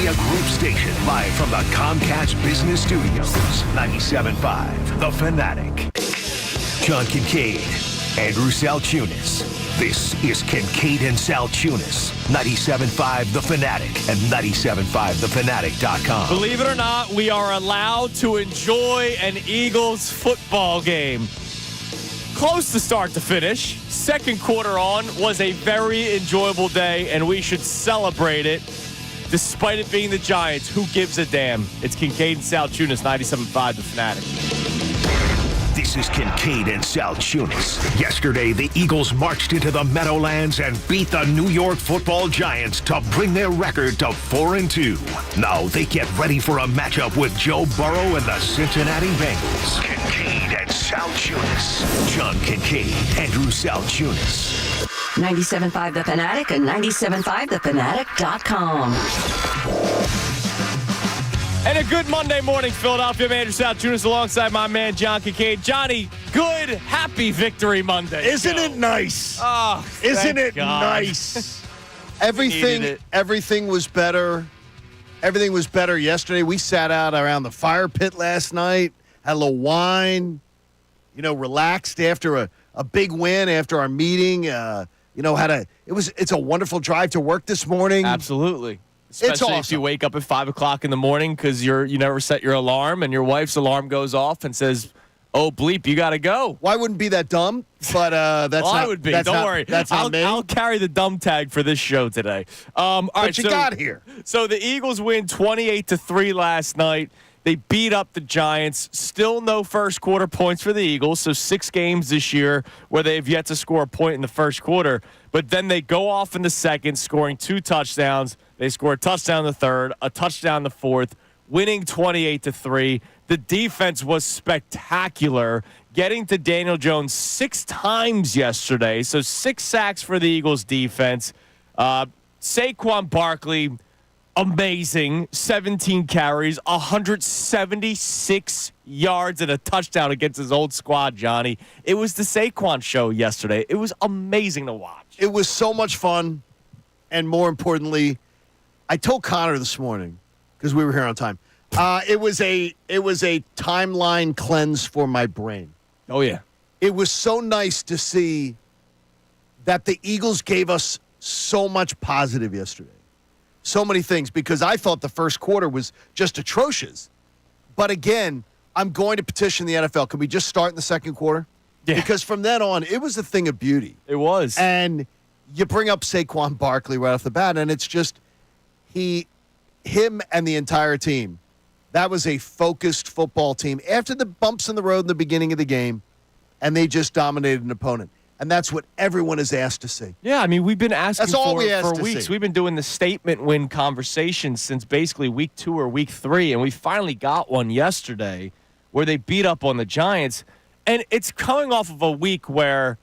Media Group station, live from the Comcast Business Studios. 97.5, The Fanatic. John Kincade, Andrew Salciunas. This is Kincade and Salciunas. 97.5, The Fanatic, and 97.5thefanatic.com. Believe it or not, we are allowed to enjoy an Eagles football game. Close to start to finish. Second quarter on was a very enjoyable day, and we should celebrate it. Despite it being the Giants, who gives a damn? It's Kincade and Salciunas, 97.5 The Fanatic. This is Kincade and Salciunas. Yesterday, the Eagles marched into the Meadowlands and beat the New York Football Giants to bring their record to 4-2. Now they get ready for a matchup with Joe Burrow and the Cincinnati Bengals. Kincade and Salciunas. John Kincade, Andrew Salciunas. 97.5 The Fanatic and 97.5thefanatic.com. And a good Monday morning, Philadelphia. I'm Andrew Salciunas alongside my man, John Kincade. Johnny, good, happy Victory Monday. Isn't it nice? Oh, Isn't it God. nice? Everything was better. Everything was better yesterday. We sat out around the fire pit last night, had a little wine, relaxed after a big win after our meeting. It's a wonderful drive to work this morning. Absolutely. Especially awesome. if you wake up at 5 o'clock in the morning because you never set your alarm and your wife's alarm goes off and says, "Oh bleep, you got to go." Well, I wouldn't be that dumb, but that's well, not. I would be. That's Don't not, worry. That's not me. I'll carry the dumb tag for this show today. All right, you got here. So the Eagles win 28-3 last night. They beat up the Giants. Still no first quarter points for the Eagles. So 6 games this year where they've yet to score a point in the first quarter. But then they go off in the second, scoring 2 touchdowns. They score a touchdown in the third, a touchdown in the fourth, winning 28-3. The defense was spectacular, getting to Daniel Jones 6 times yesterday. So 6 sacks for the Eagles defense. Saquon Barkley, amazing. 17 carries, 176 yards and a touchdown against his old squad, Johnny. It was the Saquon show yesterday. It was amazing to watch. It was so much fun, and more importantly, I told Connor this morning because we were here on time. It was a timeline cleanse for my brain. Oh yeah, it was so nice to see that the Eagles gave us so much positive yesterday, so many things, because I thought the first quarter was just atrocious. But again, I'm going to petition the NFL. Can we just start in the second quarter? Yeah. Because from then on, it was a thing of beauty. It was. And you bring up Saquon Barkley right off the bat, and it's just him and the entire team. That was a focused football team after the bumps in the road in the beginning of the game, and they just dominated an opponent. And that's what everyone is asked to see. Yeah, I mean, we've been asking for weeks. See. We've been doing the statement win conversation since basically week 2 or week 3, and we finally got one yesterday where they beat up on the Giants. And it's coming off of a week where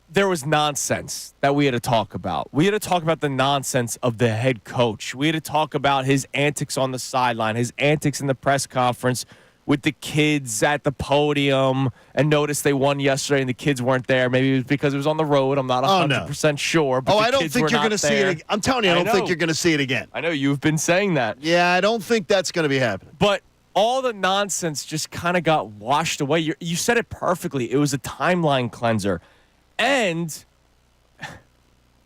there was nonsense that we had to talk about. We had to talk about the nonsense of the head coach. We had to talk about his antics on the sideline, his antics in the press conference with the kids at the podium, and notice they won yesterday and the kids weren't there. Maybe it was because it was on the road. I'm not 100% sure. But I don't think you're going to see it. I'm telling you, I don't think you're going to see it again. I know you've been saying that. Yeah, I don't think that's going to be happening. But all the nonsense just kind of got washed away. You said it perfectly. It was a timeline cleanser. And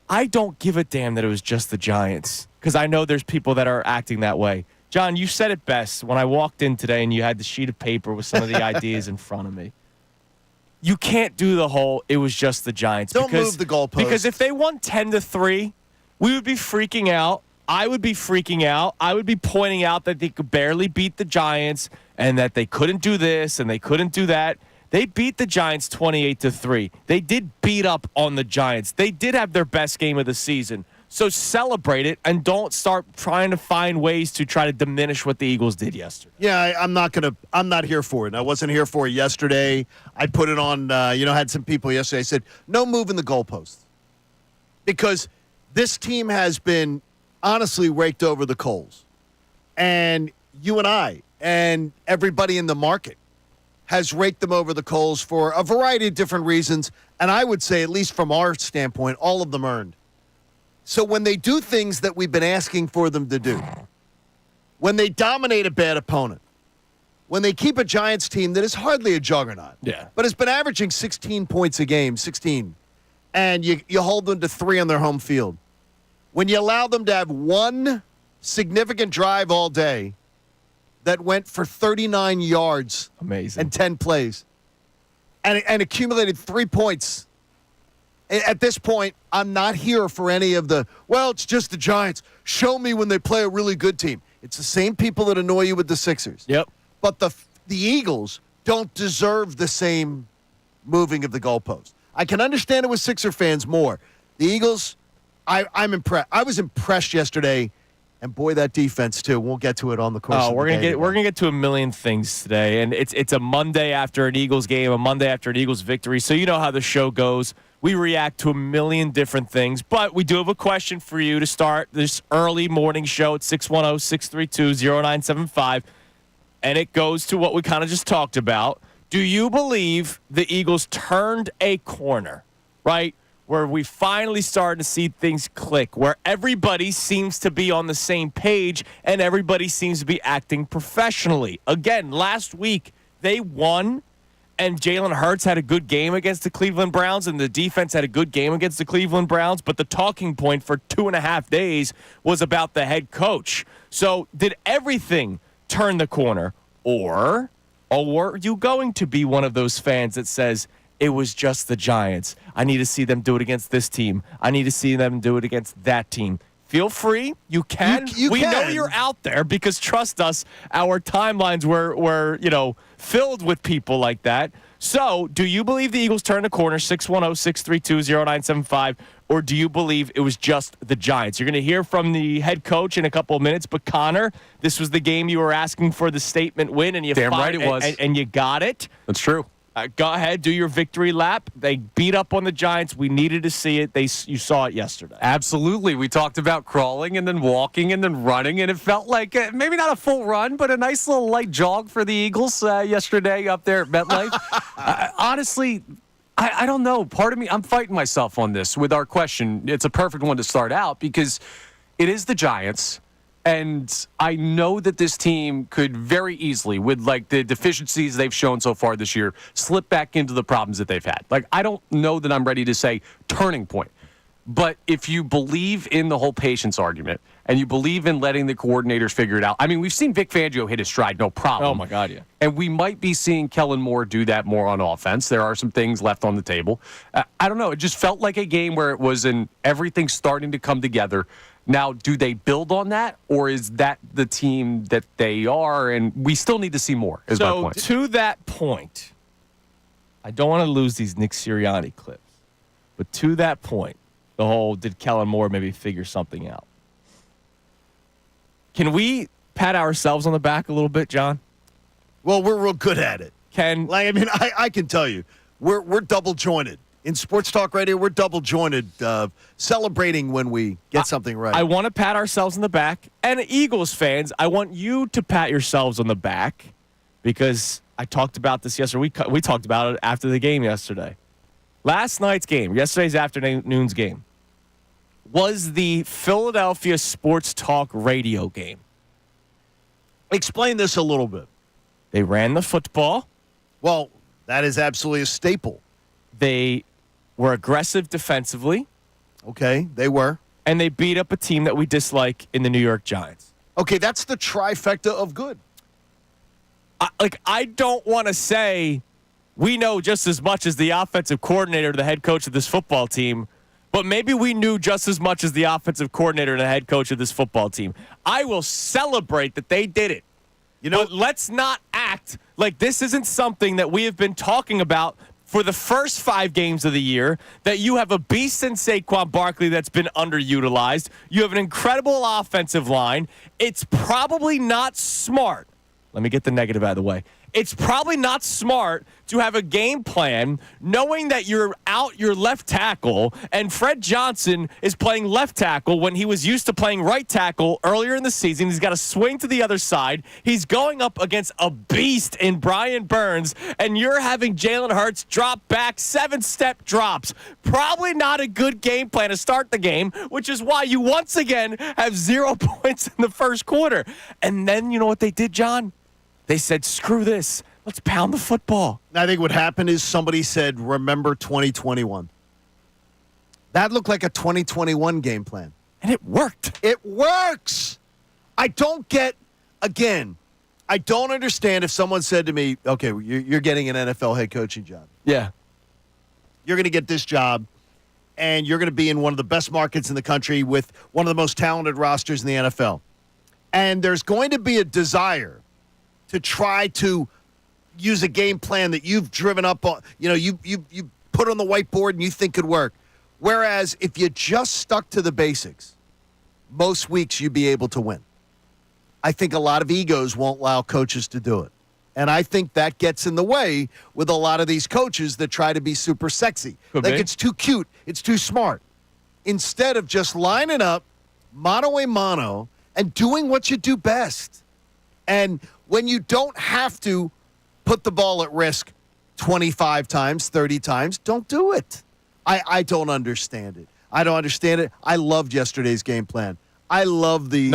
I don't give a damn that it was just the Giants, because I know there's people that are acting that way. John, you said it best when I walked in today and you had the sheet of paper with some of the ideas in front of me. You can't do the whole, it was just the Giants. Don't move the goalposts. Because if they won 10-3, we would be freaking out. I would be freaking out. I would be pointing out that they could barely beat the Giants and that they couldn't do this and they couldn't do that. They beat the Giants 28-3. They did beat up on the Giants. They did have their best game of the season. So celebrate it and don't start trying to find ways to try to diminish what the Eagles did yesterday. Yeah, I'm not here for it. I wasn't here for it yesterday. I put it on, had some people yesterday. I said, no moving the goalposts. Because this team has been honestly raked over the coals. And you and I and everybody in the market has raked them over the coals for a variety of different reasons. And I would say, at least from our standpoint, all of them earned. So when they do things that we've been asking for them to do, when they dominate a bad opponent, when they keep a Giants team that is hardly a juggernaut, but has been averaging 16 points a game, 16, and you hold them to 3 on their home field, when you allow them to have one significant drive all day that went for 39 yards amazing, and 10 plays and accumulated 3 points. At this point, I'm not here for any of it's just the Giants. Show me when they play a really good team. It's the same people that annoy you with the Sixers. Yep. But the Eagles don't deserve the same moving of the goalpost. I can understand it with Sixer fans more. The Eagles, I'm impressed. I was impressed yesterday, and boy, that defense too. We'll get to it on the course. We're gonna get to a million things today, and it's a Monday after an Eagles game, a Monday after an Eagles victory. So you know how the show goes. We react to a million different things, but we do have a question for you to start this early morning show at 610-632-0975, and it goes to what we kind of just talked about. Do you believe the Eagles turned a corner, right, where we finally started to see things click, where everybody seems to be on the same page and everybody seems to be acting professionally? Again, last week they won, and Jalen Hurts had a good game against the Cleveland Browns, and the defense had a good game against the Cleveland Browns, but the talking point for 2.5 days was about the head coach. So did everything turn the corner, or were you going to be one of those fans that says, it was just the Giants, I need to see them do it against this team, I need to see them do it against that team? Feel free. You can. We know you're out there because, trust us, our timelines were filled with people like that. So, do you believe the Eagles turned the corner, 610-632-0975, or do you believe it was just the Giants? You're going to hear from the head coach in a couple of minutes, but Connor, this was the game you were asking for the statement win, and you damn right it was. And you got it. That's true. Go ahead, do your victory lap. They beat up on the Giants. We needed to see it. You saw it yesterday. Absolutely. We talked about crawling and then walking and then running, and it felt like maybe not a full run, but a nice little light jog for the Eagles yesterday up there at MetLife. Honestly, I don't know. Part of me, I'm fighting myself on this with our question. It's a perfect one to start out because it is the Giants. And I know that this team could very easily, with like the deficiencies they've shown so far this year, slip back into the problems that they've had. Like, I don't know that I'm ready to say turning point. But if you believe in the whole patience argument and you believe in letting the coordinators figure it out, I mean, we've seen Vic Fangio hit his stride, no problem. Oh, my God, yeah. And we might be seeing Kellen Moore do that more on offense. There are some things left on the table. I don't know. It just felt like a game where it was everything starting to come together. Now, do they build on that, or is that the team that they are, and we still need to see more, is my point. To that point, I don't want to lose these Nick Sirianni clips, but to that point, the whole did Kellen Moore maybe figure something out? Can we pat ourselves on the back a little bit, John? Well, we're real good at it. I can tell you, we're double jointed. In sports talk radio, we're double jointed, celebrating when we get something right. I want to pat ourselves on the back. And Eagles fans, I want you to pat yourselves on the back because I talked about this yesterday. We talked about it after the game yesterday. Last night's game, yesterday's afternoon's game, was the Philadelphia Sports Talk radio game. Explain this a little bit. They ran the football. Well, that is absolutely a staple. They were aggressive defensively. Okay, they were. And they beat up a team that we dislike in the New York Giants. Okay, that's the trifecta of good. I don't want to say we know just as much as the offensive coordinator, the head coach of this football team, but maybe we knew just as much as the offensive coordinator and the head coach of this football team. I will celebrate that they did it. But let's not act like this isn't something that we have been talking about for the first 5 games of the year, that you have a beast in Saquon Barkley that's been underutilized. You have an incredible offensive line. It's probably not smart. Let me get the negative out of the way. it's probably not smart to have a game plan knowing that you're out your left tackle and Fred Johnson is playing left tackle when he was used to playing right tackle earlier in the season. He's got to swing to the other side. He's going up against a beast in Brian Burns, and you're having Jalen Hurts drop back 7-step drops. Probably not a good game plan to start the game, which is why you once again have 0 points in the first quarter. And then you know what they did, John? They said, screw this. Let's pound the football. I think what happened is somebody said, remember 2021. That looked like a 2021 game plan. And it worked. It works. I don't understand if someone said to me, okay, you're getting an NFL head coaching job. Yeah. You're going to get this job, and you're going to be in one of the best markets in the country with one of the most talented rosters in the NFL. And there's going to be a desire to try to use a game plan that you've driven up on, you put on the whiteboard and you think could work. Whereas if you just stuck to the basics, most weeks you'd be able to win. I think a lot of egos won't allow coaches to do it. And I think that gets in the way with a lot of these coaches that try to be super sexy. It's too cute. It's too smart. Instead of just lining up, mano a mano, and doing what you do best. And when you don't have to put the ball at risk 25 times, 30 times, don't do it. I don't understand it. I don't understand it. I loved yesterday's game plan. I love the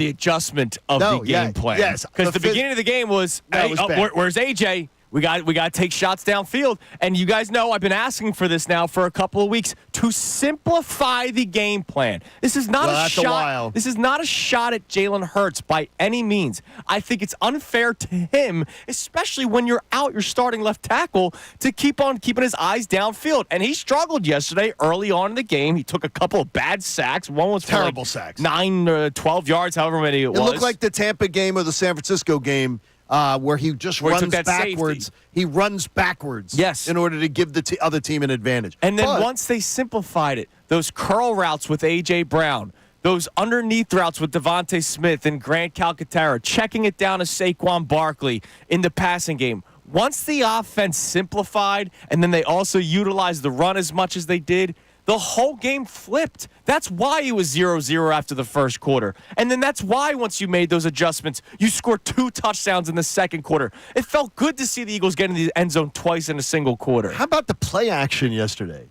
adjustment of the game plan. Yes, because the beginning of the game was, where's AJ? We got to take shots downfield. And you guys know I've been asking for this now for a couple of weeks to simplify the game plan. This is not a shot. This is not a shot at Jalen Hurts by any means. I think it's unfair to him, especially when you're out your starting left tackle, to keep on keeping his eyes downfield. And he struggled yesterday early on in the game. He took a couple of bad sacks. One was terrible sacks. 9, 12 yards, however many it was. It looked like the Tampa game or the San Francisco game. Where he just runs backwards. Safety. He runs backwards. Yes. In order to give the other team an advantage. And then once they simplified it, those curl routes with A.J. Brown, those underneath routes with Devontae Smith and Grant Calcaterra, checking it down to Saquon Barkley in the passing game. Once the offense simplified and then they also utilized the run as much as they did, the whole game flipped. That's why it was 0-0 after the first quarter. And then that's why once you made those adjustments, you scored 2 touchdowns in the second quarter. It felt good to see the Eagles get in the end zone twice in a single quarter. How about the play action yesterday?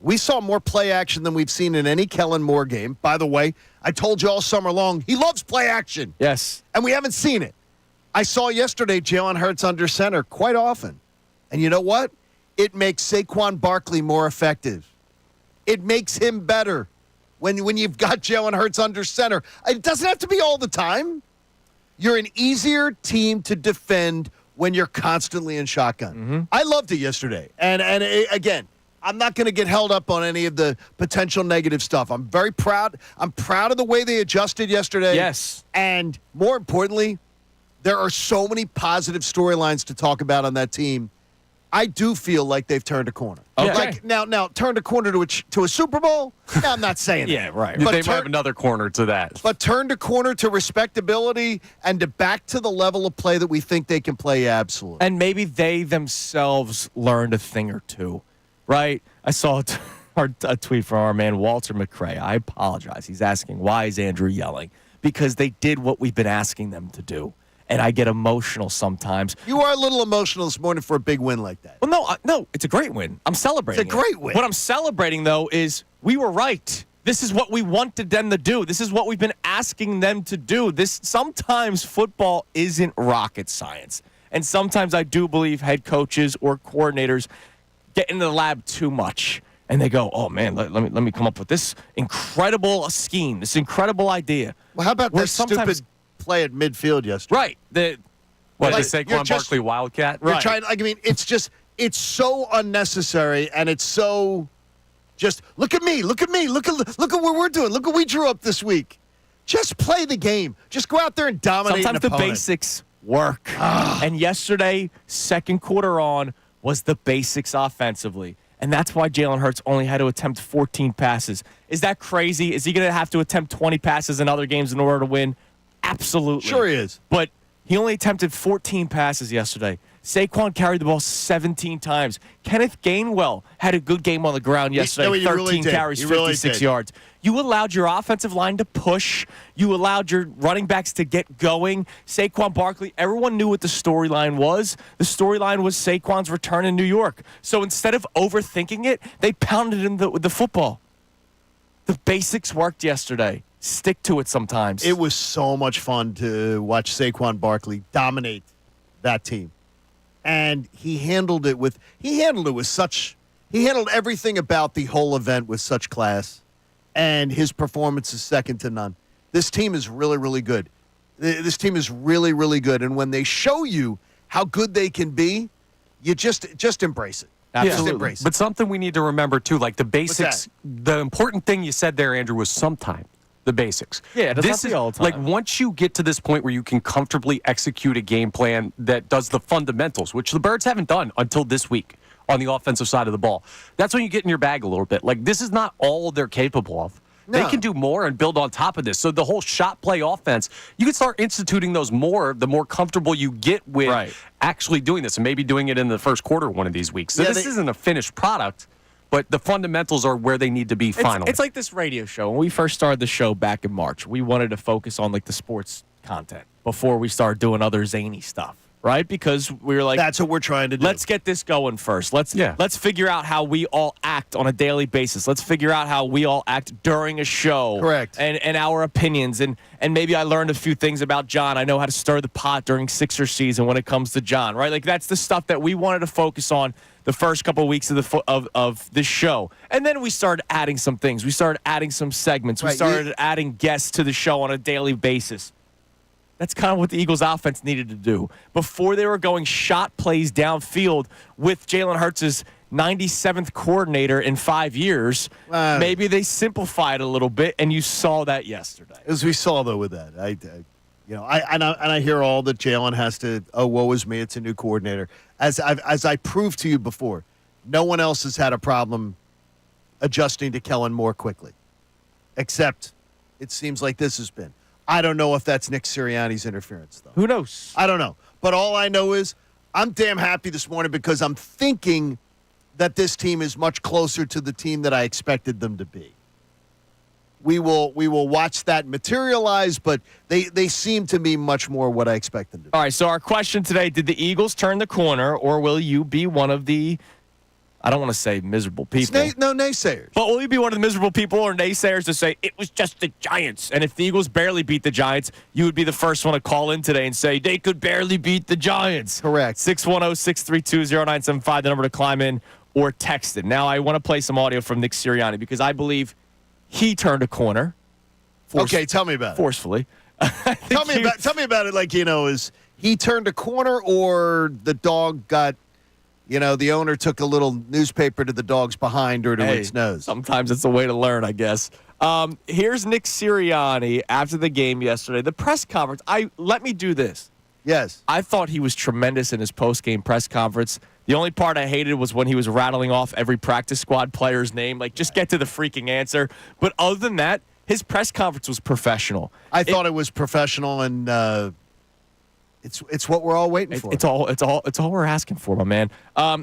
We saw more play action than we've seen in any Kellen Moore game. By the way, I told you all summer long, he loves play action. Yes. And we haven't seen it. I saw yesterday Jalen Hurts under center quite often. And you know what? It makes Saquon Barkley more effective. It makes him better when you've got Jalen Hurts under center. It doesn't have to be all the time. You're an easier team to defend when you're constantly in shotgun. Mm-hmm. I loved it yesterday. And again, I'm not going to get held up on any of the potential negative stuff. I'm very proud. I'm proud of the way they adjusted yesterday. Yes. And more importantly, there are so many positive storylines to talk about on that team. I do feel like they've turned a corner. Okay. Like now turned a corner to a Super Bowl? No, I'm not saying that. Yeah, right. But they might have another corner to that. But turned a corner to respectability and to back to the level of play that we think they can play, absolutely. And maybe they themselves learned a thing or two, right? I saw a tweet from our man Walter McCray. I apologize. He's asking, why is Andrew yelling? Because they did what we've been asking them to do. And I get emotional sometimes. You are a little emotional this morning for a big win like that. Well, no, it's a great win. I'm celebrating. It's a great win. What I'm celebrating, though, is we were right. This is what we wanted them to do. This is what we've been asking them to do. Sometimes football isn't rocket science. And sometimes I do believe head coaches or coordinators get into the lab too much. And they go, oh, man, let me come up with this incredible scheme, this incredible idea. Well, how about that stupid play at midfield yesterday? Right. The Saquon Barkley Wildcat? Right. It's so unnecessary, and it's so just, look at me, look at what we're doing. Look what we drew up this week. Just play the game. Just go out there and dominate Sometimes an the opponent. basics work. And yesterday, second quarter on, was the basics offensively. And that's why Jalen Hurts only had to attempt 14 passes. Is that crazy? Is he going to have to attempt 20 passes in other games in order to win? Absolutely. Sure he is. But He only attempted 14 passes yesterday. Saquon carried the ball 17 times. Kenneth Gainwell had a good game on the ground yesterday. 13 carries, 56 yards. You allowed your offensive line to push. You allowed your running backs to get going. Saquon Barkley, everyone knew what the storyline was. The storyline was Saquon's return in New York. So instead of overthinking it, they pounded him with the football. The basics worked yesterday. Stick to it sometimes. It was so much fun to watch Saquon Barkley dominate that team. And he handled everything about the whole event with such class. And his performance is second to none. This team is really, really good. This team is really, really good. And when they show you how good they can be, you just embrace it. Absolutely. Embrace it. But something we need to remember, too, like the basics, the important thing you said there, Andrew, was sometime. The basics. Yeah, this is all the time. Like once you get to this point where you can comfortably execute a game plan that does the fundamentals, which the Birds haven't done until this week on the offensive side of the ball. That's when you get in your bag a little bit. Like this is not all they're capable of. No. They can do more and build on top of this. So the whole shot play offense, you can start instituting those more the more comfortable you get with actually doing this and maybe doing it in the first quarter one of these weeks. So this isn't a finished product. But the fundamentals are where they need to be finally. It's like this radio show. When we first started the show back in March, we wanted to focus on like the sports content before we started doing other zany stuff, right? Because we were like, that's what we're trying to do. Let's get this going first. Let's figure out how we all act on a daily basis. Let's figure out how we all act during a show. Correct. And our opinions. And maybe I learned a few things about John. I know how to stir the pot during Sixer season when it comes to John, right? Like that's the stuff that we wanted to focus on the first couple of weeks of this show. And then we started adding some things. We started adding some segments. We started adding guests to the show on a daily basis. That's kind of what the Eagles offense needed to do. Before they were going shot plays downfield with Jalen Hurts' 97th coordinator in 5 years, maybe they simplified a little bit, and you saw that yesterday. As we saw, though, with that. I hear all that Jalen has to, woe is me, it's a new coordinator. As I proved to you before, no one else has had a problem adjusting to Kellen more quickly, except it seems like this has been. I don't know if that's Nick Sirianni's interference, though. Who knows? I don't know. But all I know is I'm damn happy this morning because I'm thinking that this team is much closer to the team that I expected them to be. We will watch that materialize, but they seem to me much more what I expect them to be. All right, so our question today, did the Eagles turn the corner, or will you be one of the, I don't want to say miserable people. Naysayers. But will you be one of the miserable people or naysayers to say, it was just the Giants? And if the Eagles barely beat the Giants, you would be the first one to call in today and say, they could barely beat the Giants. Correct. 610-632-0975, the number to climb in or text it. Now, I want to play some audio from Nick Sirianni because I believe he turned a corner. Okay, tell me about it. Forcefully. Tell me about it. Like, is he turned a corner or the dog got, the owner took a little newspaper to the dog's behind or to its nose. Sometimes it's a way to learn, I guess. Here's Nick Sirianni after the game yesterday. The press conference. Let me do this. Yes. I thought he was tremendous in his post-game press conference. The only part I hated was when he was rattling off every practice squad player's name. Like, just get to the freaking answer. But other than that, his press conference was professional. I thought it was professional, and it's what we're all waiting for. It's all we're asking for, my man.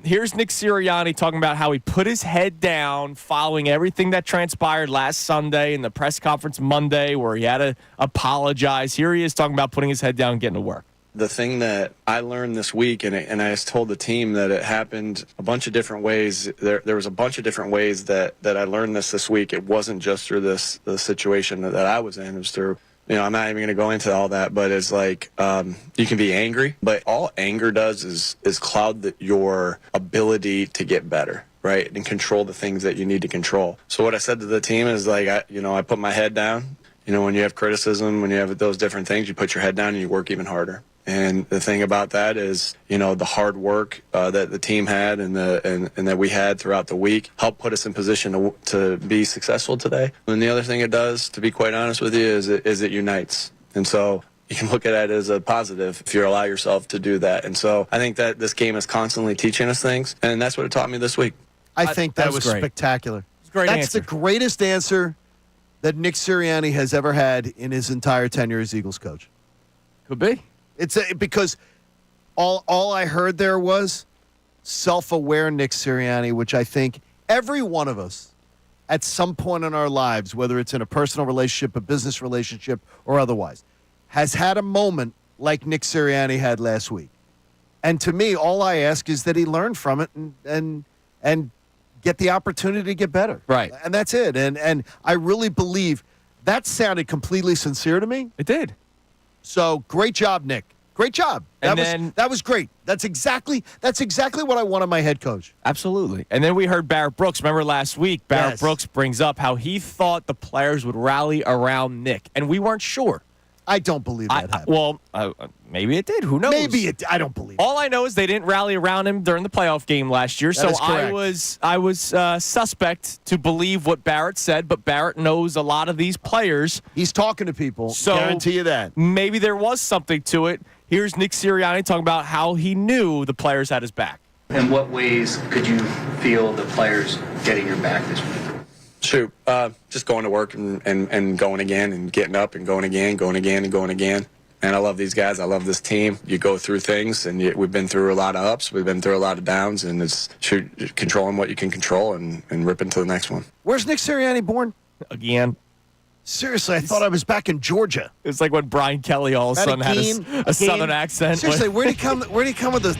Here's Nick Sirianni talking about how he put his head down following everything that transpired last Sunday in the press conference Monday where he had to apologize. Here he is talking about putting his head down and getting to work. The thing that I learned this week, and I just told the team that it happened a bunch of different ways. There was a bunch of different ways that I learned this week. It wasn't just through the situation that I was in. It was through, I'm not even going to go into all that, but it's like you can be angry, but all anger does is cloud your ability to get better, right, and control the things that you need to control. So what I said to the team is like, I put my head down. When you have criticism, when you have those different things, you put your head down and you work even harder. And the thing about that is, the hard work that the team had and that we had throughout the week helped put us in position to be successful today. And the other thing it does, to be quite honest with you, is it unites. And so you can look at it as a positive if you allow yourself to do that. And so I think that this game is constantly teaching us things, and that's what it taught me this week. I think that was spectacular. That's the greatest answer that Nick Sirianni has ever had in his entire tenure as Eagles coach. Could be. Because all I heard there was self-aware Nick Sirianni, which I think every one of us at some point in our lives, whether it's in a personal relationship, a business relationship, or otherwise, has had a moment like Nick Sirianni had last week. And to me, all I ask is that he learn from it and get the opportunity to get better. Right. And that's it. And I really believe that sounded completely sincere to me. It did. So great job, Nick. Great job. That was great. That's exactly what I wanted my head coach. Absolutely. And then we heard Barrett Brooks. Remember last week, Barrett Yes. Brooks brings up how he thought the players would rally around Nick, and we weren't sure. I don't believe that happened. Maybe it did. Who knows? I don't believe it. All I know is they didn't rally around him during the playoff game last year, so is correct. I was suspect to believe what Barrett said, but Barrett knows a lot of these players. He's talking to people. So guarantee you that. Maybe there was something to it. Here's Nick Sirianni talking about how he knew the players had his back. In what ways could you feel the players getting your back this week? Shoot, just going to work and going again and getting up and going again and going again. And I love these guys. I love this team. You go through things, and we've been through a lot of ups. We've been through a lot of downs, and it's controlling what you can control and ripping to the next one. Where's Nick Sirianni born? Again. Seriously, I thought I was back in Georgia. It's like when Brian Kelly all of a sudden had a southern accent. Seriously, where'd he come with the...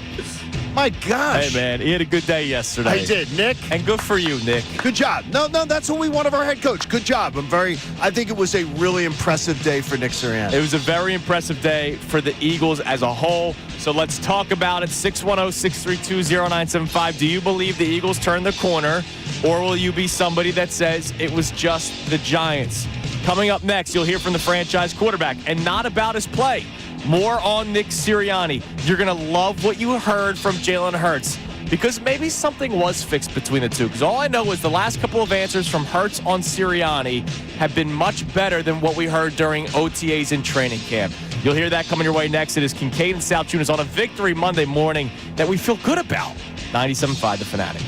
My gosh. Hey, man, he had a good day yesterday. I did, Nick. And good for you, Nick. Good job. No, that's what we want of our head coach. Good job. I think it was a really impressive day for Nick Sirianni. It was a very impressive day for the Eagles as a whole. So let's talk about it. 610-632-0975. Do you believe the Eagles turned the corner, or will you be somebody that says it was just the Giants? Coming up next, you'll hear from the franchise quarterback, and not about his play. More on Nick Sirianni. You're going to love what you heard from Jalen Hurts, because maybe something was fixed between the two. Because all I know is the last couple of answers from Hurts on Sirianni have been much better than what we heard during OTAs in training camp. You'll hear that coming your way next. It is Kincade and Salciunas on a Victory Monday morning that we feel good about. 97.5 The Fanatic.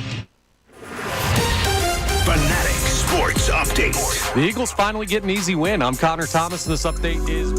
Fanatic Sports Update. The Eagles finally get an easy win. I'm Connor Thomas, and this update is...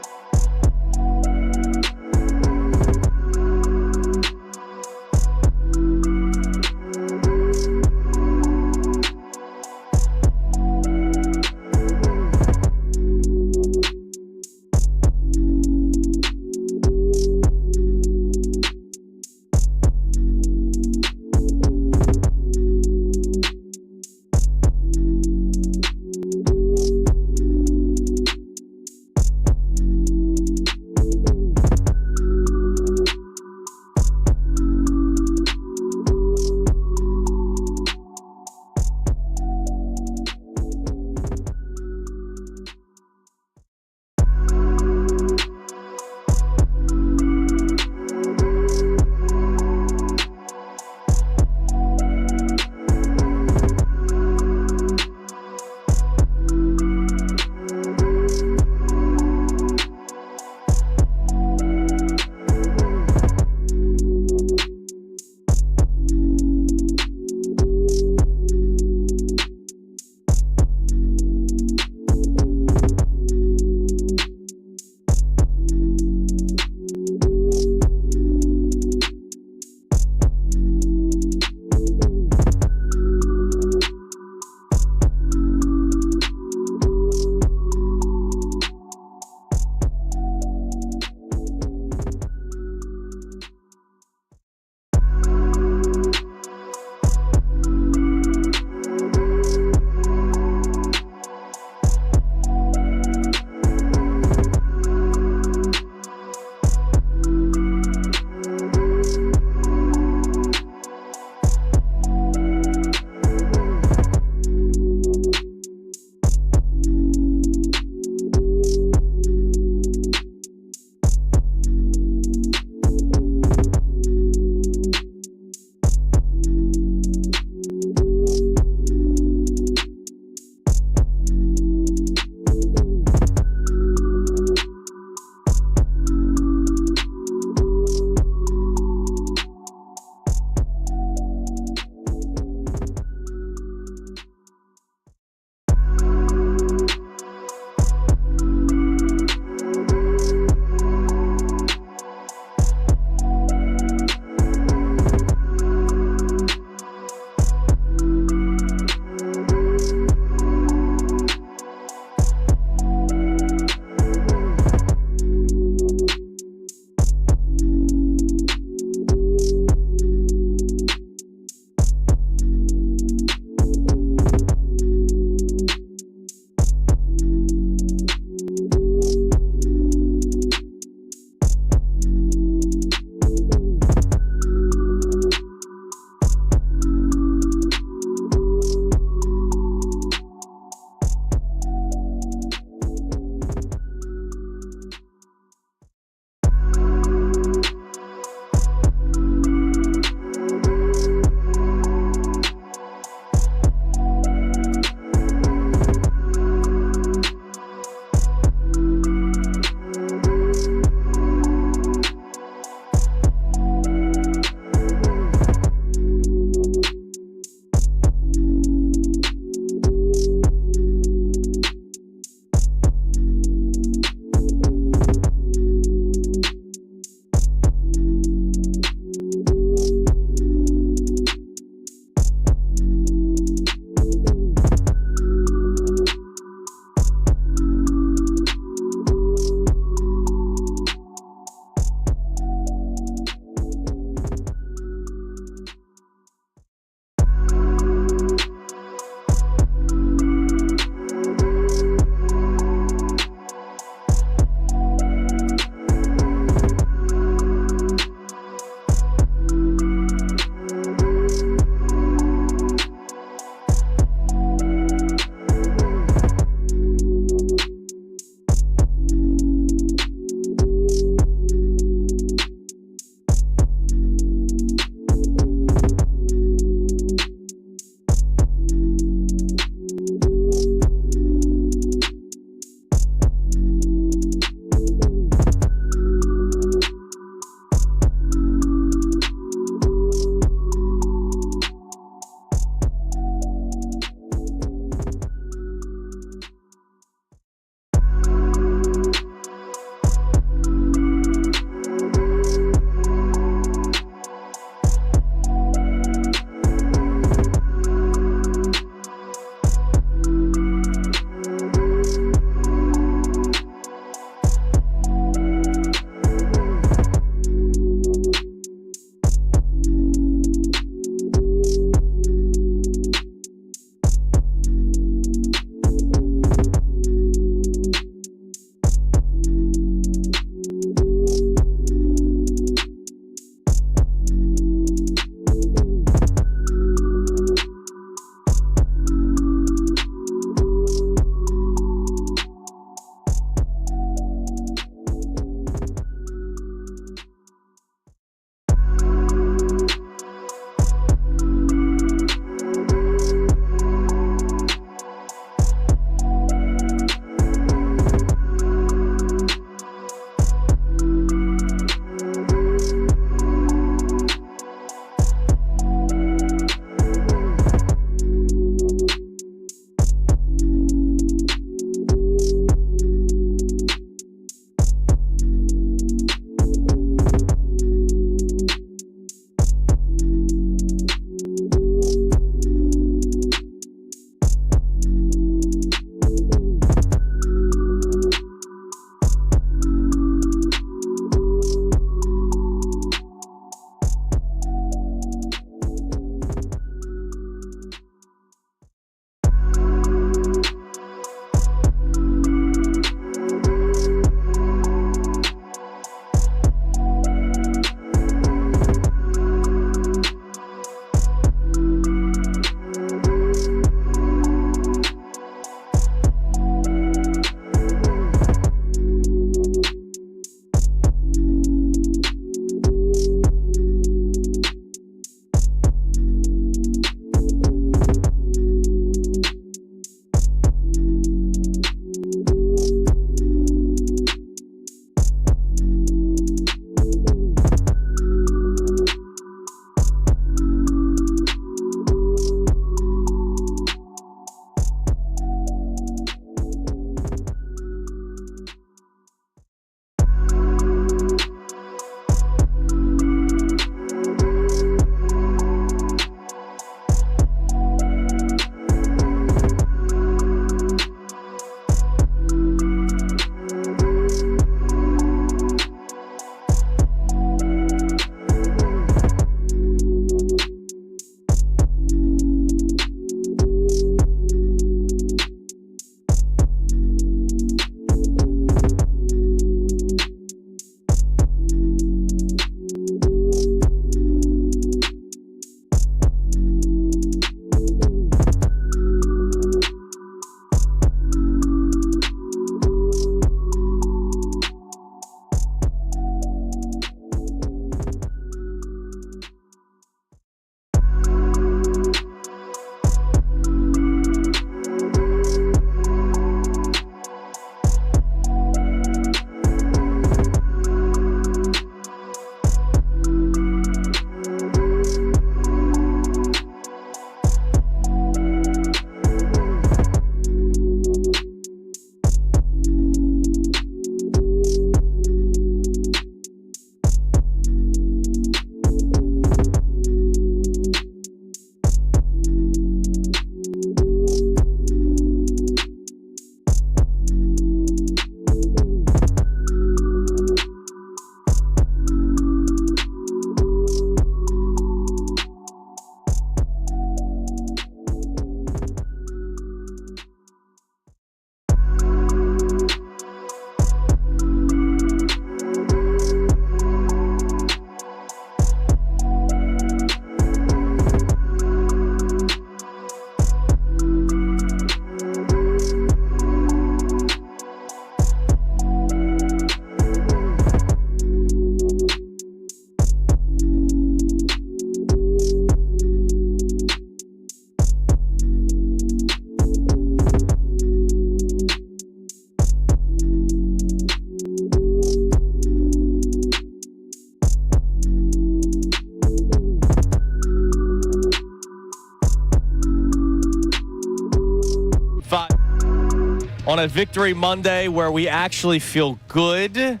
on a Victory Monday where we actually feel good,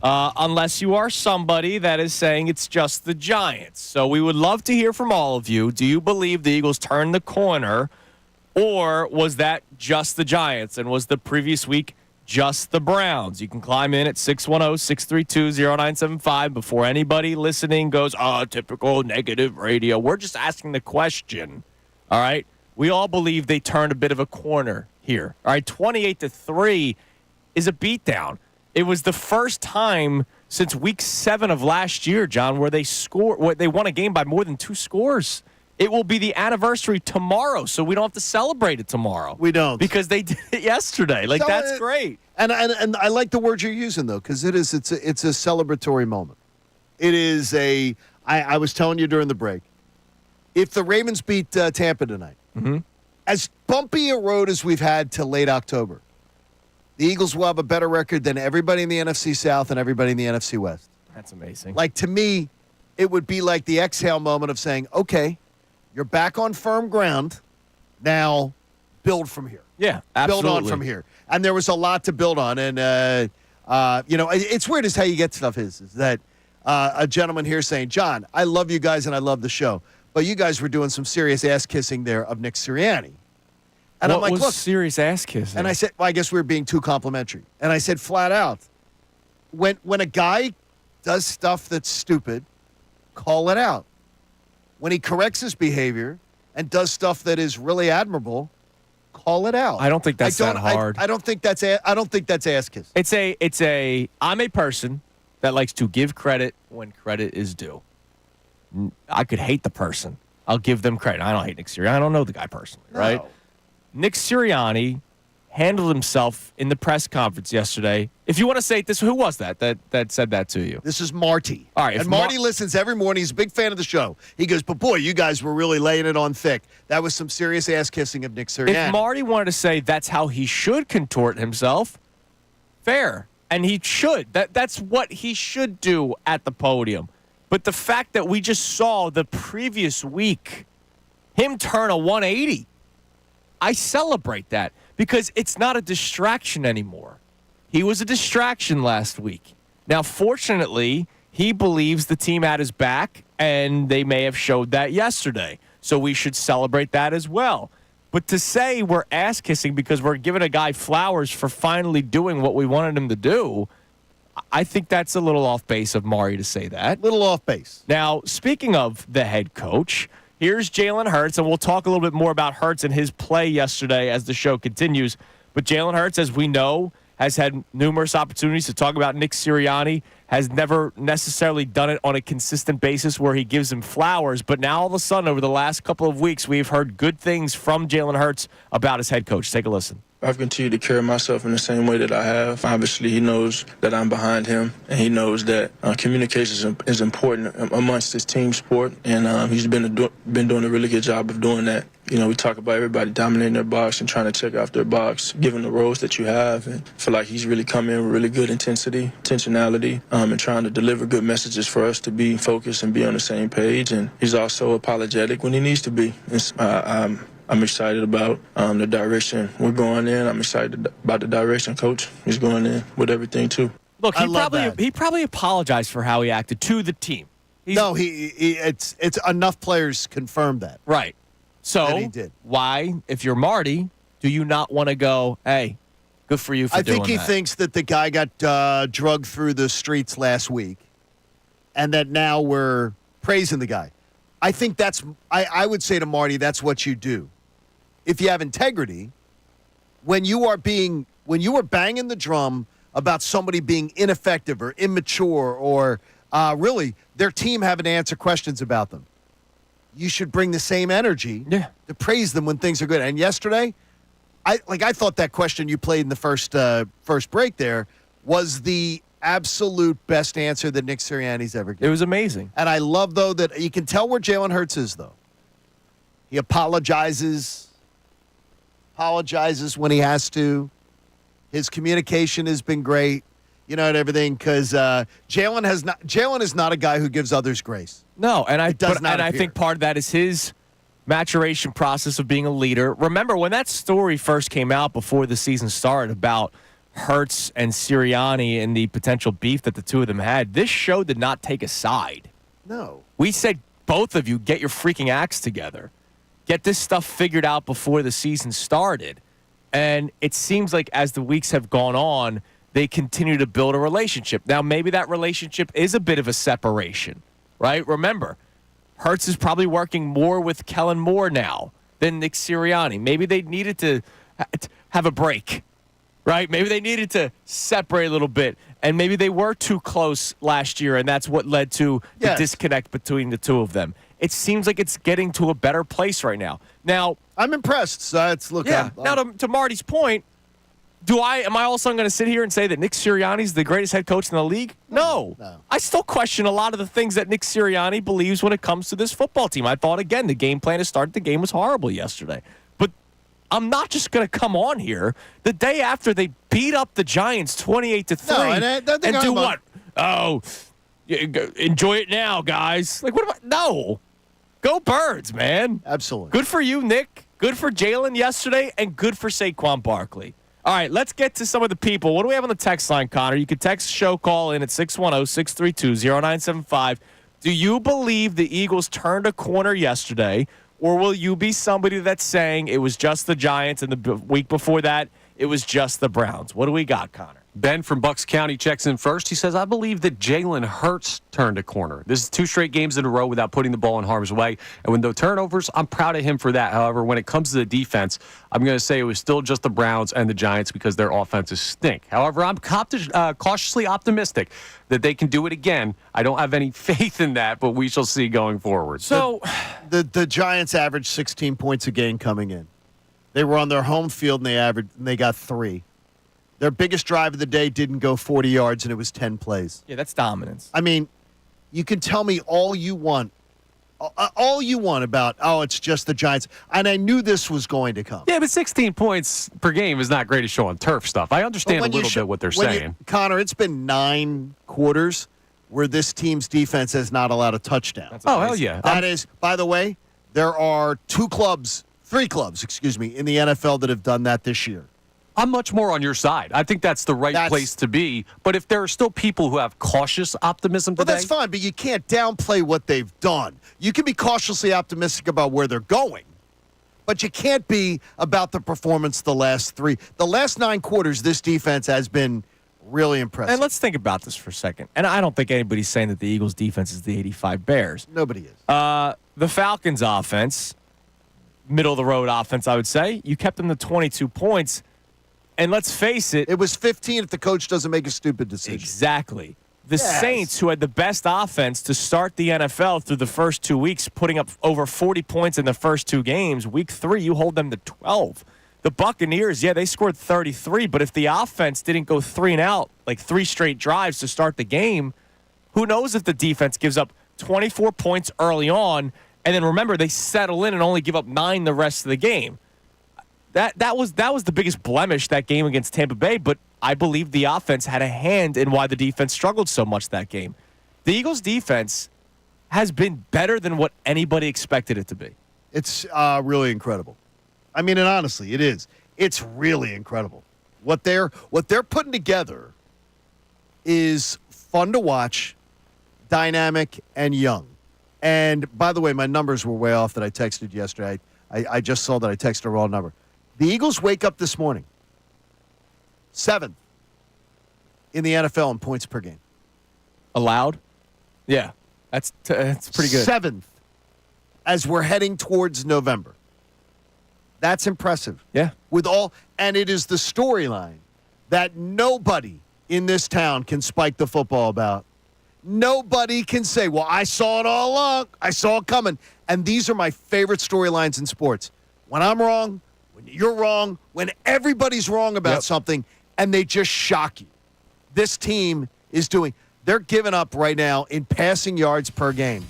unless you are somebody that is saying it's just the Giants. So we would love to hear from all of you. Do you believe the Eagles turned the corner, or was that just the Giants, and was the previous week just the Browns? You can climb in at 610-632-0975 before anybody listening goes, typical negative radio. We're just asking the question, all right? We all believe they turned a bit of a corner here. All right, 28-3 is a beatdown. It was the first time since week 7 of last year, John, where they won a game by more than 2 scores. It will be the anniversary tomorrow, so we don't have to celebrate it tomorrow. We don't. Because they did it yesterday. Like, that's great. And I like the word you're using, though, because it's a celebratory moment. It is I was telling you during the break, if the Ravens beat Tampa tonight, as bumpy a road as we've had to late October, the Eagles will have a better record than everybody in the NFC South and everybody in the NFC West. That's amazing. Like, to me, it would be like the exhale moment of saying, okay, you're back on firm ground. Now build from here. Yeah, absolutely. Build on from here. And there was a lot to build on. And, it's weird as how you get stuff is that a gentleman here saying, John, I love you guys and I love the show, but you guys were doing some serious ass-kissing there of Nick Sirianni. And what I'm like, was look. serious ass-kissing? And I said, well, I guess we were being too complimentary. And I said flat out, when a guy does stuff that's stupid, call it out. When he corrects his behavior and does stuff that is really admirable, call it out. I don't think that's that hard. I don't think that's ass kiss. I'm a person that likes to give credit when credit is due. I could hate the person. I'll give them credit. I don't hate Nick Sirianni. I don't know the guy personally, right? No. Nick Sirianni handled himself in the press conference yesterday. If you want to say it this, who was that said that to you? This is Marty. All right. And Marty listens every morning. He's a big fan of the show. He goes, but boy, you guys were really laying it on thick. That was some serious ass kissing of Nick Sirianni. If Marty wanted to say that's how he should contort himself, fair. And he should. That's what he should do at the podium. But the fact that we just saw the previous week him turn a 180, I celebrate that because it's not a distraction anymore. He was a distraction last week. Now, fortunately, he believes the team had his back, and they may have showed that yesterday. So we should celebrate that as well. But to say we're ass-kissing because we're giving a guy flowers for finally doing what we wanted him to do, I think that's a little off base of Mari to say that. Little off base. Now, speaking of the head coach, here's Jalen Hurts, and we'll talk a little bit more about Hurts and his play yesterday as the show continues. But Jalen Hurts, as we know, has had numerous opportunities to talk about Nick Sirianni, has never necessarily done it on a consistent basis where he gives him flowers. But now all of a sudden, over the last couple of weeks, we've heard good things from Jalen Hurts about his head coach. Take a listen. I've continued to carry myself in the same way that I have. Obviously, he knows that I'm behind him, and he knows that communication is important amongst this team sport, and he's been doing a really good job of doing that. You know, we talk about everybody dominating their box and trying to check off their box, given the roles that you have, and I feel like he's really come in with really good intentionality, and trying to deliver good messages for us to be focused and be on the same page, and he's also apologetic when he needs to be. I'm excited about the direction we're going in. I'm excited about the direction Coach is going in with everything, too. Look, he probably apologized for how he acted to the team. It's enough players confirmed that. Right. So that he did. Why, if you're Marty, do you not want to go, hey, good for you for doing that? I think he thinks that the guy got drugged through the streets last week and that now we're praising the guy. I think I would say to Marty, that's what you do. If you have integrity, when you are banging the drum about somebody being ineffective or immature or really their team having to answer questions about them, you should bring the same energy to praise them when things are good. And yesterday, I thought that question you played in the first break there was the absolute best answer that Nick Sirianni's ever given. It was amazing. And I love, though, that you can tell where Jalen Hurts is, though. He apologizes when he has to. His communication has been great, and everything, because Jalen is not a guy who gives others grace. No, and I think part of that is his maturation process of being a leader. Remember, when that story first came out before the season started about Hurts and Sirianni and the potential beef that the two of them had, this show did not take a side. No. We said, both of you, get your freaking acts together. Get this stuff figured out before the season started. And it seems like as the weeks have gone on, they continue to build a relationship. Now, maybe that relationship is a bit of a separation, right? Remember, Hurts is probably working more with Kellen Moore now than Nick Sirianni. Maybe they needed to have a break, right? Maybe they needed to separate a little bit, and maybe they were too close last year, and that's what led to the disconnect between the two of them. It seems like it's getting to a better place right now. Now, I'm impressed. So now to Marty's point, am I also going to sit here and say that Nick Sirianni's the greatest head coach in the league? No. I still question a lot of the things that Nick Sirianni believes when it comes to this football team. I thought, again, the game plan to start the game was horrible yesterday. But I'm not just going to come on here the day after they beat up the Giants 28-3 and do what? Oh, enjoy it now, guys. Like, what about? No. Go Birds, man. Absolutely. Good for you, Nick. Good for Jalen yesterday, and good for Saquon Barkley. All right, let's get to some of the people. What do we have on the text line, Connor? You can text show call in at 610-632-0975. Do you believe the Eagles turned a corner yesterday, or will you be somebody that's saying it was just the Giants and the week before that it was just the Browns? What do we got, Connor? Ben from Bucks County checks in first. He says, I believe that Jalen Hurts turned a corner. This is 2 straight games in a row without putting the ball in harm's way. And with no turnovers, I'm proud of him for that. However, when it comes to the defense, I'm going to say it was still just the Browns and the Giants because their offenses stink. However, I'm cautiously optimistic that they can do it again. I don't have any faith in that, but we shall see going forward. So the Giants averaged 16 points a game coming in. They were on their home field, and they got 3. Their biggest drive of the day didn't go 40 yards, and it was 10 plays. Yeah, that's dominance. I mean, you can tell me all you want about, it's just the Giants. And I knew this was going to come. Yeah, but 16 points per game is not great to show on turf stuff. I understand a little bit what they're saying. Connor, it's been 9 quarters where this team's defense has not allowed a touchdown. Hell yeah. That is, by the way, there are 3 clubs, in the NFL that have done that this year. I'm much more on your side. I think that's the right place to be. But if there are still people who have cautious optimism today... Well, that's fine, but you can't downplay what they've done. You can be cautiously optimistic about where they're going, but you can't be about the performance the last 3. The last 9 quarters, this defense has been really impressive. And let's think about this for a second. And I don't think anybody's saying that the Eagles' defense is the 85 Bears. Nobody is. The Falcons' offense, middle-of-the-road offense, I would say, you kept them to 22 points. And let's face it. It was 15 if the coach doesn't make a stupid decision. Exactly. The Saints, who had the best offense to start the NFL through the first 2 weeks, putting up over 40 points in the first 2 games. Week 3, you hold them to 12. The Buccaneers, they scored 33. But if the offense didn't go 3 and out, like 3 straight drives to start the game, who knows if the defense gives up 24 points early on. And then remember, they settle in and only give up 9 the rest of the game. That was the biggest blemish that game against Tampa Bay, but I believe the offense had a hand in why the defense struggled so much that game. The Eagles' defense has been better than what anybody expected it to be. It's really incredible. I mean, and honestly, it is. It's really incredible. What they're putting together is fun to watch, dynamic, and young. And by the way, my numbers were way off that I texted yesterday. I just saw that I texted a wrong number. The Eagles wake up this morning 7th in the NFL in points per game. Allowed? Yeah, that's pretty good. 7th as we're heading towards November. That's impressive. Yeah. And it is the storyline that nobody in this town can spike the football about. Nobody can say, well, I saw it all along. I saw it coming. And these are my favorite storylines in sports. When I'm wrong, when you're wrong, when everybody's wrong about something, and they just shock you. This team is they're giving up right now in passing yards per game.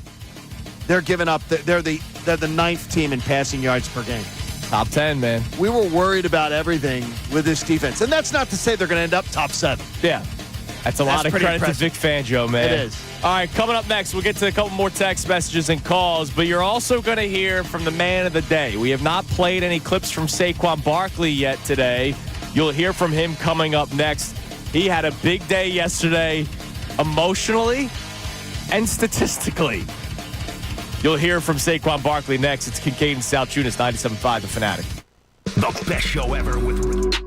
They're giving up, they're the 9th team in passing yards per game. Top 10, man. We were worried about everything with this defense. And that's not to say they're going to end up top 7. Yeah. That's a lot of credit to Vic Fangio, man. It is. All right, coming up next, we'll get to a couple more text messages and calls, but you're also going to hear from the man of the day. We have not played any clips from Saquon Barkley yet today. You'll hear from him coming up next. He had a big day yesterday, emotionally and statistically. You'll hear from Saquon Barkley next. It's Kincade Salciunas, 97.5 The Fanatic. The best show ever with...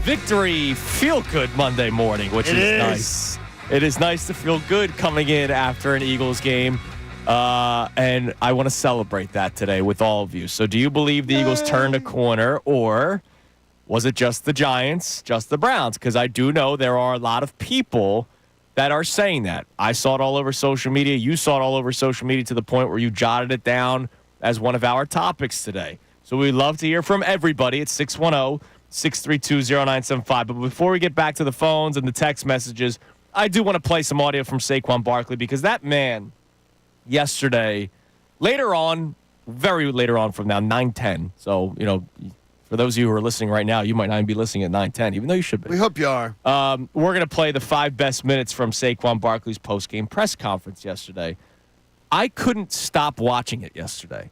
victory feel-good Monday morning, which It is is. nice. It is nice to feel good coming in after an Eagles game. And I want to celebrate that today with all of you. So do you believe the Eagles turned a corner, or was it just the Giants, just the Browns? Because I do know there are a lot of people that are saying that. I saw it all over social media. You saw it all over social media to the point where you jotted it down as one of our topics today. So we'd love to hear from everybody at 610-632-0975. But before we get back to the phones and the text messages, I do want to play some audio from Saquon Barkley, because that man yesterday, later on, very later on from now, 9:10. So, for those of you who are listening right now, you might not even be listening at 9:10, even though you should be. We hope you are. We're going to play the 5 best minutes from Saquon Barkley's post-game press conference yesterday. I couldn't stop watching it yesterday.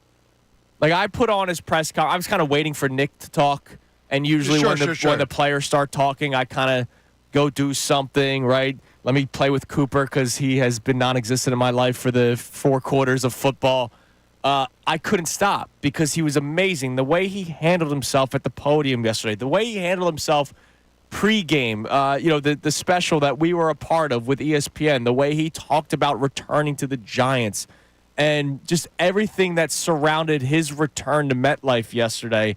Like, I put on his press conference. I was kind of waiting for Nick to talk, and usually when the players start talking, I kind of go do something, right? Let me play with Cooper because he has been non-existent in my life for the 4 quarters of football. I couldn't stop because he was amazing. The way he handled himself at the podium yesterday, the way he handled himself pregame, the special that we were a part of with ESPN, the way he talked about returning to the Giants, and just everything that surrounded his return to MetLife yesterday.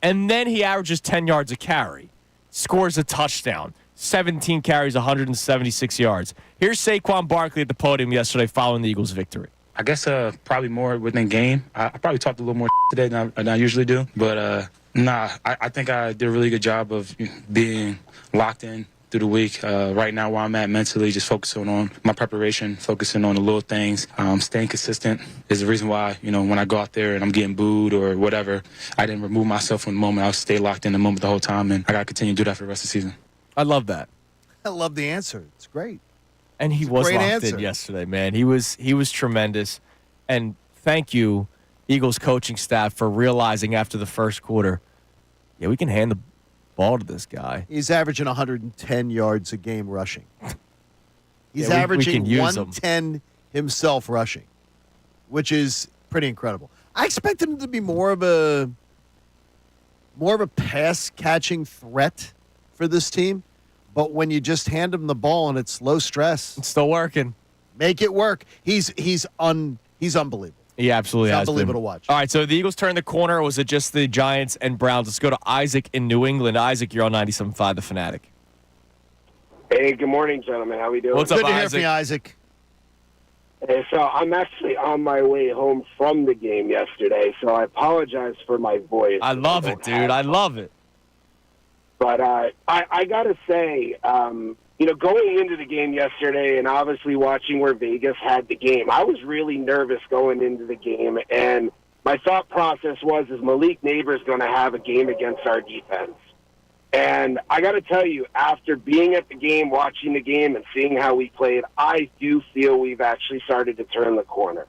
And then he averages 10 yards a carry, scores a touchdown, 17 carries, 176 yards. Here's Saquon Barkley at the podium yesterday following the Eagles' victory. I guess probably more within game. I probably talked a little more today than I usually do. But, I think I did a really good job of being locked in through the week. Right now where I'm at mentally, just focusing on my preparation, focusing on the little things. Staying consistent is the reason why, when I go out there and I'm getting booed or whatever, I didn't remove myself from the moment. I'll stay locked in the moment the whole time, and I got to continue to do that for the rest of the season. I love that. I love the answer. It's great. And he was great locked answer. in yesterday, man. He was tremendous. And thank you, Eagles coaching staff, for realizing after the first quarter, yeah, we can hand the ball to this guy. He's averaging 110 yards a game rushing. He's Yeah, we averaging can use 110 himself rushing, which is pretty incredible. I expected him to be more of a pass catching threat for this team, but when you just hand him the ball and it's low stress, It's still working. make it work. He's unbelievable. He absolutely It's has unbelievable been. to watch. All right, so the Eagles turned the corner. Or was it just the Giants and Browns? Let's go to Isaac in New England. Isaac, you're on 97.5 The Fanatic. Hey, good morning, gentlemen. How we doing? What's up, Good to hear Isaac? from you, Isaac. Hey, so I'm actually on my way home from the game yesterday, so I apologize for my voice. I love it, dude. I love it. But I got to say, going into the game yesterday and obviously watching where Vegas had the game, I was really nervous going into the game. And my thought process was, is Malik Neighbors going to have a game against our defense? And I got to tell you, after being at the game, watching the game, and seeing how we played, I do feel we've actually started to turn the corner.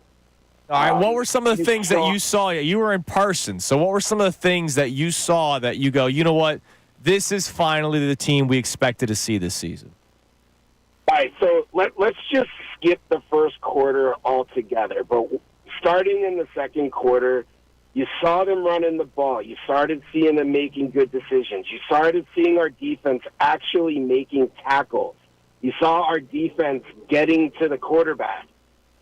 All right, what were some of the things that saw- you saw? You were in person, so what were some of the things that you saw that you go, you know what, this is finally the team we expected to see this season? All right, so let's just skip the first quarter altogether. But starting in the second quarter, you saw them running the ball. You started seeing them making good decisions. You started seeing our defense actually making tackles. You saw our defense getting to the quarterback.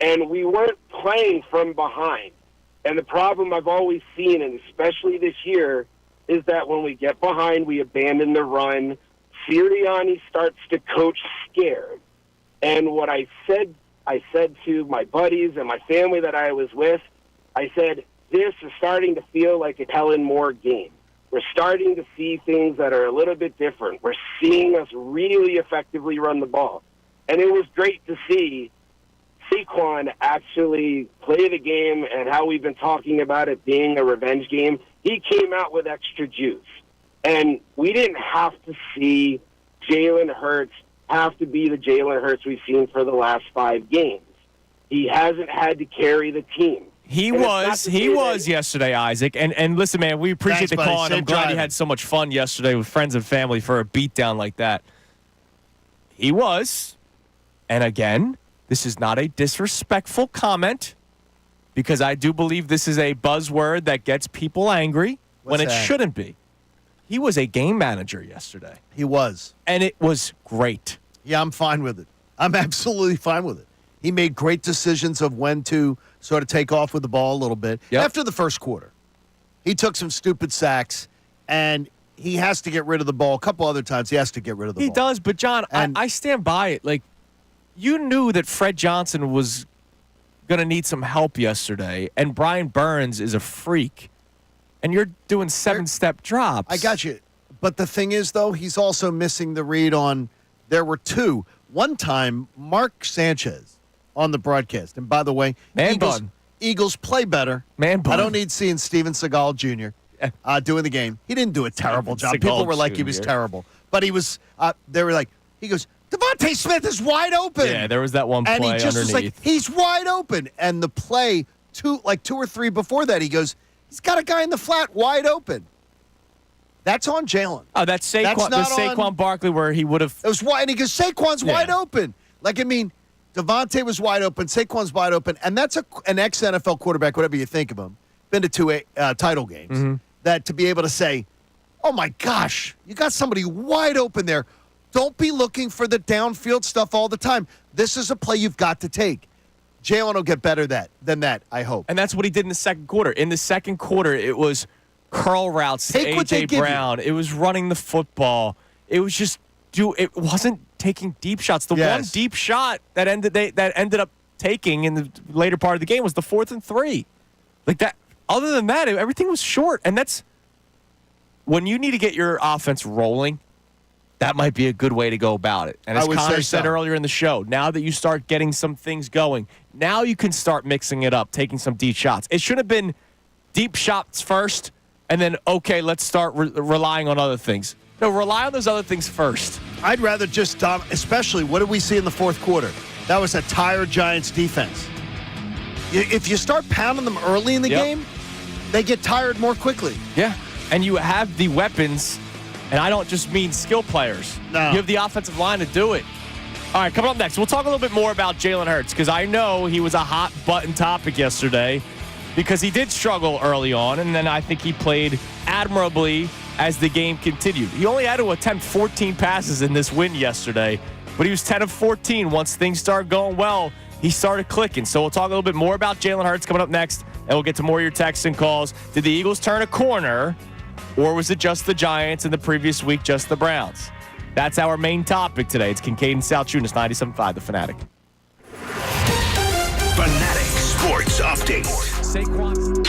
And we weren't playing from behind. And the problem I've always seen, and especially this year, is that when we get behind, we abandon the run. Sirianni starts to coach scared. And what I said to my buddies and my family that I was with, I said, this is starting to feel like a Kellen Moore game. We're starting to see things that are a little bit different. We're seeing us really effectively run the ball. And it was great to see Saquon actually play the game, and how we've been talking about it being a revenge game. He came out with extra juice. And we didn't have to see Jalen Hurts have to be the Jalen Hurts we've seen for the last 5 games. He hasn't had to carry the team. He was yesterday, Isaac. And listen, man, we appreciate Thanks, the buddy. call, and I'm Safe glad you driving. had so much fun yesterday with friends and family for a beatdown like that. He was. And again, this is not a disrespectful comment, because I do believe this is a buzzword that gets people angry when What's it that? shouldn't be. he was a game manager yesterday. He was. And it was great. Yeah, I'm fine with it. I'm absolutely fine with it. He made great decisions of when to sort of take off with the ball a little bit. Yep. After the first quarter, he took some stupid sacks, and he has to get rid of the ball. A couple other times he has to get rid of the ball. He does, but John, I stand by it. Like, you knew that Fred Johnson was going to need some help yesterday, and Brian Burns is a freak, and you're doing 7-step drops. I got you. But the thing is, though, he's also missing the read on – there were two. One time, Mark Sanchez on the broadcast. And by the way, Eagles play better. Man bun. I don't need seeing Steven Seagal Jr. Doing the game. He didn't do a terrible job. People were like he was terrible. But he was they were like, he goes, Devontae Smith is wide open. Yeah, there was that one play and he just underneath. was like, he's wide open. And the play, two or three before that, he goes, he's got a guy in the flat wide open. That's on Jalen. Oh, that's Saquon. That's Saquon Barkley where he would have. It was wide, and he goes, Saquon's wide open. Like, I mean, Devontae was wide open, Saquon's wide open, and that's an ex-NFL quarterback, whatever you think of him, been to two title games, that to be able to say, oh, my gosh, you got somebody wide open there. Don't be looking for the downfield stuff all the time. This is a play you've got to take. Jalen will get better than that, I hope. And that's what he did in the second quarter. In the second quarter, it was curl routes to A.J. Brown. It was running the football. It was just it wasn't taking deep shots. The one deep shot that ended up taking in the later part of the game was the 4th and 3. Like that. Other than that, everything was short. And that's when you need to get your offense rolling. That might be a good way to go about it. And as Connor said earlier in the show, now that you start getting some things going, now you can start mixing it up, taking some deep shots. It should have been deep shots first, and then, okay, let's start relying on other things. No, rely on those other things first. I'd rather just, especially, what did we see in the fourth quarter? That was a tired Giants defense. If you start pounding them early in the game, they get tired more quickly. Yeah, and you have the weapons, and I don't just mean skill players. No. You have the offensive line to do it. All right, coming up next, we'll talk a little bit more about Jalen Hurts, because I know he was a hot-button topic yesterday because he did struggle early on, and then I think he played admirably as the game continued. He only had to attempt 14 passes in this win yesterday, but he was 10 of 14. Once things started going well, he started clicking. So we'll talk a little bit more about Jalen Hurts coming up next, and we'll get to more of your texts and calls. Did the Eagles turn a corner, or was it just the Giants, and the previous week just the Browns? That's our main topic today. It's Kincade Salciunas, 97.5, The Fanatic. Fanatic Sports Update. Saquon.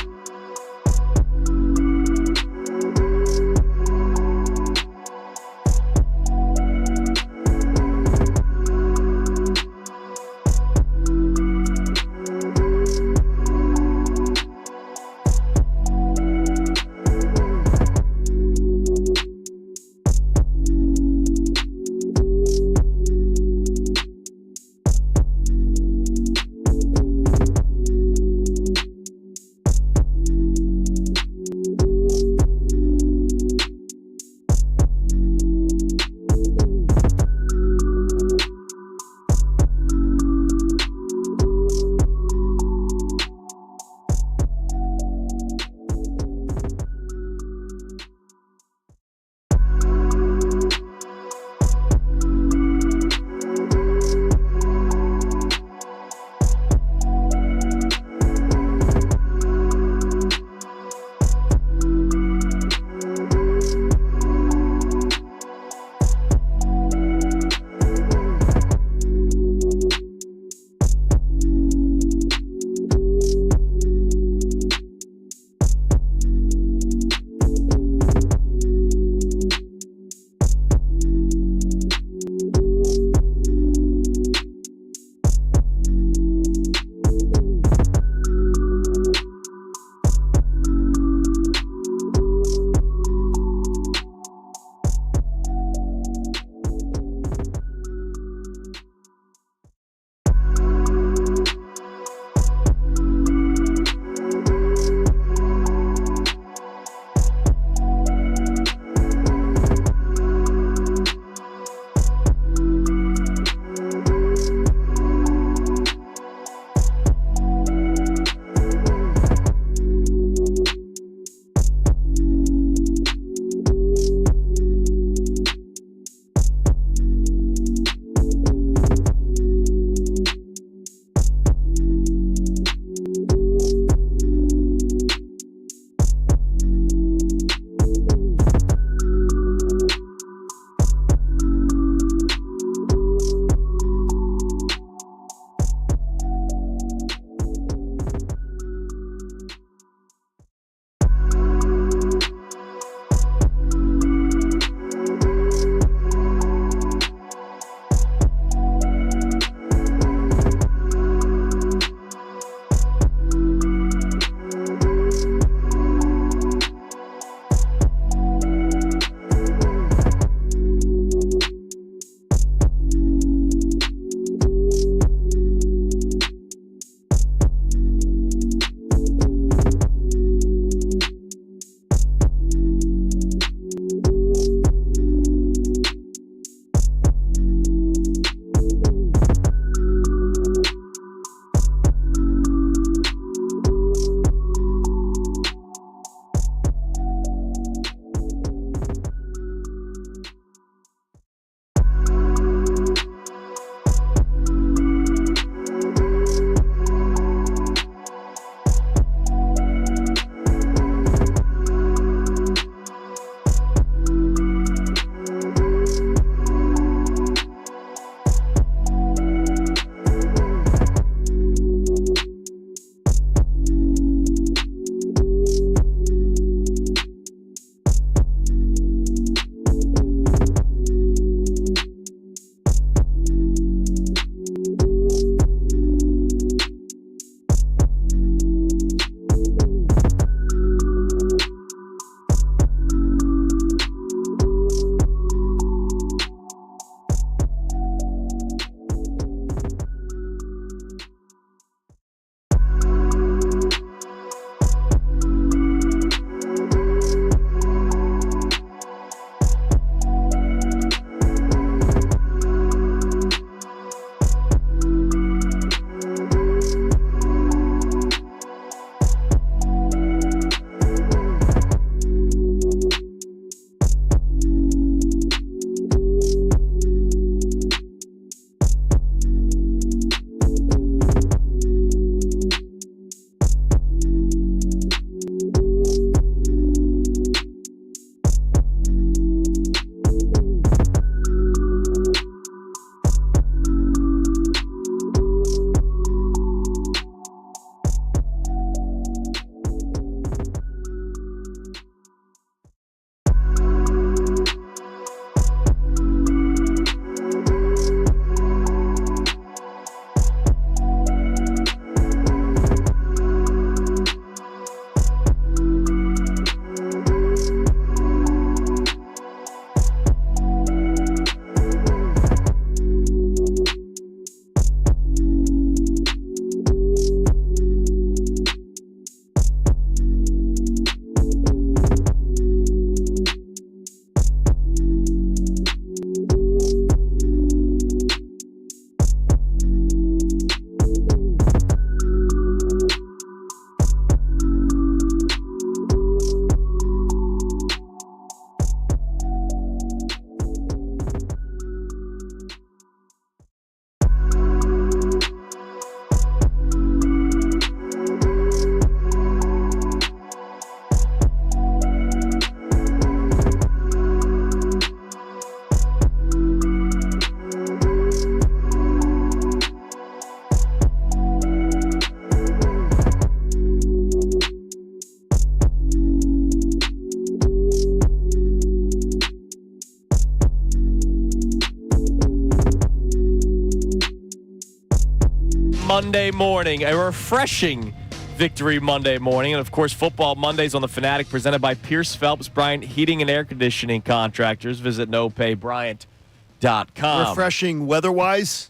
Monday morning, a refreshing Victory Monday morning. And, of course, Football Mondays on The Fanatic, presented by Pierce Phelps Bryant Heating and Air Conditioning Contractors. Visit nopaybryant.com. Refreshing weather-wise?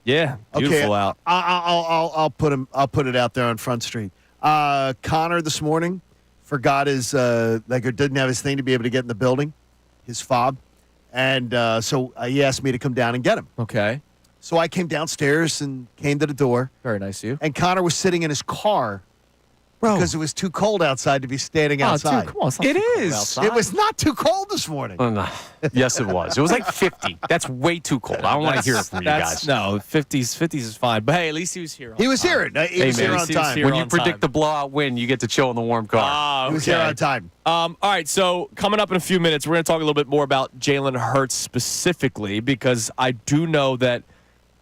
Yeah, beautiful out. I'll put it out there on Front Street. Connor this morning forgot his didn't have his thing to be able to get in the building, his fob, and so he asked me to come down and get him. Okay. So I came downstairs and came to the door. Very nice of you. And Connor was sitting in his car because it was too cold outside to be standing outside. Dude, come on, It is. It was not too cold this morning. No. Yes, it was. It was like 50. That's way too cold. I don't want to hear it from you guys. No, 50s is fine. But, hey, at least he was here. He was here. He was here on time. When you predict the blowout win, you get to chill in the warm car. Okay. He was here on time. All right, so coming up in a few minutes, we're going to talk a little bit more about Jalen Hurts specifically, because I do know that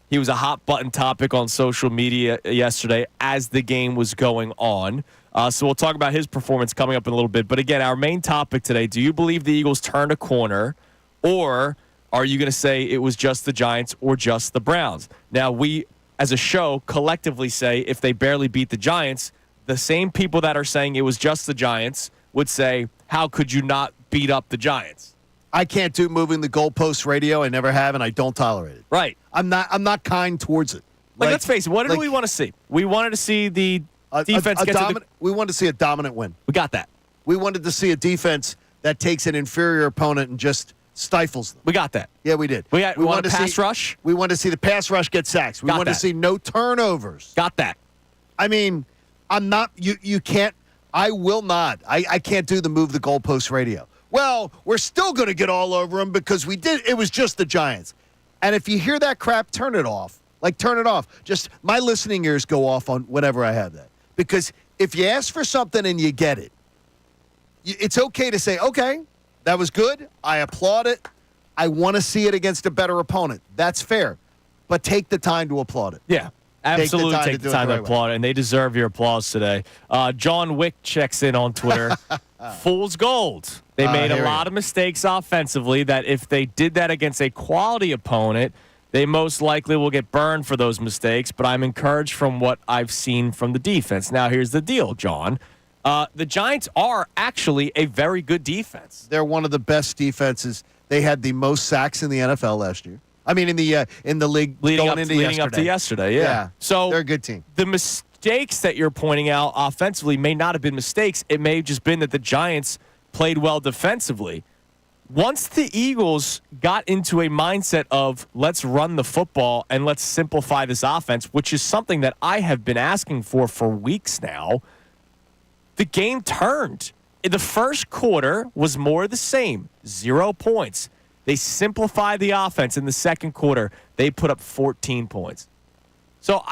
he was a hot-button topic on social media yesterday as the game was going on. So we'll talk about his performance coming up in a little bit. But again, our main topic today, do you believe the Eagles turned a corner, or are you going to say it was just the Giants or just the Browns? Now, we, as a show, collectively say if they barely beat the Giants, the same people that are saying it was just the Giants would say, how could you not beat up the Giants? I can't do moving the goalpost radio. I never have, and I don't tolerate it. Right. I'm not kind towards it. Like let's face it, what did we want to see? We wanted to see the defense get to the... We wanted to see a dominant win. We got that. We wanted to see a defense that takes an inferior opponent and just stifles them. We got that. Yeah, we did. We wanted a pass rush. We wanted to see the pass rush get sacks. We wanted to see no turnovers. Got that. I mean, I'm not... You can't... I will not. I can't do the move the goalpost radio. Well, we're still going to get all over them because we did. It was just the Giants. And if you hear that crap, turn it off. Like, turn it off. Just my listening ears go off on whenever I have that. Because if you ask for something and you get it, it's okay to say, okay, that was good. I applaud it. I want to see it against a better opponent. That's fair. But take the time to applaud it. Yeah. Absolutely take the time to applaud it, and they deserve your applause today. John Wick checks in on Twitter. Fool's gold. They made a lot of mistakes offensively that if they did that against a quality opponent, they most likely will get burned for those mistakes, but I'm encouraged from what I've seen from the defense. Now, here's the deal, John. The Giants are actually a very good defense. They're one of the best defenses. They had the most sacks in the NFL last year. I mean, in the league leading up to yesterday. Yeah. So they're a good team. The mistakes that you're pointing out offensively may not have been mistakes. It may have just been that the Giants played well defensively. Once the Eagles got into a mindset of let's run the football and let's simplify this offense, which is something that I have been asking for weeks now, the game turned. The first quarter was more of the same, 0 points. They simplified the offense in the second quarter. They put up 14 points. So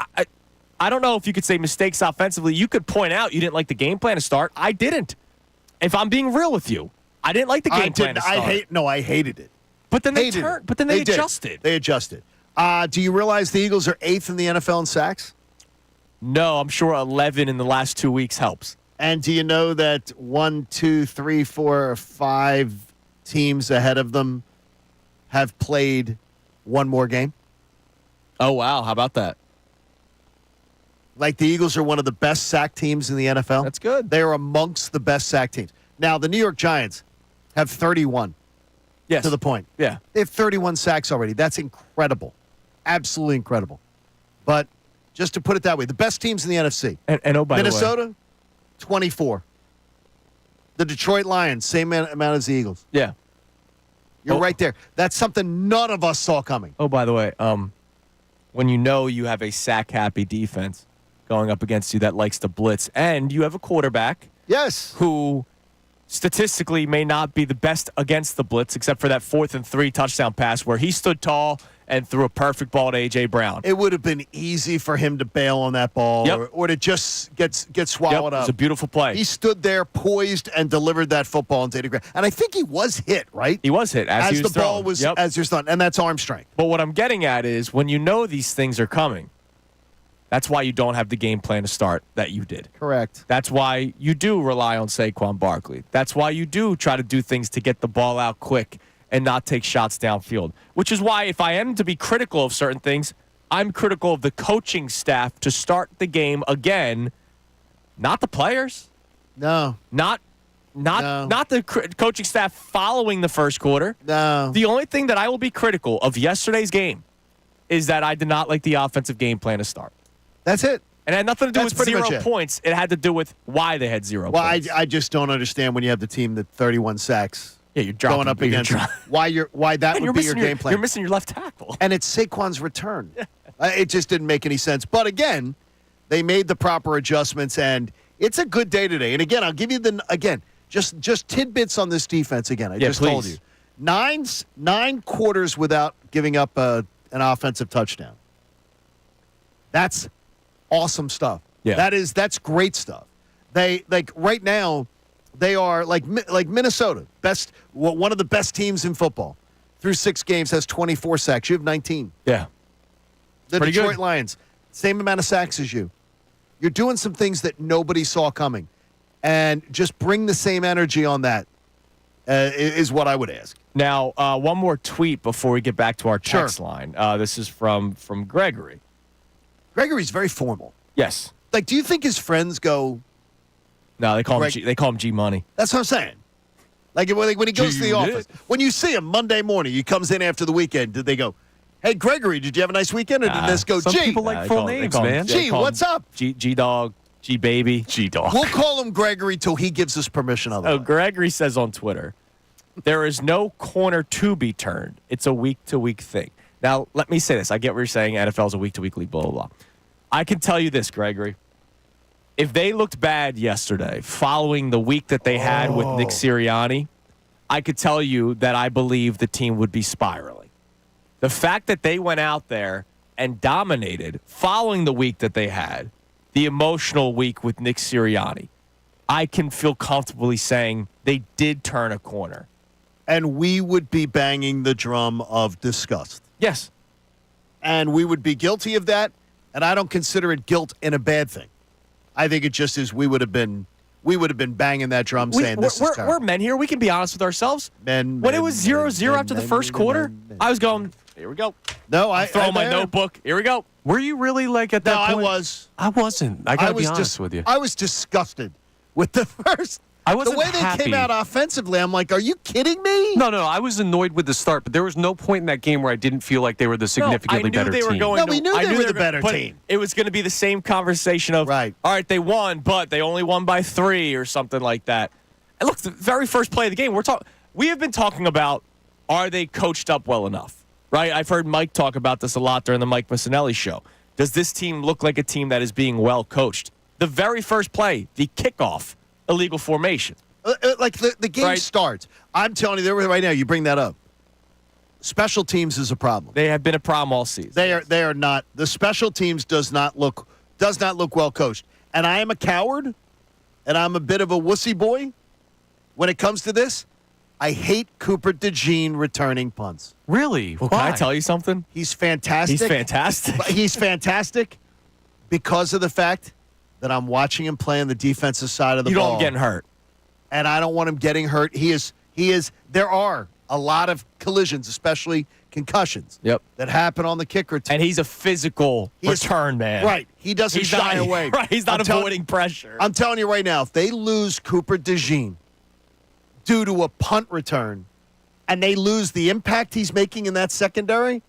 I don't know if you could say mistakes offensively. You could point out you didn't like the game plan to start. I didn't. If I'm being real with you, I didn't like the game plan to start. I hated it. But then they turned. But then they adjusted. They adjusted. Do you realize the Eagles are 8th in the NFL in sacks? No, I'm sure 11 in the last 2 weeks helps. And do you know that 1, 2, 3, 4, 5 teams ahead of them have played one more game? Oh, wow. How about that? Like the Eagles are one of the best sack teams in the NFL. That's good. They are amongst the best sack teams. Now, the New York Giants have 31. Yes. To the point. Yeah. They have 31 sacks already. That's incredible. Absolutely incredible. But just to put it that way, the best teams in the NFC. And oh, by Minnesota, the way. 24. The Detroit Lions, same amount as the Eagles. Yeah. You're right there. That's something none of us saw coming. Oh, by the way, when you know you have a sack-happy defense going up against you that likes to blitz, and you have a quarterback who statistically may not be the best against the blitz, except for that 4th and 3 touchdown pass where he stood tall and threw a perfect ball to A.J. Brown. It would have been easy for him to bail on that ball or to just get swallowed up. It was a beautiful play. He stood there poised and delivered that football into the ground. And I think he was hit, right? He was hit as he was the ball was as you're throwing, and that's arm strength. But what I'm getting at is when you know these things are coming, that's why you don't have the game plan to start that you did. Correct. That's why you do rely on Saquon Barkley. That's why you do try to do things to get the ball out quick and not take shots downfield, which is why if I am to be critical of certain things, I'm critical of the coaching staff to start the game again, not the players. No. Not the coaching staff following the first quarter. No. The only thing that I will be critical of yesterday's game is that I did not like the offensive game plan to start. That's it. And it had nothing to do That's with pretty 0 much it. points. It had to do with why they had 0 Well, points. I just don't understand when you have the team that 31 sacks. Yeah, you're dropping, going up against why that and would be your game plan. You're missing your left tackle. And it's Saquon's return. It just didn't make any sense. But again, they made the proper adjustments, and it's a good day today. And again, I'll give you just tidbits on this defense again. I just told you. 9 quarters without giving up an offensive touchdown. That's awesome stuff. Yeah. That's great stuff. They right now they are like Minnesota, one of the best teams in football. Through 6 games has 24 sacks. You have 19. Yeah. The Pretty Detroit good. Lions, same amount of sacks as you. You're doing some things that nobody saw coming. And just bring the same energy on that is what I would ask. Now, one more tweet before we get back to our text line. This is from Gregory. Gregory's very formal. Yes. Like, do you think his friends go? No, they call him G Money. That's what I'm saying. Like when he goes to the office, when you see him Monday morning, he comes in after the weekend. Did they go, "Hey, Gregory, did you have a nice weekend?" Or did this go, some "G"? people like full names, man. G, what's up? G Dog, G Baby, G Dog. We'll call him Gregory till he gives us permission. So Gregory says on Twitter, there is no corner to be turned. It's a week-to-week thing. Now, let me say this. I get what you're saying. NFL is a week-to-week league, blah, blah, blah. I can tell you this, Gregory. If they looked bad yesterday, following the week that they had with Nick Sirianni, I could tell you that I believe the team would be spiraling. The fact that they went out there and dominated following the week that they had, the emotional week with Nick Sirianni, I can feel comfortably saying they did turn a corner. And we would be banging the drum of disgust. Yes. And we would be guilty of that, and I don't consider it guilt in a bad thing. I think it just is we would have been banging that drum saying this is terrible. We're men here. We can be honest with ourselves. When it was 0-0 after the first quarter, I was going, here we go. No, I'm throwing my notebook. Here we go. Were you really like at that point? I was. I wasn't. I got to be honest with you. I was disgusted with the first. I wasn't the way happy. they came out offensively. I'm like, are you kidding me? No. I was annoyed with the start, but there was no point in that game where I didn't feel like they were the significantly better team. we knew they were the better team. It was going to be the same conversation of, all right, they won, but they only won by 3 or something like that. And look, the very first play of the game, we have been talking about, are they coached up well enough? Right? I've heard Mike talk about this a lot during the Mike Missanelli show. Does this team look like a team that is being well coached? The very first play, the kickoff, illegal formation. Like the game starts. I'm telling you, right now, you bring that up. Special teams is a problem. They have been a problem all season. They are not. The special teams does not look well coached. And I am a coward, and I'm a bit of a wussy boy when it comes to this. I hate Cooper DeJean returning punts. Really? Well, can I tell you something? He's fantastic. He's fantastic. He's fantastic because of the fact that I'm watching him play on the defensive side of the ball. You don't get hurt. And I don't want him getting hurt. He is. There are a lot of collisions, especially concussions, that happen on the kicker team. And he's a physical return man. Right. He doesn't shy away. Right. He's not avoiding pressure. I'm telling you right now, if they lose Cooper DeJean due to a punt return and they lose the impact he's making in that secondary,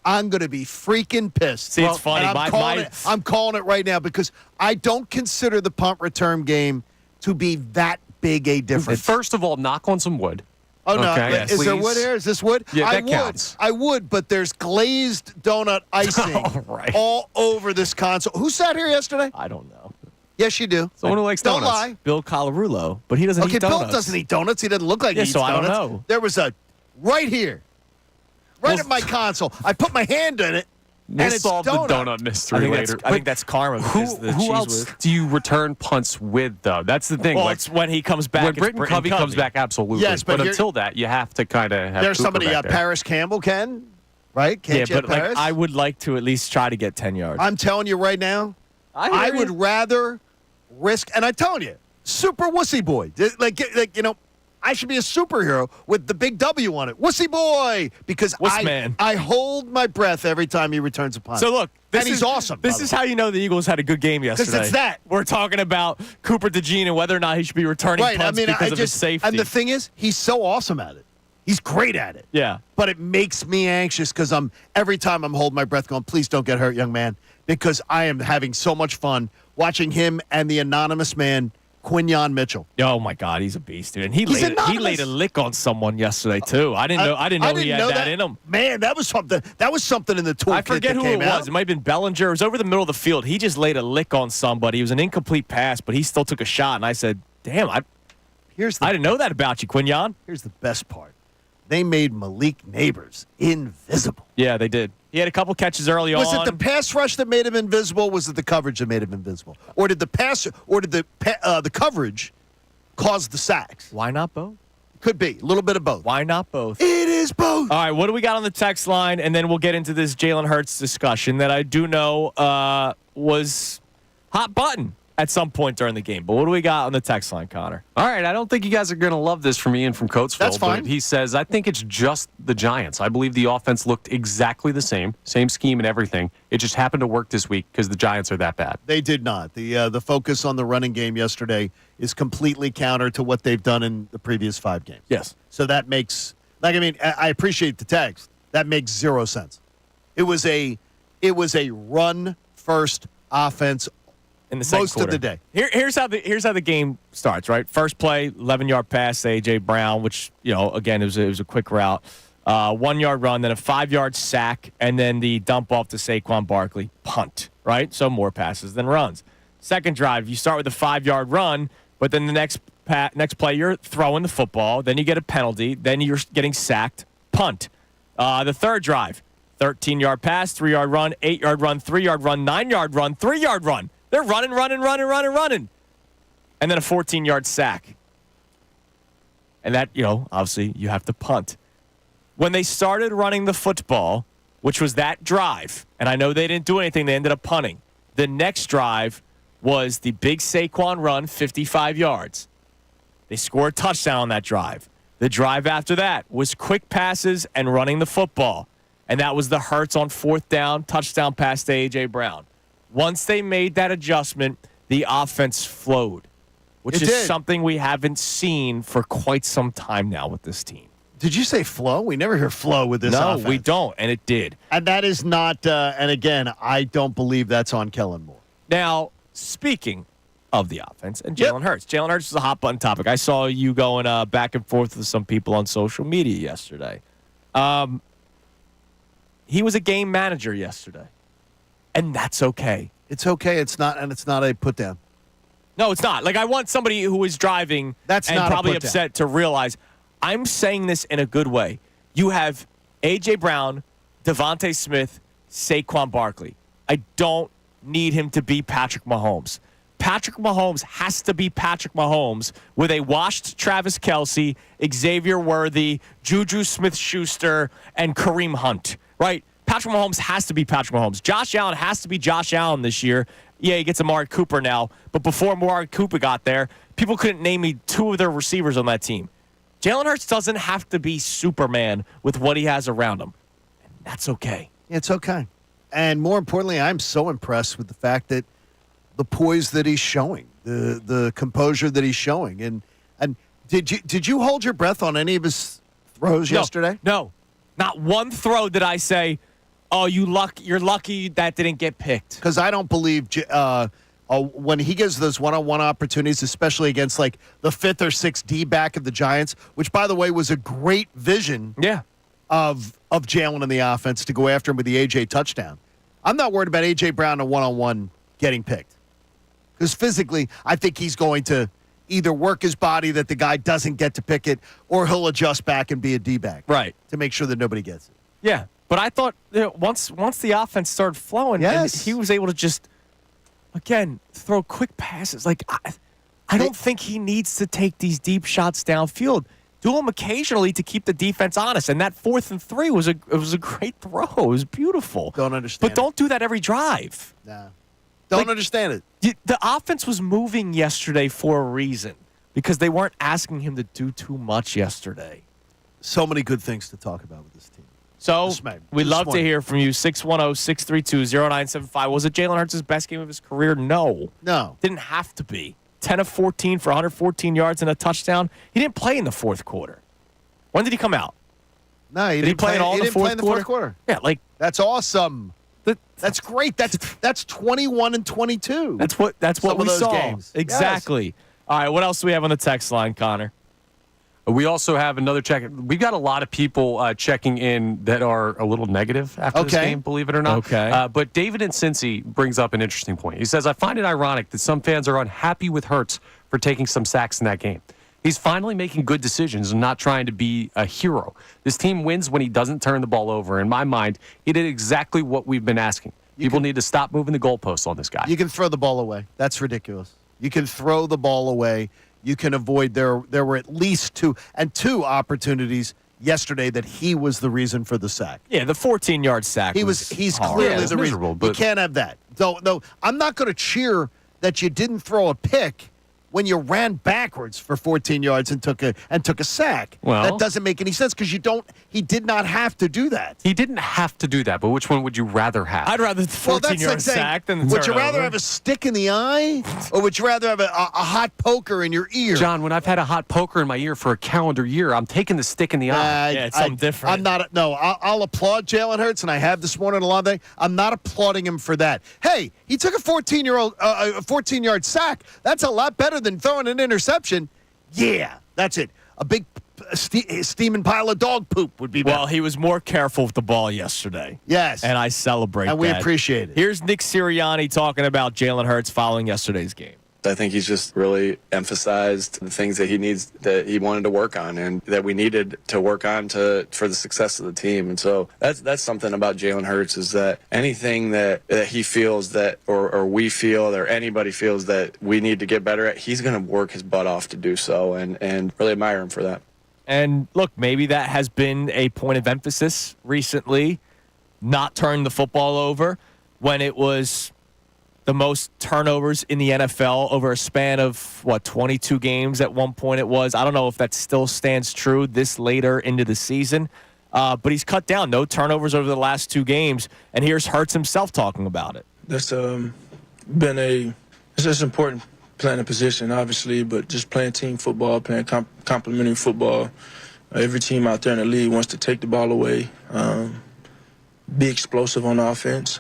I'm going to be freaking pissed. See, it's funny. I'm calling it right now because I don't consider the punt return game to be that big a difference. First of all, knock on some wood. Oh, no. Okay, is there wood here? Is this wood? Yeah, that counts. I would, but there's glazed donut icing all over this console. Who sat here yesterday? I don't know. Yes, you do. Someone who likes donuts. Don't lie. Bill Colarulo, but he doesn't eat donuts. Bill doesn't eat donuts. He doesn't look like he eats donuts. I don't know. There was a right here, at my console. I put my hand in it, We'll and it's solve donut. the donut mystery later. I think that's karma. Who else do you return punts with, though? That's the thing. Well, it's when he comes back. When Britton Covey comes back, absolutely. Yes, but until that, you have to kind of have There's Cooper somebody, back there. Paris Campbell can, right? Can't yeah, but Paris? I would like to at least try to get 10 yards. I'm telling you right now, I would rather risk, and I'm telling you, super wussy boy. I should be a superhero with the big W on it. Wussy boy! Because I hold my breath every time he returns a punt. So look, he's awesome. This is how you know the Eagles had a good game yesterday. Because it's that. We're talking about Cooper DeJean and whether or not he should be returning punts because of his safety. And the thing is, he's so awesome at it. He's great at it. Yeah. But it makes me anxious because every time I'm holding my breath going, please don't get hurt, young man, because I am having so much fun watching him and the anonymous man, Quinyon Mitchell. Oh my God, he's a beast, dude. And he laid a lick on someone yesterday too. I didn't know he had that in him. Man, that was something. That was something in the toolkit. I forget who it was. It might have been Bellinger. It was over the middle of the field. He just laid a lick on somebody. It was an incomplete pass, but he still took a shot. And I said, "Damn, I didn't know that about you, Quinyon." Here's the best part. They made Malik Neighbors invisible. Yeah, they did. He had a couple catches early on. Was it the pass rush that made him invisible? Was it the coverage that made him invisible? Or did the coverage cause the sacks? Why not both? Could be. A little bit of both. Why not both? It is both. All right, what do we got on the text line? And then we'll get into this Jalen Hurts discussion that I do know was hot button at some point during the game. But what do we got on the text line, Connor? All right, I don't think you guys are going to love this from Ian from Coatesville. That's fine. But he says, I think it's just the Giants. I believe the offense looked exactly the same scheme and everything. It just happened to work this week because the Giants are that bad. They did not. The focus on the running game yesterday is completely counter to what they've done in the previous 5 games. Yes. So that makes, I appreciate the text. That makes 0 sense. It was a run-first offense in the second quarter. Most of the day. Here's how the game starts, right? First play, 11-yard pass to A.J. Brown, which, again, it was a quick route. 1-yard run, then a 5-yard sack, and then the dump off to Saquon Barkley, punt, right? So more passes than runs. Second drive, you start with a 5-yard run, but then the next play, you're throwing the football, then you get a penalty, then you're getting sacked, punt. The third drive, 13-yard pass, 3-yard run, 8-yard run, 3-yard run, 9-yard run, 3-yard run. They're running. And then a 14-yard sack. And that, obviously you have to punt. When they started running the football, which was that drive, and I know they didn't do anything, they ended up punting. The next drive was the big Saquon run, 55 yards. They scored a touchdown on that drive. The drive after that was quick passes and running the football. And that was the Hurts on 4th down, touchdown pass to A.J. Brown. Once they made that adjustment, the offense flowed, which is something we haven't seen for quite some time now with this team. Did you say flow? We never hear flow with this offense. No, we don't, and it did. And that is not, and again, I don't believe that's on Kellen Moore. Now, speaking of the offense and Jalen Hurts. Jalen Hurts is a hot button topic. I saw you going back and forth with some people on social media yesterday. He was a game manager yesterday. And that's okay. It's okay. It's not a put down. No, it's not. Like, I want somebody who is driving and probably upset to realize I'm saying this in a good way. You have A.J. Brown, Devontae Smith, Saquon Barkley. I don't need him to be Patrick Mahomes. Patrick Mahomes has to be Patrick Mahomes with a washed Travis Kelce, Xavier Worthy, Juju Smith-Schuster, and Kareem Hunt, right? Patrick Mahomes has to be Patrick Mahomes. Josh Allen has to be Josh Allen this year. Yeah, he gets Amari Cooper now. But before Amari Cooper got there, people couldn't name me 2 of their receivers on that team. Jalen Hurts doesn't have to be Superman with what he has around him. And that's okay. It's okay. And more importantly, I'm so impressed with the fact that the poise that he's showing, the composure that he's showing. And did you hold your breath on any of his throws yesterday? No. Not one throw did I say, oh, you're lucky that didn't get picked. Because I don't believe when he gives those one-on-one opportunities, especially against like the 5th or 6th D back of the Giants, which, by the way, was a great vision of Jalen in the offense to go after him with the A.J. touchdown. I'm not worried about A.J. Brown in one-on-one getting picked. Because physically, I think he's going to either work his body that the guy doesn't get to pick it, or he'll adjust back and be a D-back. Right. To make sure that nobody gets it. Yeah. But I thought once the offense started flowing, and he was able to just, again, throw quick passes. Like, I don't think he needs to take these deep shots downfield. Do them occasionally to keep the defense honest. And that 4th and 3 was a great throw. It was beautiful. Don't understand. But don't do that every drive. Nah. Don't understand it. The offense was moving yesterday for a reason. because they weren't asking him to do too much yesterday. So many good things to talk about with this team. So we'd love to hear from you. 610-632-0975. Was it Jalen Hurts' best game of his career? No. Didn't have to be. 10 of 14 for 114 yards and a touchdown. He didn't play in the fourth quarter. When did he come out? No, he didn't play at all in the fourth quarter. Yeah, like that's awesome. That's great. That's 21 and 22. That's what we saw. Games. Exactly. Yes. All right, what else do we have on the text line, Connor? We also have another check. We've got a lot of people checking in that are a little negative after this game, believe it or not. Okay. But David in Cincy brings up an interesting point. He says, I find it ironic that some fans are unhappy with Hurts for taking some sacks in that game. He's finally making good decisions and not trying to be a hero. This team wins when he doesn't turn the ball over. In my mind, he did exactly what we've been asking. People need to stop moving the goalposts on this guy. You can throw the ball away. That's ridiculous. You can throw the ball away. You can avoid there were at least two opportunities yesterday that he was the reason for the sack. Yeah, the 14-yard sack. He's clearly the reason. You can't have that. No, I'm not going to cheer that you didn't throw a pick when you ran backwards for 14 yards and took a sack. Well, that doesn't make any sense because he did not have to do that. He didn't have to do that, but which one would you rather have? I'd rather the 14-yard sack than the Would you turnover. rather have a stick in the eye or would you rather have a hot poker in your ear? John, when I've had a hot poker in my ear for a calendar year, I'm taking the stick in the eye. Yeah, it's something different. I'm not. I'll applaud Jalen Hurts, and I have this morning a lot of day. I'm not applauding him for that. Hey, he took a 14-yard sack. That's a lot better than throwing an interception. Yeah, that's it. A big steaming pile of dog poop would be better. Well, he was more careful with the ball yesterday. Yes. And I celebrate that. And we appreciate it. Here's Nick Sirianni talking about Jalen Hurts following yesterday's game. I think he's just really emphasized the things that he wanted to work on and that we needed to work on for the success of the team. And so that's something about Jalen Hurts is that anything that he feels that or we feel or anybody feels that we need to get better at, he's going to work his butt off to do so and really admire him for that. And look, maybe that has been a point of emphasis recently, not turning the football over when it was the most turnovers in the NFL over a span of, 22 games at one point it was. I don't know if that still stands true this later into the season, but he's cut down. No turnovers over the last 2 games, and here's Hurts himself talking about it. That's been it's just important playing a position, obviously, but just playing team football, playing complementary football. Every team out there in the league wants to take the ball away, be explosive on offense.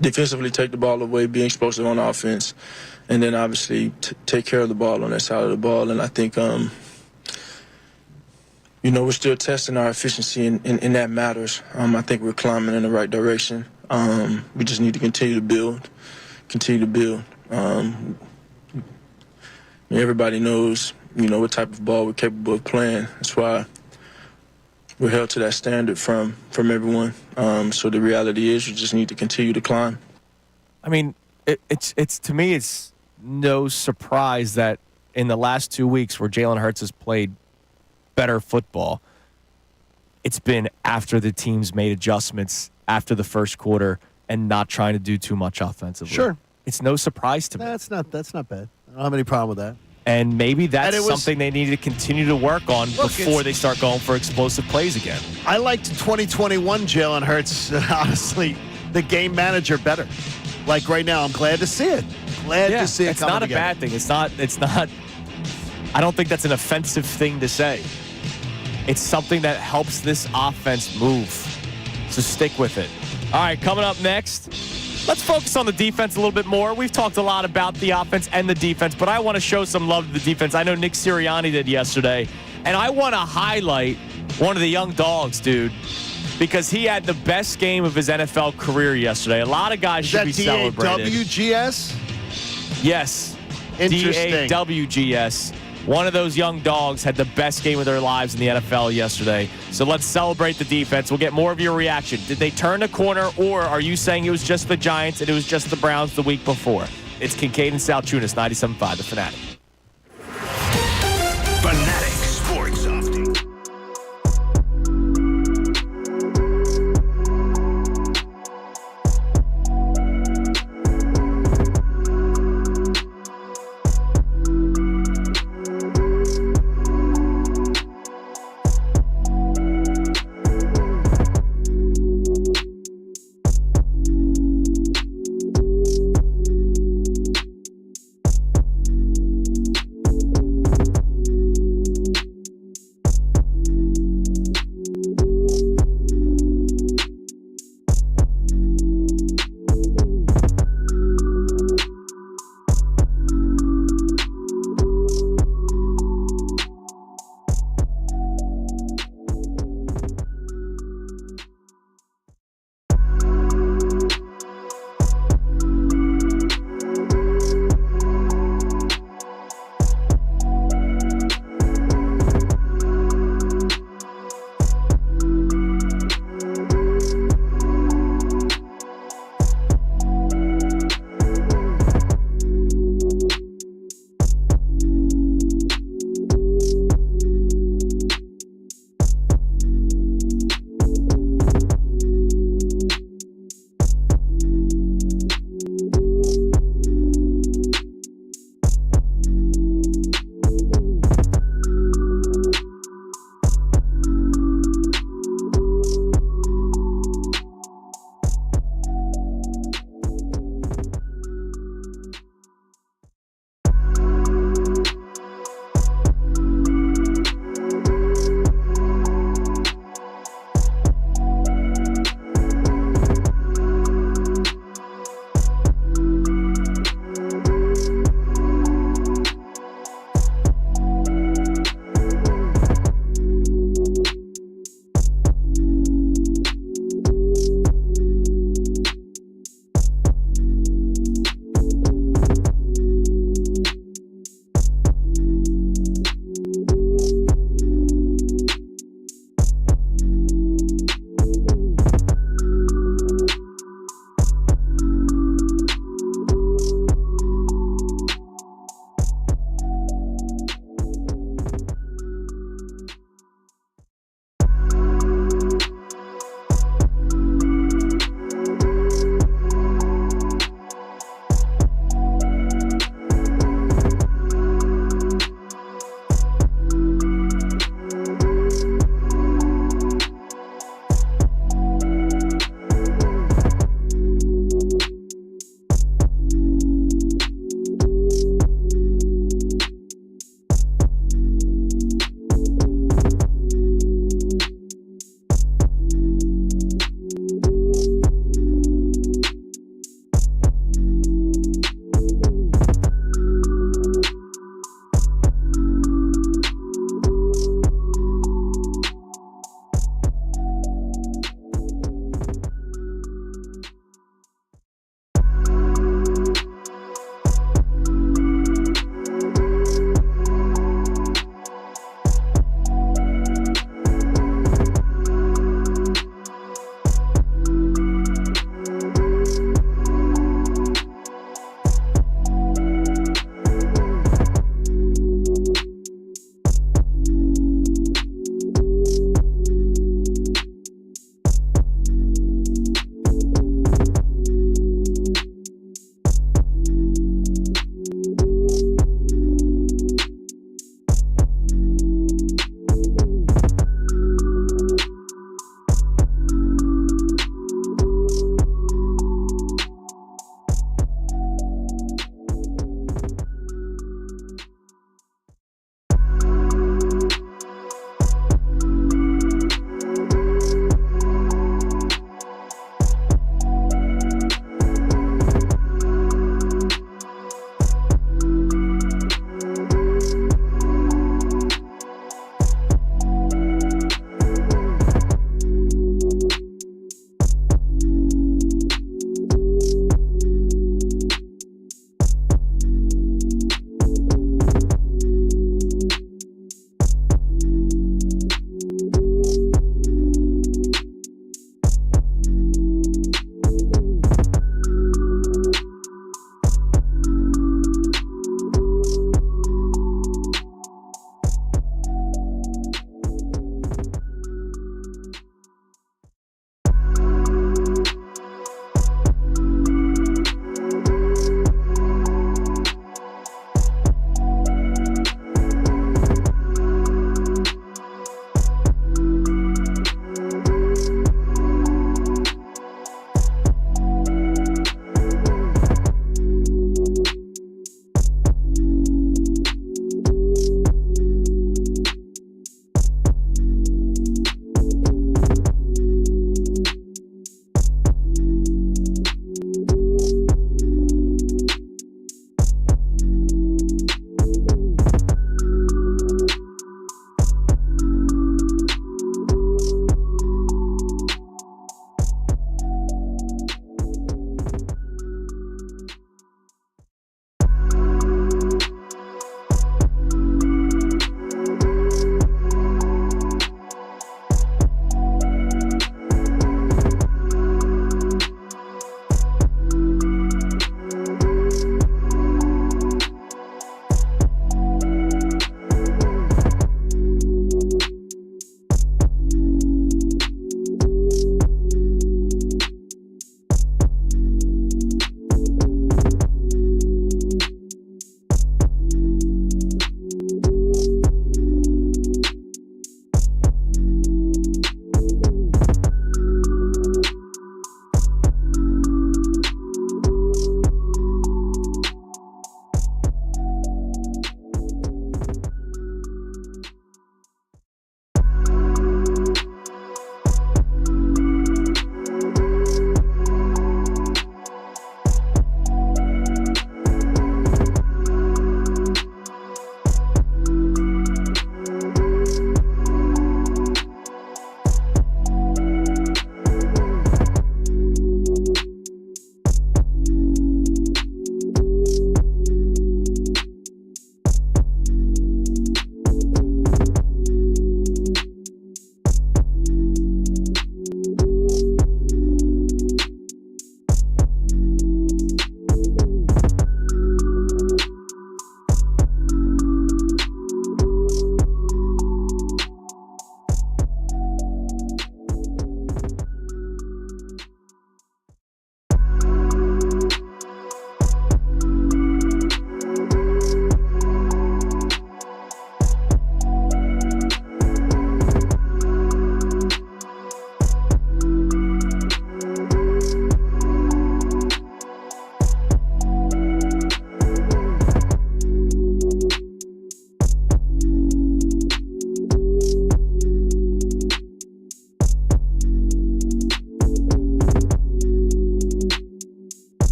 Defensively take the ball away, be explosive on offense, and then obviously take care of the ball on that side of the ball. And I think, we're still testing our efficiency, and that matters. I think we're climbing in the right direction. We just need to continue to build. Everybody knows, what type of ball we're capable of playing. That's why we're held to that standard from everyone. So the reality is you just need to continue to climb. I mean, it's to me, it's no surprise that in the last 2 weeks where Jalen Hurts has played better football, it's been after the team's made adjustments after the first quarter and not trying to do too much offensively. Sure. It's no surprise to me. That's not bad. I don't have any problem with that. And maybe that's something they need to continue to work on before they start going for explosive plays again. I liked 2021 Jalen Hurts, honestly, the game manager better. Like right now, I'm glad to see it. To see it. It's not a bad thing. It's not. I don't think that's an offensive thing to say. It's something that helps this offense move. So stick with it. All right, coming up next, let's focus on the defense a little bit more. We've talked a lot about the offense and the defense, but I want to show some love to the defense. I know Nick Sirianni did yesterday, and I want to highlight one of the young dogs, dude, because he had the best game of his NFL career yesterday. A lot of guys should be celebrated. WGS? Yes. Interesting. DAWGS. One of those young dogs had the best game of their lives in the NFL yesterday. So let's celebrate the defense. We'll get more of your reaction. Did they turn the corner, or are you saying it was just the Giants and it was just the Browns the week before? It's Kincade and Salciunas, 97.5, The Fanatic. Fanatic Sports Update.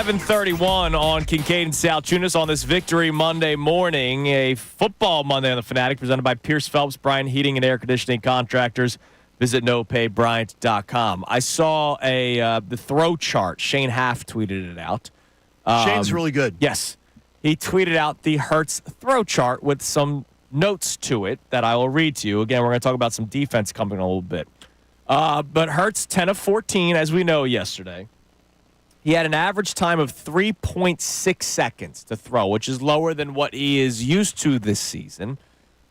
7:31 on Kincade and Salciunas on this Victory Monday morning. A football Monday on the Fanatic presented by Pierce Phelps, Bryant Heating and Air Conditioning Contractors. Visit nopaybryant.com. I saw the throw chart. Shane Half tweeted it out. Shane's really good. Yes. He tweeted out the Hurts throw chart with some notes to it that I will read to you. Again, we're going to talk about some defense coming in a little bit. But Hurts, 10 of 14, as we know, yesterday. He had an average time of 3.6 seconds to throw, which is lower than what he is used to this season.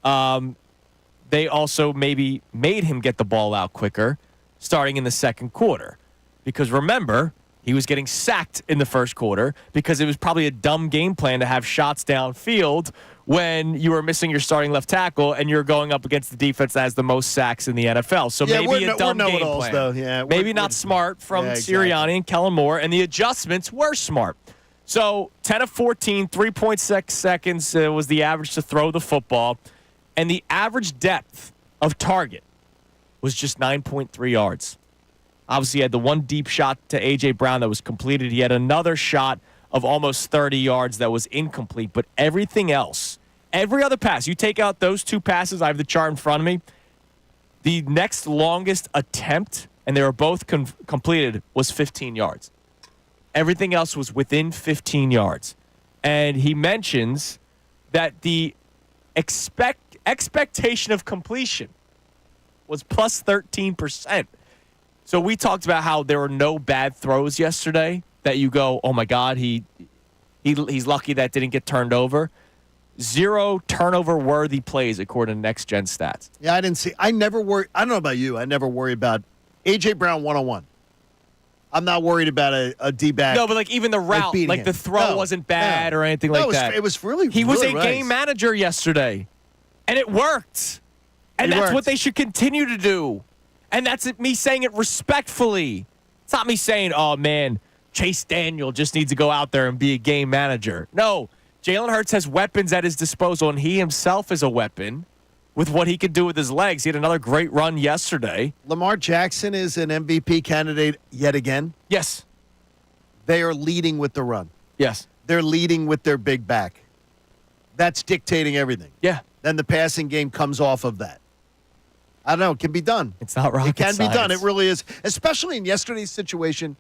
They also maybe made him get the ball out quicker starting in the second quarter. Because remember, he was getting sacked in the first quarter because it was probably a dumb game plan to have shots downfield when you were missing your starting left tackle and you're going up against the defense that has the most sacks in the NFL. So maybe a dumb game plan. Though. Yeah, maybe not smart from Sirianni and Kellen Moore, and the adjustments were smart. So 10 of 14, 3.6 seconds was the average to throw the football, and the average depth of target was just 9.3 yards. Obviously, he had the one deep shot to A.J. Brown that was completed. He had another shot of almost 30 yards that was incomplete. But everything else, every other pass, you take out those two passes, I have the chart in front of me, the next longest attempt, and they were both completed, was 15 yards. Everything else was within 15 yards. And he mentions that the expectation of completion was plus 13%. So we talked about how there were no bad throws yesterday that you go, oh my God, he's lucky that didn't get turned over. 0 turnover-worthy plays according to Next Gen Stats. Yeah, I never worry. I don't know about you. I never worry about A.J. Brown one-on-one. I'm not worried about a D-back. No, but like even the route, like the throw wasn't bad or anything like that. It was really He was really a nice. game manager yesterday, and it worked. And that's what they should continue to do. And that's me saying it respectfully. It's not me saying, oh, man, Chase Daniel just needs to go out there and be a game manager. No, Jalen Hurts has weapons at his disposal, and he himself is a weapon with what he can do with his legs. He had another great run yesterday. Lamar Jackson is an MVP candidate yet again. Yes. They are leading with the run. Yes. They're leading with their big back. That's dictating everything. Yeah. Then the passing game comes off of that. I don't know. It can be done. It's not rocket science. It can be done. It really is. Especially in yesterday's situation,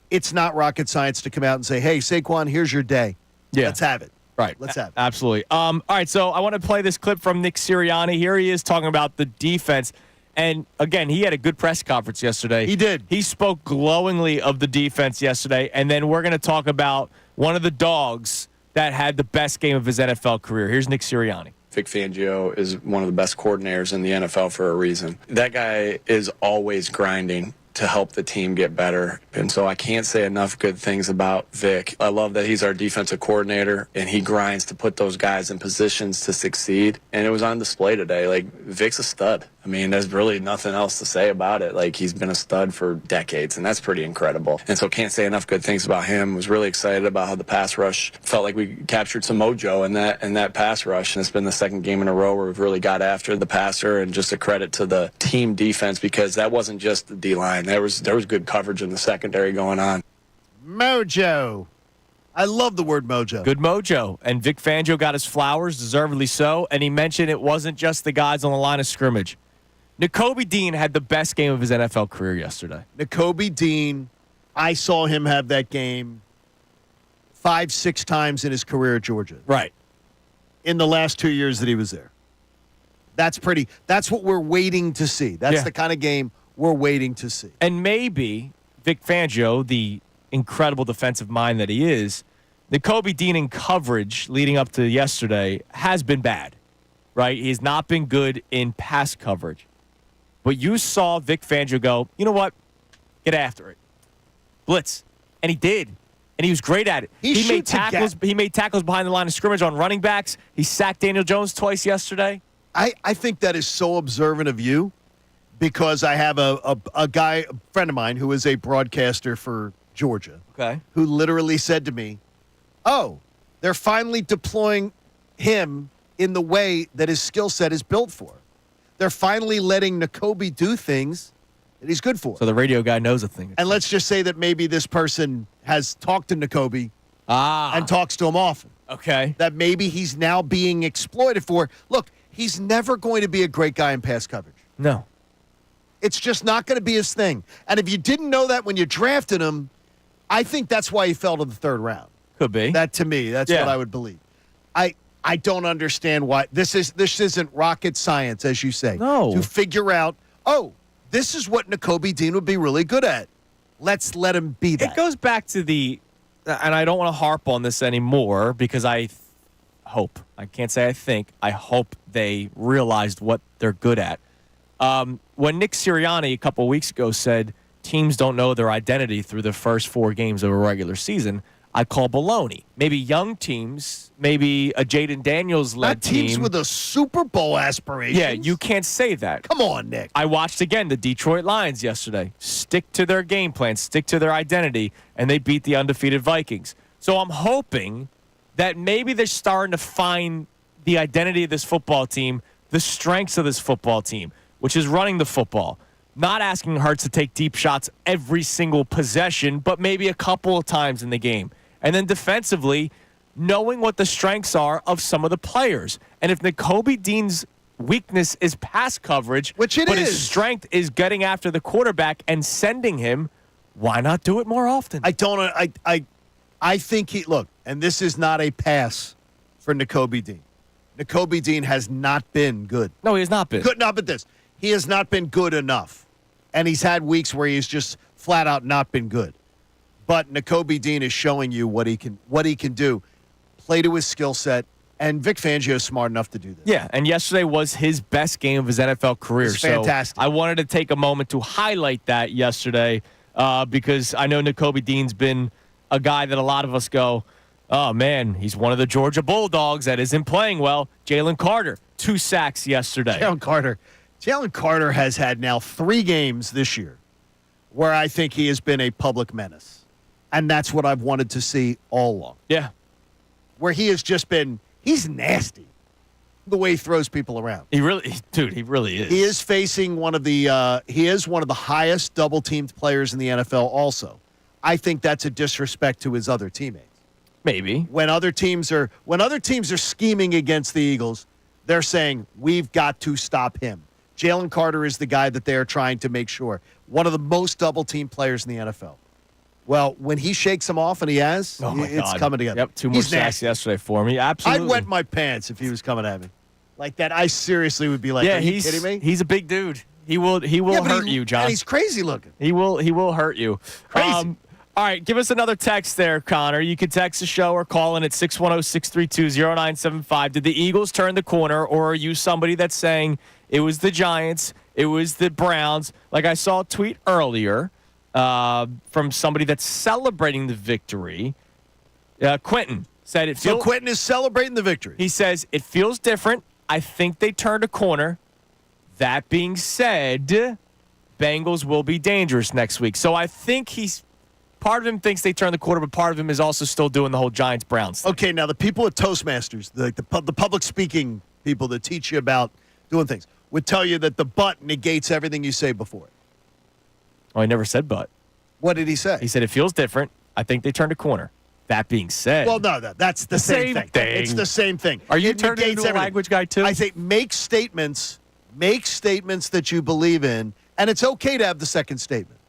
it's not rocket science to come out and say, hey, Saquon, here's your day. Yeah. Let's have it. Right. Let's have it. Absolutely. All right, so I want to play this clip from Nick Sirianni. Here he is talking about the defense. And, again, he had a good press conference yesterday. He did. He spoke glowingly of the defense yesterday. And then we're going to talk about one of the dogs that had the best game of his NFL career. Here's Nick Sirianni. Vic Fangio is one of the best coordinators in the NFL for a reason. That guy is always grinding to help the team get better. And so I can't say enough good things about Vic. I love that he's our defensive coordinator, and he grinds to put those guys in positions to succeed. And it was on display today. Like, Vic's a stud. I mean, there's really nothing else to say about it. Like, he's been a stud for decades, and that's pretty incredible. And so can't say enough good things about him. Was really excited about how the pass rush felt like we captured some mojo in that pass rush. And it's been the second game in a row where we've really got after the passer, and just a credit to the team defense, because that wasn't just the D-line. There was good coverage in the secondary going on. Mojo. I love the word mojo. Good mojo. And Vic Fangio got his flowers, deservedly so. And he mentioned it wasn't just the guys on the line of scrimmage. Nakobe Dean had the best game of his NFL career yesterday. Nakobe Dean, I saw him have that game 5-6 times in his career at Georgia. Right. In the last 2 years that he was there. That's what we're waiting to see. That's the kind of game we're waiting to see. And maybe Vic Fangio, the incredible defensive mind that he is, Nakobe Dean in coverage leading up to yesterday has been bad, right? He's not been good in pass coverage. But you saw Vic Fangio go, you know what? Get after it. Blitz. And he did. And he was great at it. He made tackles. He made tackles behind the line of scrimmage on running backs. He sacked Daniel Jones twice yesterday. I think that is so observant of you, because I have a friend of mine who is a broadcaster for Georgia, who literally said to me, oh, they're finally deploying him in the way that his skill set is built for. They're finally letting Nakobe do things that he's good for. So the radio guy knows a thing. And let's just say that maybe this person has talked to Nakobe and talks to him often. Okay. That maybe he's now being exploited for. Look, he's never going to be a great guy in pass coverage. No. It's just not going to be his thing. And if you didn't know that when you drafted him, I think that's why he fell to the third round. Could be. That, to me, that's what I would believe. I don't understand why. This isn't rocket science, as you say. No. To figure out, this is what Nakobe Dean would be really good at. Let's let him be that. It goes back to and I don't want to harp on this anymore because I hope they realized what they're good at. When Nick Sirianni a couple weeks ago said teams don't know their identity through the first 4 games of a regular season, I call baloney. Maybe young teams, maybe a Jaden Daniels-led team. Teams with a Super Bowl aspirations. Yeah, you can't say that. Come on, Nick. I watched, again, the Detroit Lions yesterday. Stick to their game plan, stick to their identity, and they beat the undefeated Vikings. So I'm hoping that maybe they're starting to find the identity of this football team, the strengths of this football team, which is running the football. Not asking Hurts to take deep shots every single possession, but maybe a couple of times in the game. And then defensively, knowing what the strengths are of some of the players. And if Nakobe Dean's weakness is pass coverage, which it but is, his strength is getting after the quarterback and sending him, why not do it more often? I think and this is not a pass for Nakobe Dean. Nakobe Dean has not been good. No, he has not been. Good, not but this. He has not been good enough. And he's had weeks where he's just flat out not been good. But Nakobe Dean is showing you what he can do. Play to his skill set, and Vic Fangio is smart enough to do this. Yeah, and yesterday was his best game of his NFL career. It's fantastic. So I wanted to take a moment to highlight that yesterday because I know Nakobe Dean's been a guy that a lot of us go, oh, man, he's one of the Georgia Bulldogs that isn't playing well. Jalen Carter, 2 sacks yesterday. Jalen Carter has had now 3 games this year where I think he has been a public menace. And that's what I've wanted to see all along. Yeah. Where he has just been, he's nasty the way he throws people around. He really is. He is facing one of the highest double-teamed players in the NFL also. I think that's a disrespect to his other teammates. Maybe. When other teams are scheming against the Eagles, they're saying, we've got to stop him. Jalen Carter is the guy that they are trying to make sure. One of the most double-teamed players in the NFL. Well, when he shakes him off, and he has, it's coming together. Yep, 2 more sacks yesterday for me. Absolutely. I'd wet my pants if he was coming at me. Like that, I seriously would be like, are you kidding me? He's a big dude. He will hurt you, John. And he's crazy looking. He will hurt you. Crazy. All right, give us another text there, Connor. You can text the show or call in at 610-632-0975. Did the Eagles turn the corner, or are you somebody that's saying it was the Giants, it was the Browns? Like I saw a tweet earlier from somebody that's celebrating the victory. Quentin said it feels. So Quentin is celebrating the victory. He says it feels different. I think they turned a corner. That being said, Bengals will be dangerous next week. So I think part of him thinks they turned the corner, but part of him is also still doing the whole Giants-Browns thing. Okay, now the people at Toastmasters, the public speaking people that teach you about doing things, would tell you that the but negates everything you say before it. Oh, he never said but. What did he say? He said it feels different. I think they turned a corner. That being said. Well, no, that's the same thing. It's the same thing. Are you turning into a language guy too? I think make statements that you believe in, and it's okay to have the second statement.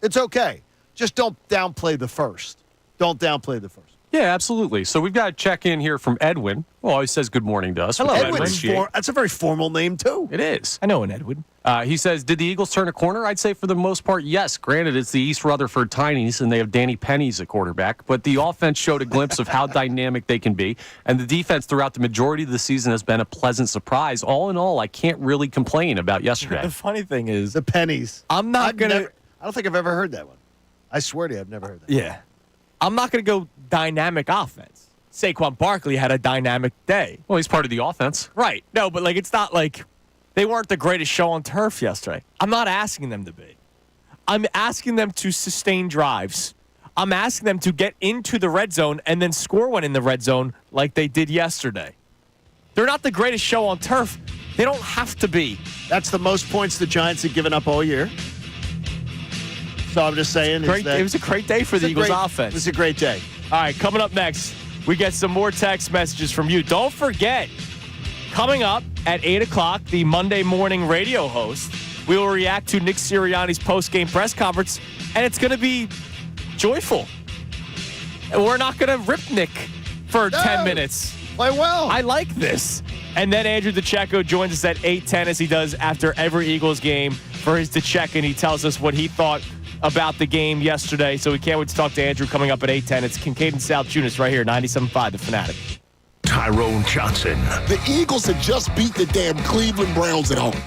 It's okay. Just don't downplay the first. Don't downplay the first. Yeah, absolutely. So we've got a check-in here from Edwin. Well, he says good morning to us. Hello, Edwin. That's a very formal name, too. It is. I know an Edwin. He says, did the Eagles turn a corner? I'd say for the most part, yes. Granted, it's the East Rutherford Tinies, and they have Danny Pennies at quarterback. But the offense showed a glimpse of how dynamic they can be. And the defense throughout the majority of the season has been a pleasant surprise. All in all, I can't really complain about yesterday. The funny thing is, the Pennies. I don't think I've ever heard that one. I swear to you, I've never heard that. Yeah. I'm not going to go dynamic offense. Saquon Barkley had a dynamic day. Well, he's part of the offense. Right. No, but it's not like they weren't the greatest show on turf yesterday. I'm not asking them to be. I'm asking them to sustain drives. I'm asking them to get into the red zone and then score one in the red zone like they did yesterday. They're not the greatest show on turf. They don't have to be. That's the most points the Giants have given up all year. So I'm just saying. It was a great day for the Eagles offense. It was a great day. All right, coming up next, we get some more text messages from you. Don't forget, coming up at 8 o'clock, the Monday morning radio host, we will react to Nick Sirianni's post-game press conference, and it's going to be joyful. And we're not going to rip Nick for 10 minutes. Play well. I like this. And then Andrew DeCecco joins us at 8:10 as he does after every Eagles game for his DeCecco, and he tells us what he thought about the game yesterday. So we can't wait to talk to Andrew coming up at 8:10. It's Kincade and Salciunas right here, 97.5 The Fanatic. Tyrone Johnson. The Eagles had just beat the damn Cleveland Browns at home.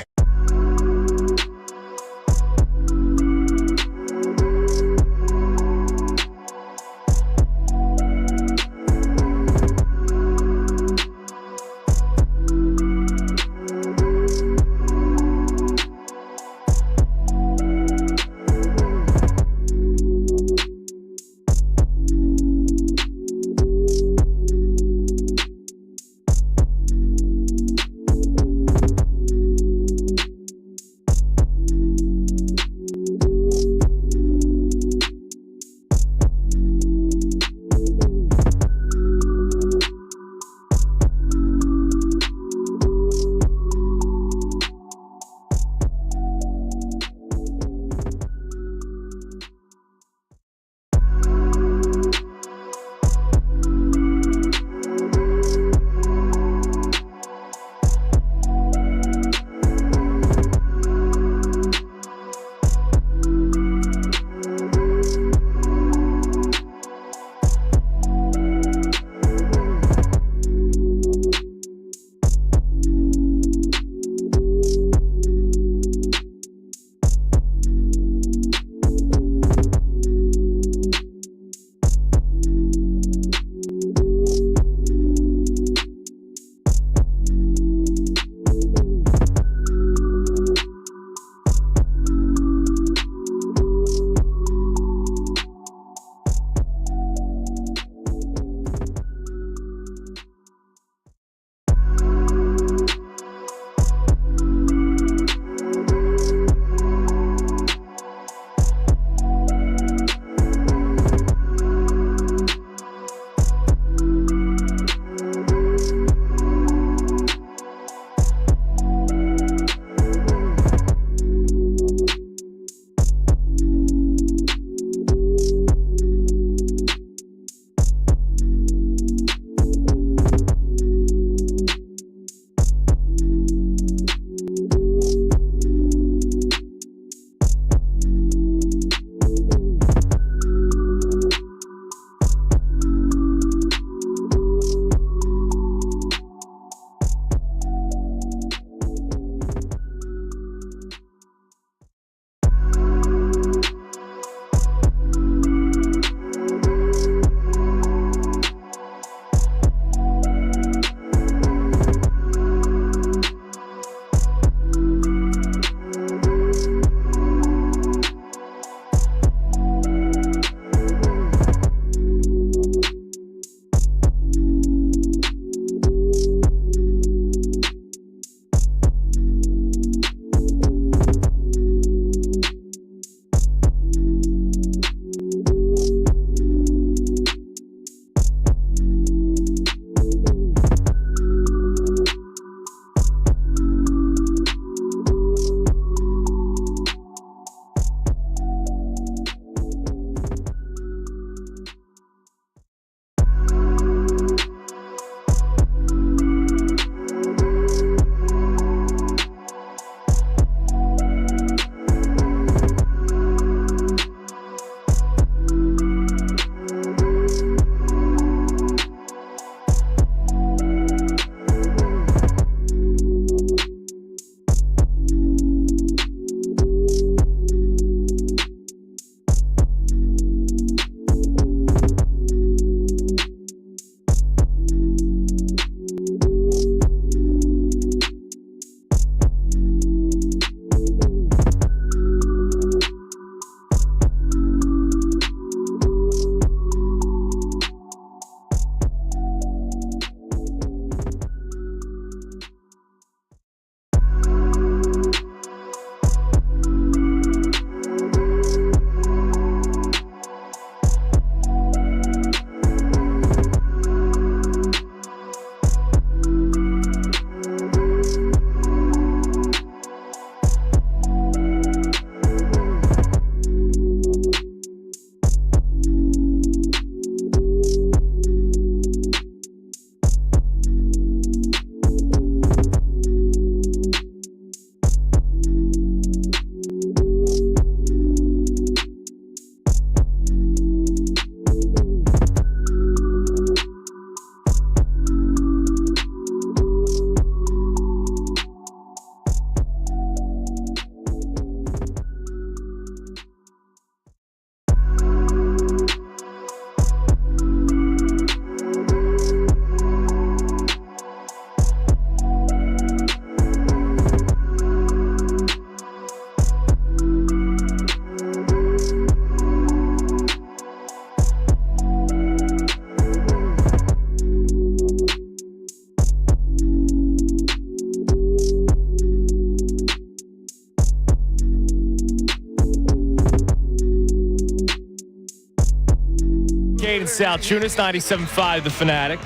Salciunas, 97.5 The Fanatic.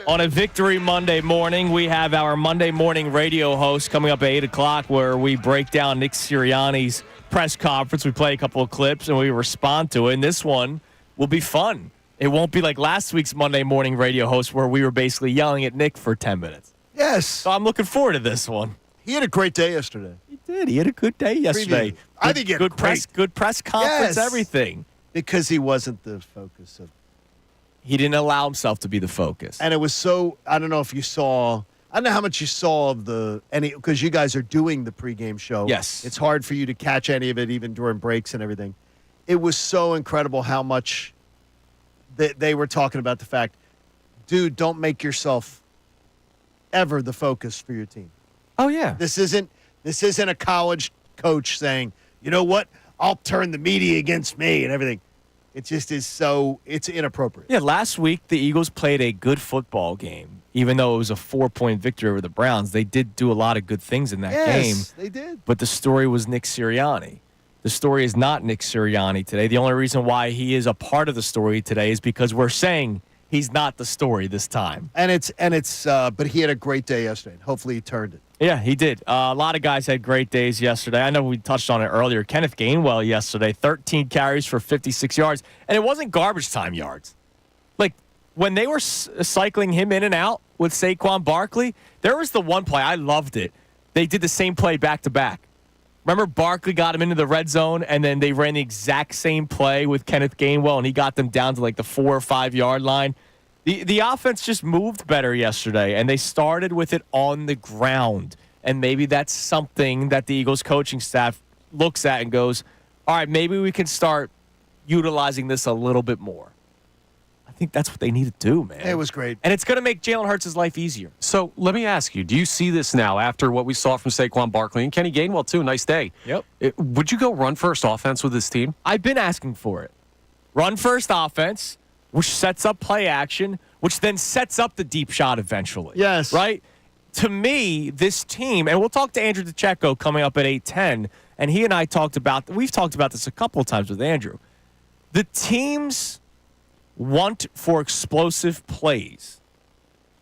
On a Victory Monday morning, we have our Monday morning radio host coming up at 8 o'clock where we break down Nick Sirianni's press conference. We play a couple of clips and we respond to it. And this one will be fun. It won't be like last week's Monday morning radio host where we were basically yelling at Nick for 10 minutes. Yes. So I'm looking forward to this one. He had a great day yesterday. He did. He had a good day yesterday. I think he had good press conference, everything. Because he wasn't the focus of. He didn't allow himself to be the focus. And it was so, I don't know if you saw, I don't know how much you saw of because you guys are doing the pregame show. Yes. It's hard for you to catch any of it even during breaks and everything. It was so incredible how much they were talking about the fact, dude, don't make yourself ever the focus for your team. Oh, yeah. This isn't a college coach saying, you know what, I'll turn the media against me and everything. It just is it's inappropriate. Yeah, last week the Eagles played a good football game. Even though it was a 4-point victory over the Browns, they did do a lot of good things in that game. Yes, they did. But the story was Nick Sirianni. The story is not Nick Sirianni today. The only reason why he is a part of the story today is because we're saying he's not the story this time. But he had a great day yesterday. Hopefully he turned it. Yeah, he did. A lot of guys had great days yesterday. I know we touched on it earlier. Kenneth Gainwell yesterday, 13 carries for 56 yards. And it wasn't garbage time yards. Like, when they were cycling him in and out with Saquon Barkley, there was the one play. I loved it. They did the same play back-to-back. Remember, Barkley got him into the red zone, and then they ran the exact same play with Kenneth Gainwell, and he got them down to like the 4 or 5 yard line. The offense just moved better yesterday, and they started with it on the ground. And maybe that's something that the Eagles coaching staff looks at and goes, all right, maybe we can start utilizing this a little bit more. I think that's what they need to do, man. It was great. And it's going to make Jalen Hurts' life easier. So let me ask you, do you see this now after what we saw from Saquon Barkley and Kenny Gainwell, too? Nice day. Yep. Would you go run-first offense with this team? I've been asking for it. Run-first offense, which sets up play action, which then sets up the deep shot eventually. Yes. Right? To me, this team, and we'll talk to Andrew DeCecco coming up at 8:10, and he and I we've talked about this a couple of times with Andrew. The team's want for explosive plays,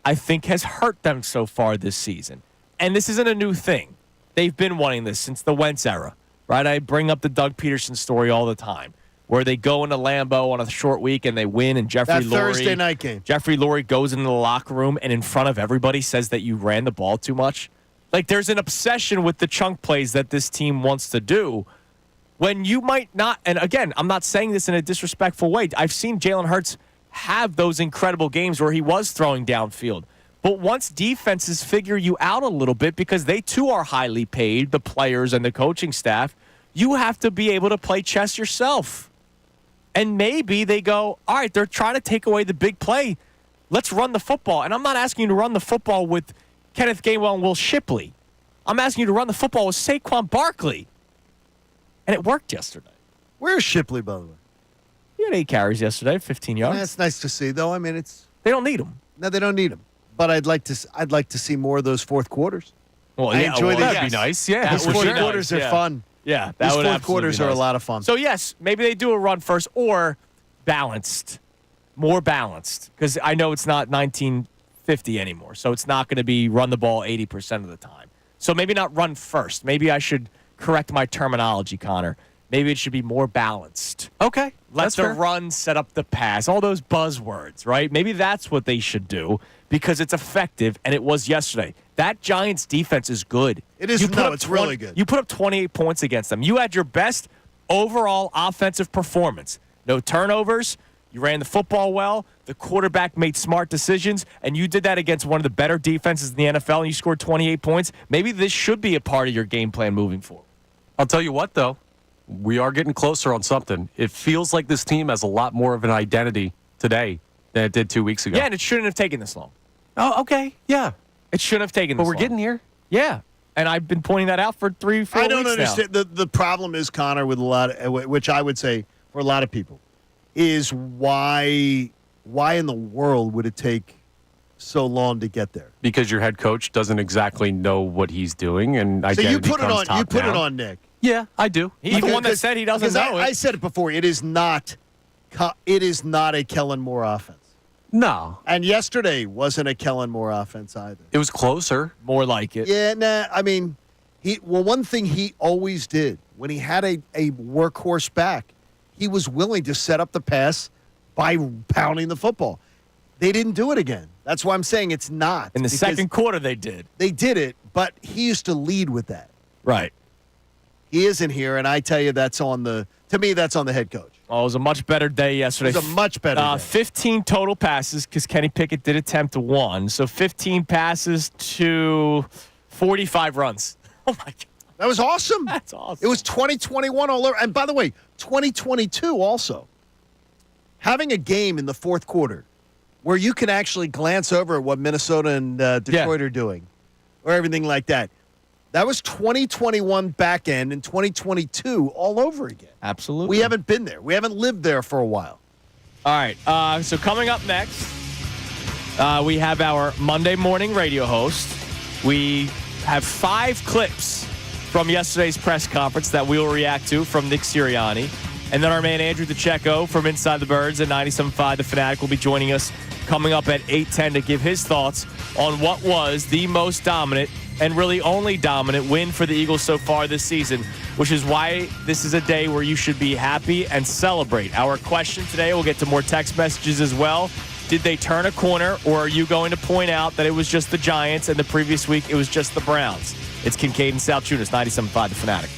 I think, has hurt them so far this season. And this isn't a new thing. They've been wanting this since the Wentz era, right? I bring up the Doug Peterson story all the time, where they go into Lambeau on a short week and they win, and Jeffrey Thursday night game. Jeffrey Lurie goes into the locker room and in front of everybody says that you ran the ball too much. Like, there's an obsession with the chunk plays that this team wants to do when you might not. And again, I'm not saying this in a disrespectful way. I've seen Jalen Hurts have those incredible games where he was throwing downfield. But once defenses figure you out a little bit, because they too are highly paid, the players and the coaching staff, you have to be able to play chess yourself. And maybe they go, all right, they're trying to take away the big play. Let's run the football. And I'm not asking you to run the football with Kenneth Gainwell and Will Shipley. I'm asking you to run the football with Saquon Barkley. And it worked yesterday. Where's Shipley, by the way? He had 8 carries yesterday, 15 yards. That's nice to see, though. I mean, they don't need him. No, they don't need him. But I'd like to see more of those fourth quarters. Well, I enjoy that'd be nice. Yeah, These fourth quarters are fun. Yeah, these fourth quarters are a lot of fun. So, yes, maybe they do a run first or balanced, more balanced, because I know it's not 1950 anymore, so it's not going to be run the ball 80% of the time. So maybe not run first. Maybe I should correct my terminology, Connor. Maybe it should be more balanced. Okay. Let the run set up the pass. All those buzzwords, right? Maybe that's what they should do because it's effective, and it was yesterday. That Giants defense is good. It is. It's really good. You put up 28 points against them. You had your best overall offensive performance. No turnovers. You ran the football well. The quarterback made smart decisions, and you did that against one of the better defenses in the NFL, and you scored 28 points. Maybe this should be a part of your game plan moving forward. I'll tell you what, though. We are getting closer on something. It feels like this team has a lot more of an identity today than it did 2 weeks ago. Yeah, and it shouldn't have taken this long. Oh, okay. Yeah. It shouldn't have taken this long. But we're getting here. Yeah. And I've been pointing that out for 3-4 weeks I don't understand. The problem is, Connor, with a lot of, which I would say for a lot of people, is why in the world would it take so long to get there? Because your head coach doesn't exactly know what he's doing, and so identity you put it on. You put down. it on Nick. Yeah, I do. He's the one that said he doesn't know it. I said it before. It is not It is not a Kellen Moore offense. No. And yesterday wasn't a Kellen Moore offense either. It was closer. More like it. Yeah, nah. I mean, one thing he always did when he had a workhorse back, he was willing to set up the pass by pounding the football. They didn't do it again. That's why I'm saying it's not. In the second quarter, they did. They did it, but he used to lead with that. Right. He isn't here, and I tell you, that's on the head coach. Oh, it was a much better day yesterday. It was a much better day. 15 total passes because Kenny Pickett did attempt 1. So 15 passes to 45 runs. Oh, my God. That was awesome. That's awesome. It was 2021 all over. And by the way, 2022 also. Having a game in the fourth quarter where you can actually glance over at what Minnesota and Detroit are doing or everything like that. That was 2021 back end and 2022 all over again. Absolutely. We haven't been there. We haven't lived there for a while. All right. So coming up next, we have our Monday morning radio host. We have 5 clips from yesterday's press conference that we will react to from Nick Sirianni. And then our man Andrew DeCecco from Inside the Birds at 97.5 The Fanatic will be joining us coming up at 8:10 to give his thoughts on what was the most dominant and really only dominant win for the Eagles so far this season, which is why this is a day where you should be happy and celebrate. Our question today, we'll get to more text messages as well. Did they turn a corner, or are you going to point out that it was just the Giants and the previous week it was just the Browns? It's Kincade and Salciunas, 97.5 The Fanatic.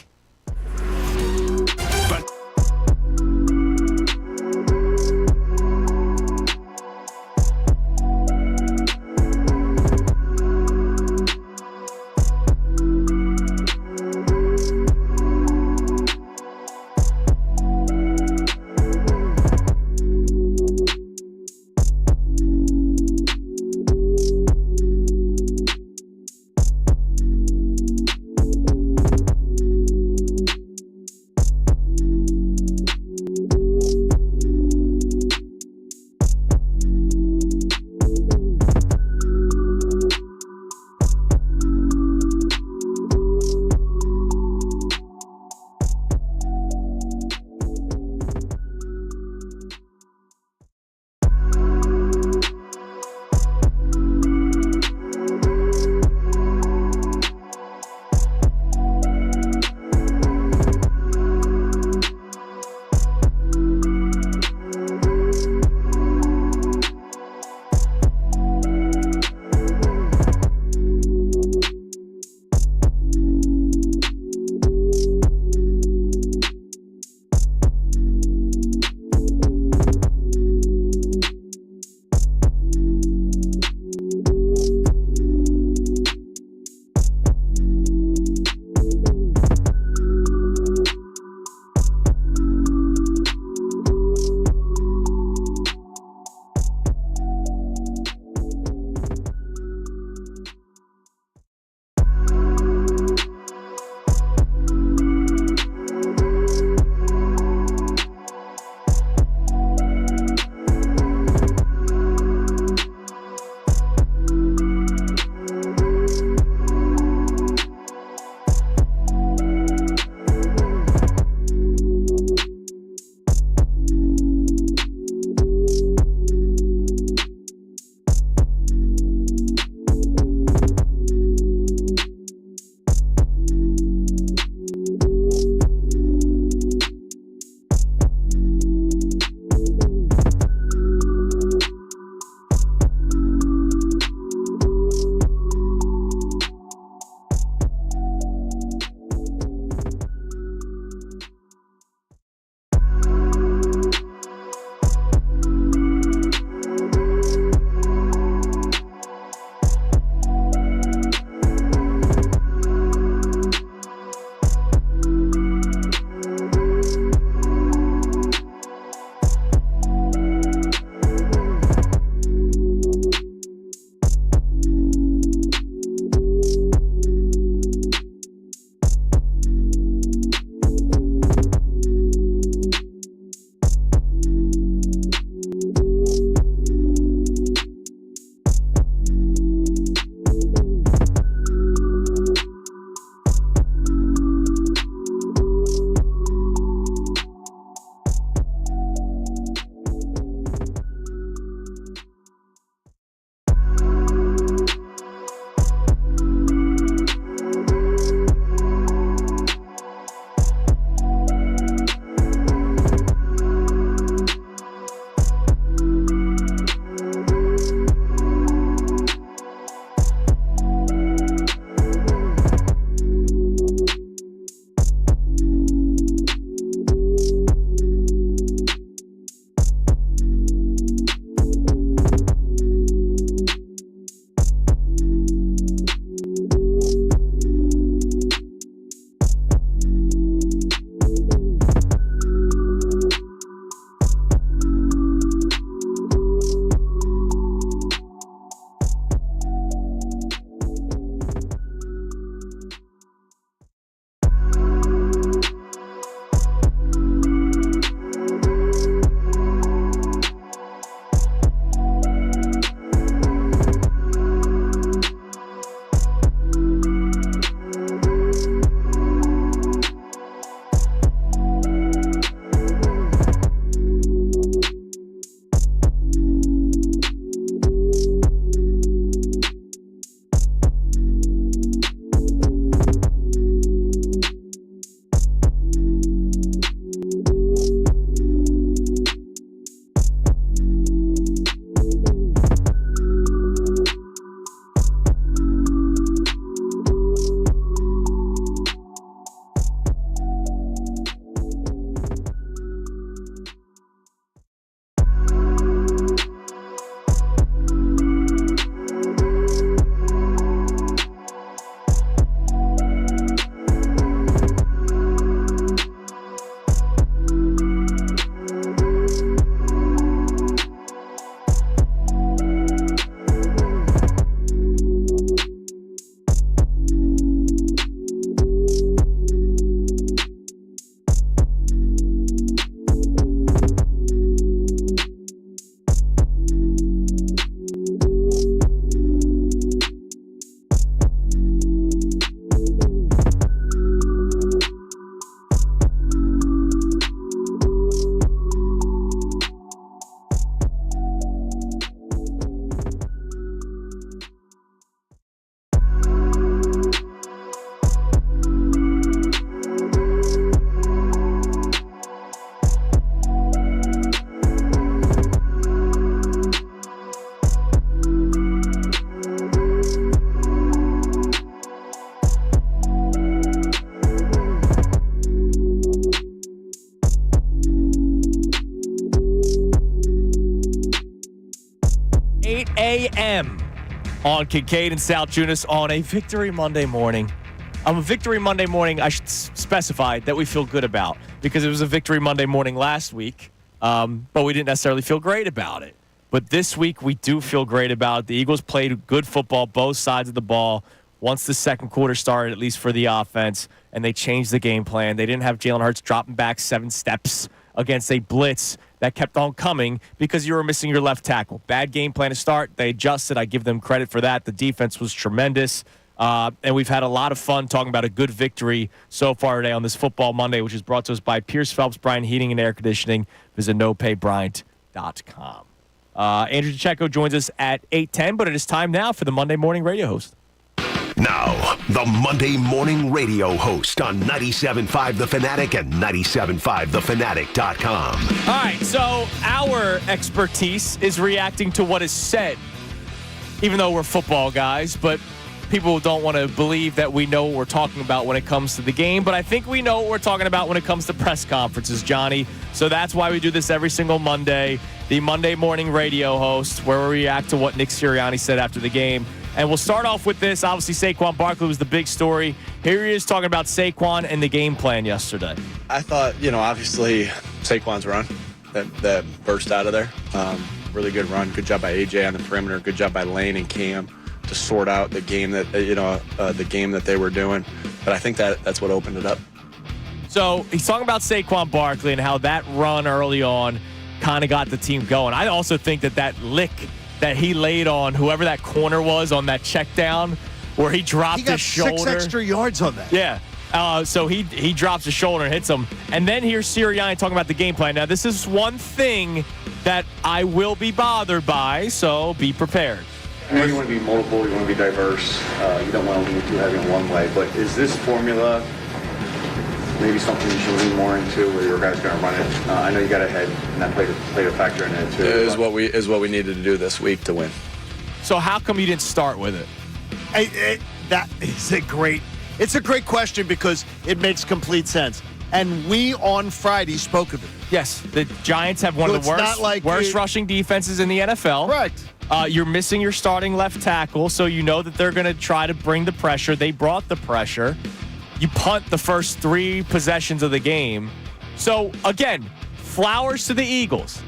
a.m. on Kincade and Salciunas on a Victory Monday morning. A Victory Monday morning, I should specify, that we feel good about, because it was a Victory Monday morning last week, but we didn't necessarily feel great about it. But this week, we do feel great about it. The Eagles played good football, both sides of the ball, once the second quarter started, at least for the offense, and they changed the game plan. They didn't have Jalen Hurts dropping back 7 steps against a blitz that kept on coming because you were missing your left tackle. Bad game plan to start. They adjusted. I give them credit for that. The defense was tremendous. And we've had a lot of fun talking about a good victory so far today on this Football Monday, which is brought to us by Pierce Phelps Bryant Heating and Air Conditioning. Visit nopaybryant.com. Andrew DeCecco joins us at 8:10, but it is time now for the Monday Morning Radio host. Now, the Monday Morning Radio host on 97.5 The Fanatic and 97.5thefanatic.com. All right, so our expertise is reacting to what is said, even though we're football guys, but people don't want to believe that we know what we're talking about when it comes to the game, but I think we know what we're talking about when it comes to press conferences, Johnny. So that's why we do this every single Monday, the Monday Morning Radio host, where we react to what Nick Sirianni said after the game. And we'll start off with this. Obviously, Saquon Barkley was the big story. Here he is talking about Saquon and the game plan yesterday. I thought, obviously Saquon's run that burst out of there. Really good run. Good job by AJ on the perimeter. Good job by Lane and Cam to sort out the game that the game that they were doing. But I think that's what opened it up. So he's talking about Saquon Barkley and how that run early on kind of got the team going. I also think that lick that he laid on whoever that corner was on that check down where he dropped his shoulder. He got 6 extra yards on that. Yeah. So he drops his shoulder and hits him. And then here's Sirianni talking about the game plan. Now, this is one thing that I will be bothered by, so be prepared. I know you want to be multiple, you want to be diverse, you don't want to lean too heavy on one way, but is this formula maybe something you should lean more into where your guys are going to run it? I know you got ahead, and that played a factor in it too. It is what we needed to do this week to win. So how come you didn't start with it? It's a great question because it makes complete sense. And we on Friday spoke of it. Yes, the Giants have one of the worst rushing defenses in the NFL. Correct. You're missing your starting left tackle, so you know that they're going to try to bring the pressure. They brought the pressure. You punt the first 3 possessions of the game. So, again, flowers to the Eagles.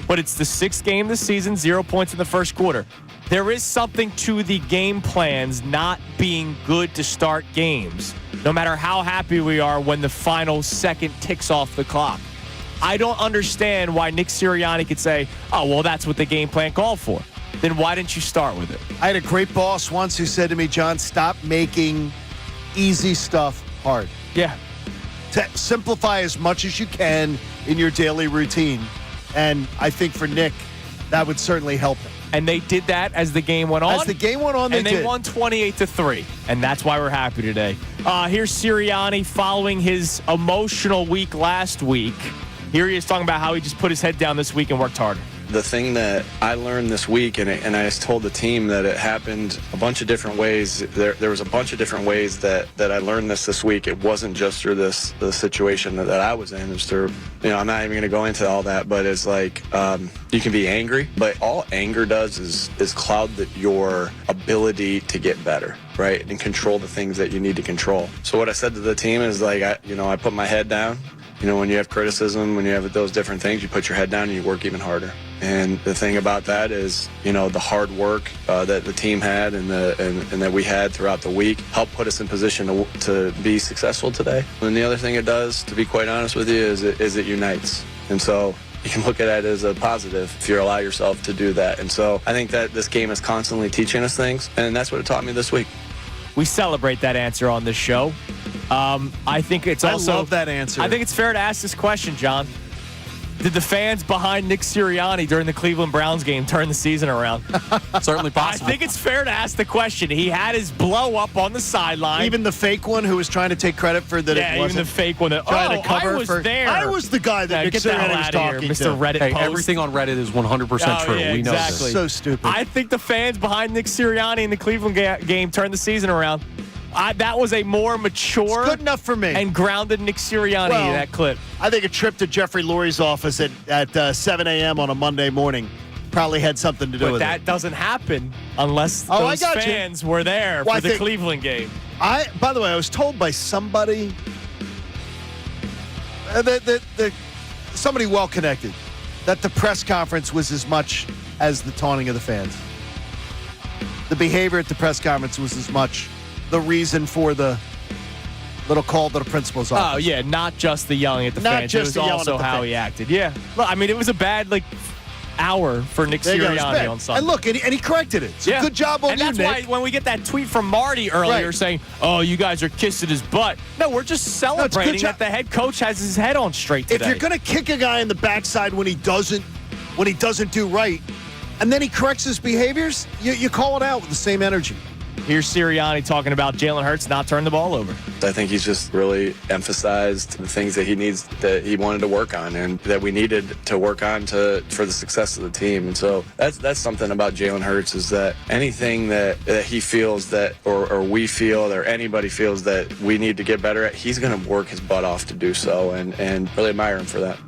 But it's the 6th game this season, 0 points in the first quarter. There is something to the game plans not being good to start games, no matter how happy we are when the final second ticks off the clock. I don't understand why Nick Sirianni could say, oh, well, that's what the game plan called for. Then why didn't you start with it? I had a great boss once who said to me, John, stop making easy stuff hard. Yeah. To simplify as much as you can in your daily routine. And I think for Nick, that would certainly help him. And they did that as the game went on. As the game went on, they won 28-3. And that's why we're happy today. Here's Sirianni following his emotional week last week. Here he is talking about how he just put his head down this week and worked harder. The thing that I learned this week, and I told the team that it happened a bunch of different ways. There was a bunch of different ways that I learned this week. It wasn't just through the situation that I was in. It was through, I'm not even going to go into all that, but it's like you can be angry, but all anger does is cloud your ability to get better, right, and control the things that you need to control. So what I said to the team is like, I put my head down. When you have criticism, when you have those different things, you put your head down and you work even harder. And the thing about that is, the hard work that the team had and that we had throughout the week helped put us in position to be successful today. And the other thing it does, to be quite honest with you, is it unites. And so you can look at it as a positive if you allow yourself to do that. And so I think that this game is constantly teaching us things, and that's what it taught me this week. We celebrate that answer on this show. I think it's also. I love that answer. I think it's fair to ask this question, John. Did the fans behind Nick Sirianni during the Cleveland Browns game turn the season around? Certainly possible. I think it's fair to ask the question. He had his blow up on the sideline. Even the fake one who was trying to take credit for that. Yeah, even the fake one. Trying to cover I was there. I was the guy that Nick Sirianni was talking Mr. to. Reddit Hey, post. everything on Reddit is 100% true. Yeah, we know exactly. this. So stupid. I think the fans behind Nick Sirianni in the Cleveland game turned the season around. That was a more mature, it's good enough for me, and grounded Nick Sirianni in that clip. I think a trip to Jeffrey Lurie's office at 7 a.m. on a Monday morning probably had something to do But with that it. doesn't happen unless Oh, I those got you. fans were there Well, for I the think- Cleveland game. By the way, I was told by somebody that somebody well connected that the press conference was as much as the taunting of the fans. The behavior at the press conference was as much the reason for the little call to the principal's office. Oh, yeah, not just the yelling at the Not fans. just it was the yelling also at the how fans. he acted. Yeah. Look, I mean, it was a bad, hour for Nick There you go, it's Sirianni bad. on Sunday. And look, and he corrected it. So good job on and you, that's Nick. why when we get that tweet from Marty earlier Right. saying, "Oh, you guys are kissing his butt," no, we're just celebrating job. that the head coach has his head on straight today. If you're going to kick a guy in the backside when he doesn't do right, and then he corrects his behaviors, you call it out with the same energy. Here's Sirianni talking about Jalen Hurts not turning the ball over. I think he's just really emphasized the things that he wanted to work on and that we needed to work on for the success of the team. And so that's something about Jalen Hurts is that anything that he feels that or we feel or anybody feels that we need to get better at, he's going to work his butt off to do so and really admire him for that.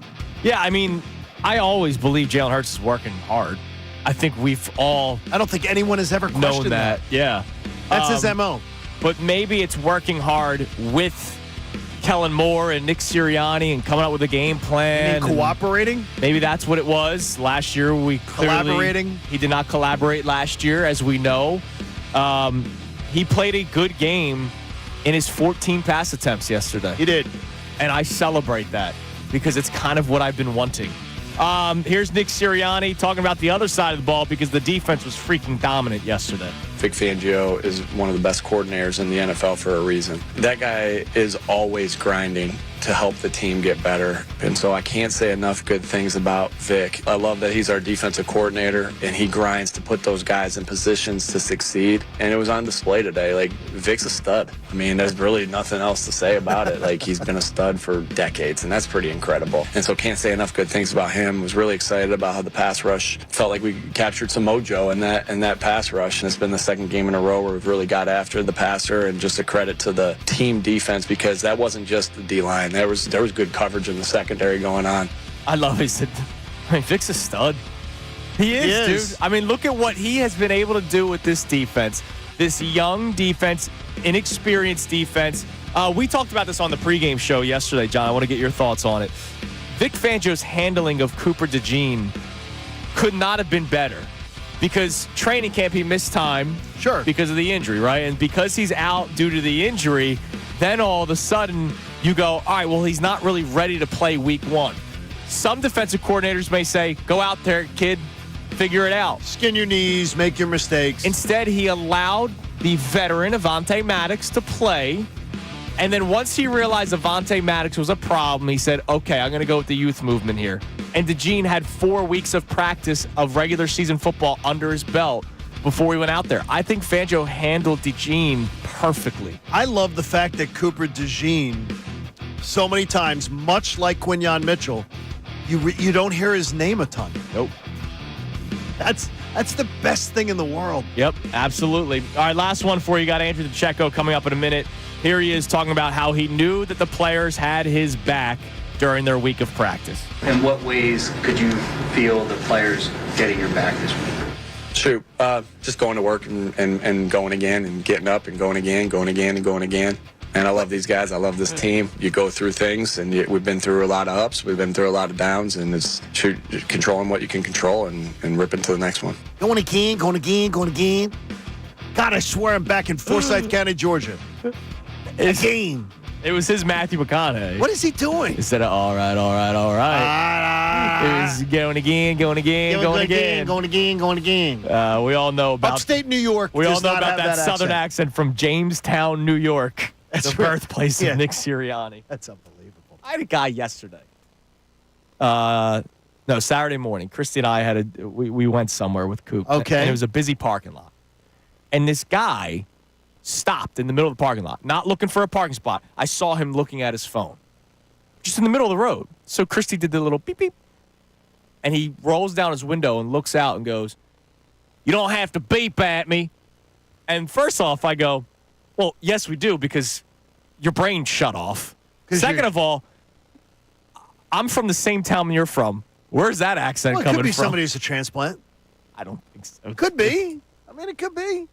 Yeah, I mean, I always believe Jalen Hurts is working hard. I think we've all I don't think anyone has ever known questioned that. Yeah. That's his MO. But maybe it's working hard with Kellen Moore and Nick Sirianni and coming up with a game plan. You mean cooperating? Maybe that's what it was. Last year, we Collaborating? He did not collaborate last year, as we know. He played a good game in his 14 pass attempts yesterday. He did. And I celebrate that because it's kind of what I've been wanting. Here's Nick Sirianni talking about the other side of the ball because the defense was freaking dominant yesterday. Vic Fangio is one of the best coordinators in the NFL for a reason. That guy is always grinding to help the team get better. And so I can't say enough good things about Vic. I love that he's our defensive coordinator and he grinds to put those guys in positions to succeed. And it was on display today. Like, Vic's a stud. I mean, there's really nothing else to say about it. Like, he's been a stud for decades, and that's pretty incredible. And so can't say enough good things about him. Was really excited about how the pass rush felt like we captured some mojo in that pass rush. And it's been the second game in a row where we've really got after the passer, and just a credit to the team defense because that wasn't just the D-line. There was good coverage in the secondary going on. I love it. I mean, Vic's a stud. He is, dude. I mean, look at what he has been able to do with this defense. This young defense, inexperienced defense. We talked about this on the pregame show yesterday, John. I want to get your thoughts on it. Vic Fangio's handling of Cooper DeJean could not have been better because training camp he missed time because of the injury, right? And because he's out due to the injury, then all of a sudden you go, all right, well, he's not really ready to play week one. Some defensive coordinators may say, go out there, kid, figure it out. Skin your knees, make your mistakes. Instead, he allowed the veteran Avonte Maddox to play. And then once he realized Avonte Maddox was a problem, he said, okay, I'm going to go with the youth movement here. And DeJean had 4 weeks of practice of regular season football under his belt before he went out there. I think Fangio handled DeJean perfectly. I love the fact that Cooper DeJean, so many times, much like Quinyon Mitchell, you don't hear his name a ton. Nope. That's the best thing in the world. Yep, absolutely. All right, last one for you. Got Andrew DeCecco coming up in a minute. Here he is talking about how he knew that the players had his back during their week of practice. In what ways could you feel the players getting your back this week? Shoot, just going to work and going again and getting up and going again and going again. And I love these guys. I love this team. You go through things, and we've been through a lot of ups. We've been through a lot of downs, and it's controlling what you can control and ripping to the next one. Going again. God, I swear I'm back in Forsyth County, Georgia. Again. It was his Matthew McConaughey. What is he doing? Instead of all right. It was going again. Going again. We all know about upstate New York. We all know not about have that southern accent from Jamestown, New York. That's the right. birthplace of Nick Sirianni. That's unbelievable. I had a guy yesterday. No, Saturday morning. Christy and I we went somewhere with Coop. Okay. And it was a busy parking lot. And this guy stopped in the middle of the parking lot, not looking for a parking spot. I saw him looking at his phone, just in the middle of the road. So Christy did the little beep, beep. And he rolls down his window and looks out and goes, "You don't have to beep at me." And first off, I go, well, yes, we do, because your brain shut off. Second of all, I'm from the same town you're from. Where's that accent Well, it coming could be from? somebody who's a transplant. I don't think so. Could be. I mean, it could be.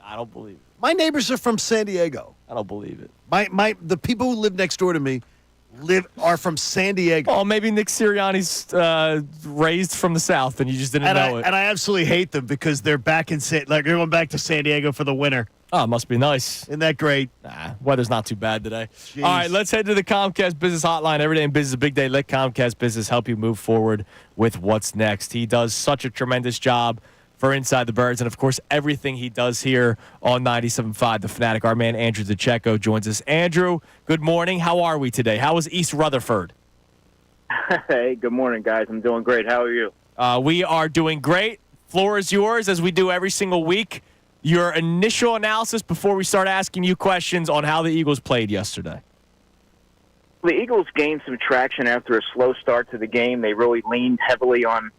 I don't believe it. My neighbors are from San Diego. I don't believe it. The people who live next door to me are from San Diego. Oh, maybe Nick Sirianni's raised from the South, and you just didn't know it. And I absolutely hate them because they're back they're going back to San Diego for the winter. Oh, it must be nice. Isn't that great? Nah, weather's not too bad today. Jeez. All right, let's head to the Comcast Business Hotline. Every day in business is a big day. Let Comcast Business help you move forward with what's next. He does such a tremendous job for Inside the Birds, and, of course, everything he does here on 97.5 The Fanatic. Our man Andrew DeCecco joins us. Andrew, good morning. How are we today? How is East Rutherford? Hey, good morning, guys. I'm doing great. How are you? We are doing great. Floor is yours, as we do every single week. Your initial analysis before we start asking you questions on how the Eagles played yesterday. The Eagles gained some traction after a slow start to the game. They really leaned heavily on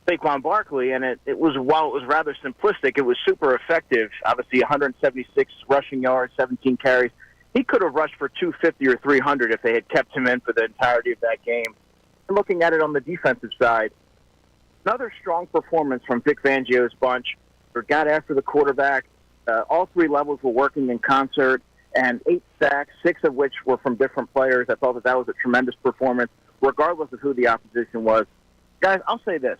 Saquon Barkley, and while it was rather simplistic, it was super effective. Obviously, 176 rushing yards, 17 carries. He could have rushed for 250 or 300 if they had kept him in for the entirety of that game. And looking at it on the defensive side, another strong performance from Vic Fangio's bunch. They got after the quarterback. All three levels were working in concert, and 8 sacks, 6 of which were from different players. I thought that was a tremendous performance, regardless of who the opposition was. Guys, I'll say this.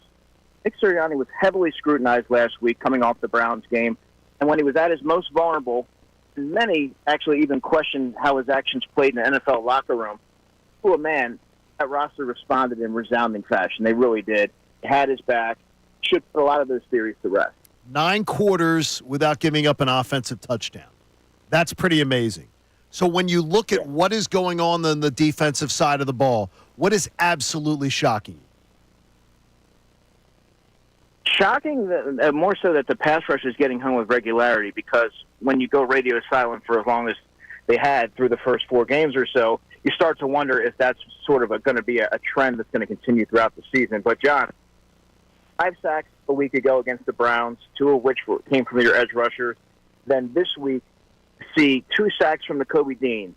Nick Sirianni was heavily scrutinized last week coming off the Browns game, and when he was at his most vulnerable, many actually even questioned how his actions played in the NFL locker room. To a man, that roster responded in resounding fashion. They really did. They had his back. Should put a lot of those theories to rest. 9 quarters without giving up an offensive touchdown. That's pretty amazing. So when you look at what is going on the defensive side of the ball, what is absolutely shocking? Shocking, more so that the pass rush is getting hung with regularity, because when you go radio silent for as long as they had through the first 4 games or so, you start to wonder if that's sort of going to be a trend that's going to continue throughout the season. But, John, 5 sacks a week ago against the Browns, 2 of which came from your edge rushers. Then this week, see 2 sacks from Nakobe Dean,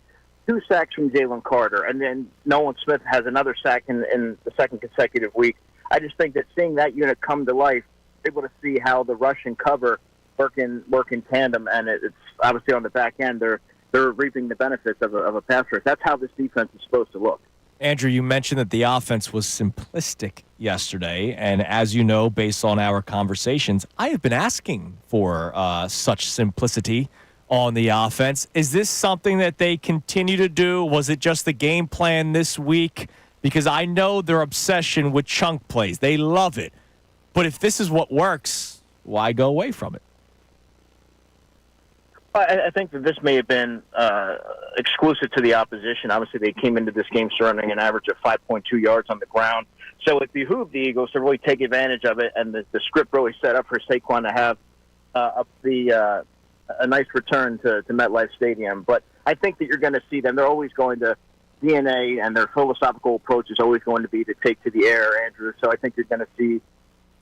2 sacks from Jalen Carter, and then Nolan Smith has another sack in the second consecutive week. I just think that seeing that unit come to life, able to see how the rush and cover work in tandem, and it's obviously on the back end, they're reaping the benefits of a pass rush. That's how this defense is supposed to look. Andrew, you mentioned that the offense was simplistic yesterday, and as you know, based on our conversations, I have been asking for such simplicity on the offense. Is this something that they continue to do? Was it just the game plan this week? Because I know their obsession with chunk plays. They love it. But if this is what works, why go away from it? I think that this may have been exclusive to the opposition. Obviously, they came into this game surrounding an average of 5.2 yards on the ground. So it behooved the Eagles to really take advantage of it, and the script really set up for Saquon to have a nice return to MetLife Stadium. But I think that you're going to see them. They're always going to DNA, and their philosophical approach is always going to be to take to the air, Andrew. So I think you're going to see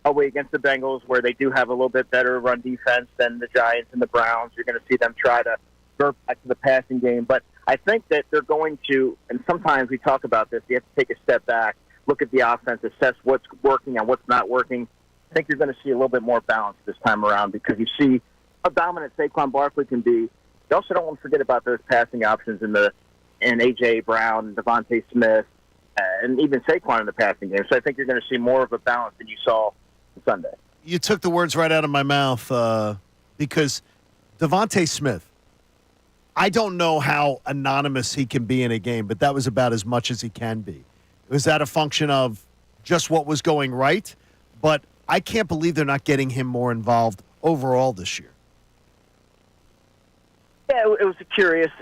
a way against the Bengals where they do have a little bit better run defense than the Giants and the Browns. You're going to see them try to go back to the passing game. But I think that they're going to, and sometimes we talk about this, you have to take a step back, look at the offense, assess what's working and what's not working. I think you're going to see a little bit more balance this time around because you see how dominant Saquon Barkley can be. You also don't want to forget about those passing options in A.J. Brown, Devontae Smith, and even Saquon in the passing game. So I think you're going to see more of a balance than you saw Sunday. You took the words right out of my mouth because Devontae Smith, I don't know how anonymous he can be in a game, but that was about as much as he can be. Was that a function of just what was going right? But I can't believe they're not getting him more involved overall this year. Yeah, it was curious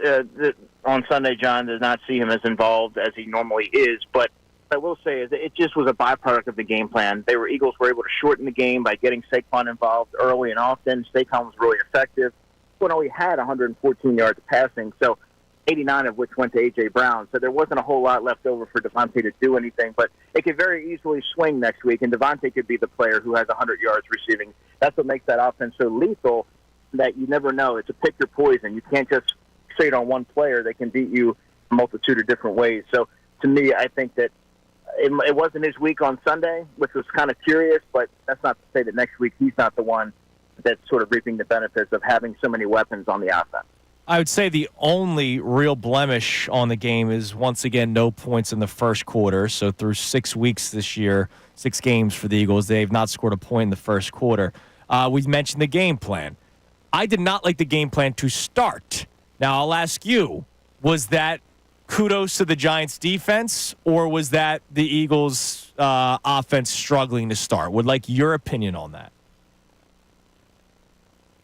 on Sunday, John, did not see him as involved as he normally is, but I will say is it just was a byproduct of the game plan. Eagles were able to shorten the game by getting Saquon involved early and often. Saquon was really effective. He only had 114 yards of passing, so 89 of which went to A.J. Brown. So there wasn't a whole lot left over for Devontae to do anything, but it could very easily swing next week, and Devontae could be the player who has 100 yards receiving. That's what makes that offense so lethal that you never know. It's a pick your poison. You can't just fixate on one player. They can beat you a multitude of different ways. So to me, I think that it wasn't his week on Sunday, which was kind of curious, but that's not to say that next week he's not the one that's sort of reaping the benefits of having so many weapons on the offense. I would say the only real blemish on the game is, once again, no points in the first quarter. So through 6 weeks this year, 6 games for the Eagles, they've not scored a point in the first quarter. We mentioned the game plan. I did not like the game plan to start. Now, I'll ask you, was that kudos to the Giants' defense, or was that the Eagles' offense struggling to start? Would like your opinion on that.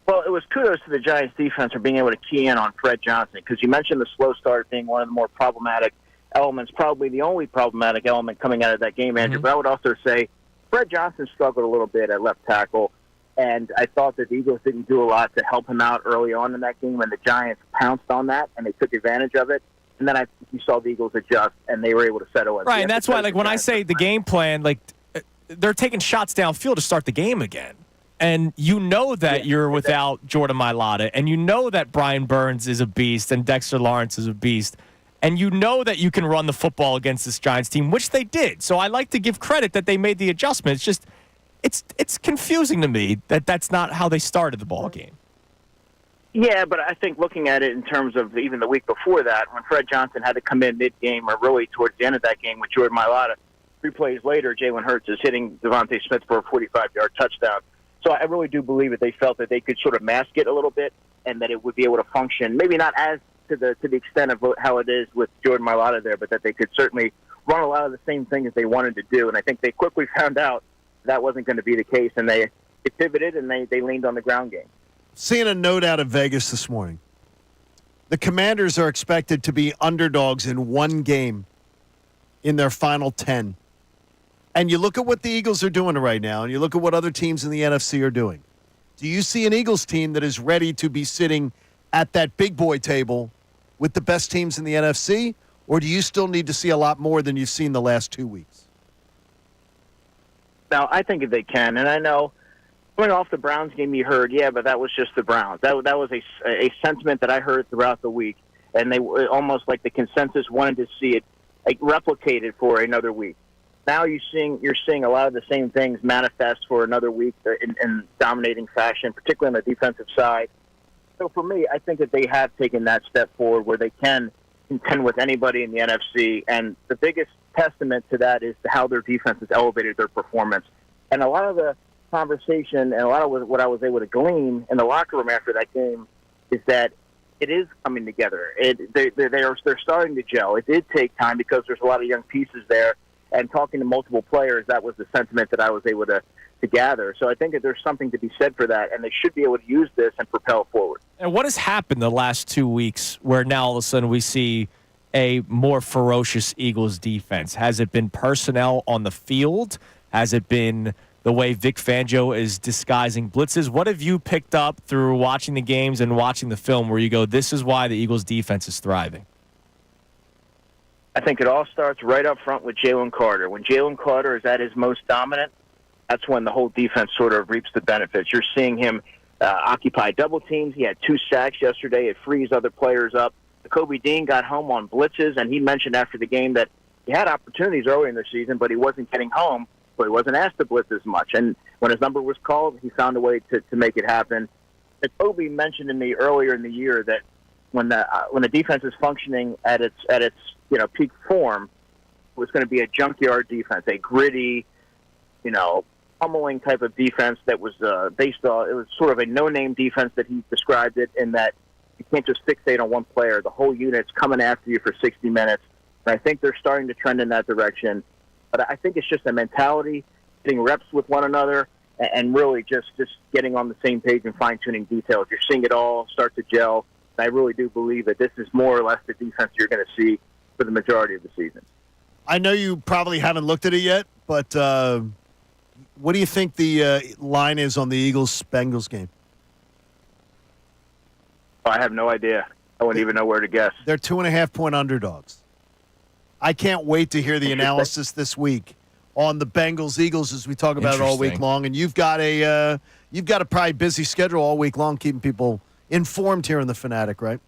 Well, it was kudos to the Giants' defense for being able to key in on Fred Johnson, because you mentioned the slow start being one of the more problematic elements, probably the only problematic element coming out of that game, Andrew. But I would also say Fred Johnson struggled a little bit at left tackle, and I thought that the Eagles didn't do a lot to help him out early on in that game, and the Giants pounced on that, and they took advantage of it. And then you saw the Eagles adjust, and they were able to settle it. Right, and that's why, like, when I say the game plan, like, they're taking shots downfield to start the game again. And you know that you're without Jordan Mailata, and you know that Brian Burns is a beast and Dexter Lawrence is a beast, and you know that you can run the football against this Giants team, which they did. So I like to give credit that they made the adjustment. It's just it's confusing to me that that's not how they started the ball game. Yeah, but I think looking at it in terms of even the week before that, when Fred Johnson had to come in mid-game or really towards the end of that game with Jordan Mailata, 3 plays later, Jalen Hurts is hitting Devontae Smith for a 45-yard touchdown. So I really do believe that they felt that they could sort of mask it a little bit and that it would be able to function, maybe not as to the extent of how it is with Jordan Mailata there, but that they could certainly run a lot of the same things they wanted to do. And I think they quickly found out that wasn't going to be the case, and they pivoted and they leaned on the ground game. Seeing a note out of Vegas this morning. The Commanders are expected to be underdogs in 1 game in their final 10. And you look at what the Eagles are doing right now, and you look at what other teams in the NFC are doing. Do you see an Eagles team that is ready to be sitting at that big boy table with the best teams in the NFC, or do you still need to see a lot more than you've seen the last 2 weeks? Now, I think they can, and I know coming off the Browns game you heard, yeah, but that was just the Browns. That was a sentiment that I heard throughout the week, and they were almost like the consensus wanted to see it replicated for another week. Now you're seeing a lot of the same things manifest for another week in dominating fashion, particularly on the defensive side. So for me, I think that they have taken that step forward where they can contend with anybody in the NFC, and the biggest testament to that is how their defense has elevated their performance. And a lot of the conversation and a lot of what I was able to glean in the locker room after that game is that it is coming together. They're starting to gel. It did take time because there's a lot of young pieces there. And talking to multiple players, that was the sentiment that I was able to gather. So I think that there's something to be said for that, and they should be able to use this and propel forward. And what has happened the last 2 weeks where now all of a sudden we see a more ferocious Eagles defense? Has it been personnel on the field? Has it been the way Vic Fangio is disguising blitzes? What have you picked up through watching the games and watching the film where you go, this is why the Eagles defense is thriving? I think it all starts right up front with Jalen Carter. When Jalen Carter is at his most dominant, that's when the whole defense sort of reaps the benefits. You're seeing him occupy double teams. He had 2 sacks yesterday. It frees other players up. Kobe Dean got home on blitzes, and he mentioned after the game that he had opportunities early in the season, but he wasn't getting home, so he wasn't asked to blitz as much. And when his number was called, he found a way to make it happen. And Kobe mentioned to me earlier in the year that when the defense is functioning at its peak form, it was going to be a junkyard defense, a gritty, pummeling type of defense that was based on, it was sort of a no-name defense that he described it in that you can't just fixate on one player. The whole unit's coming after you for 60 minutes. And I think they're starting to trend in that direction. But I think it's just a mentality, getting reps with one another, and really just getting on the same page and fine-tuning details. You're seeing it all start to gel. And I really do believe that this is more or less the defense you're going to see for the majority of the season. I know you probably haven't looked at it yet, but what do you think the line is on the Eagles-Bengals game? I have no idea. I wouldn't even know where to guess. They're 2.5-point underdogs. I can't wait to hear the analysis this week on the Bengals-Eagles as we talk about it all week long. And you've got a probably busy schedule all week long, keeping people informed here in the Fanatic, right?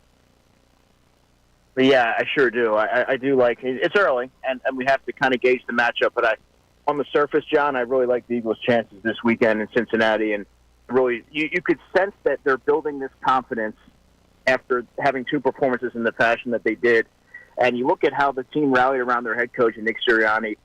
Yeah, I sure do. I do like it's early, and we have to kind of gauge the matchup. But on the surface, John, I really like the Eagles' chances this weekend in Cincinnati, and really, you could sense that they're building this confidence after having two performances in the fashion that they did. And you look at how the team rallied around their head coach, Nick Sirianni.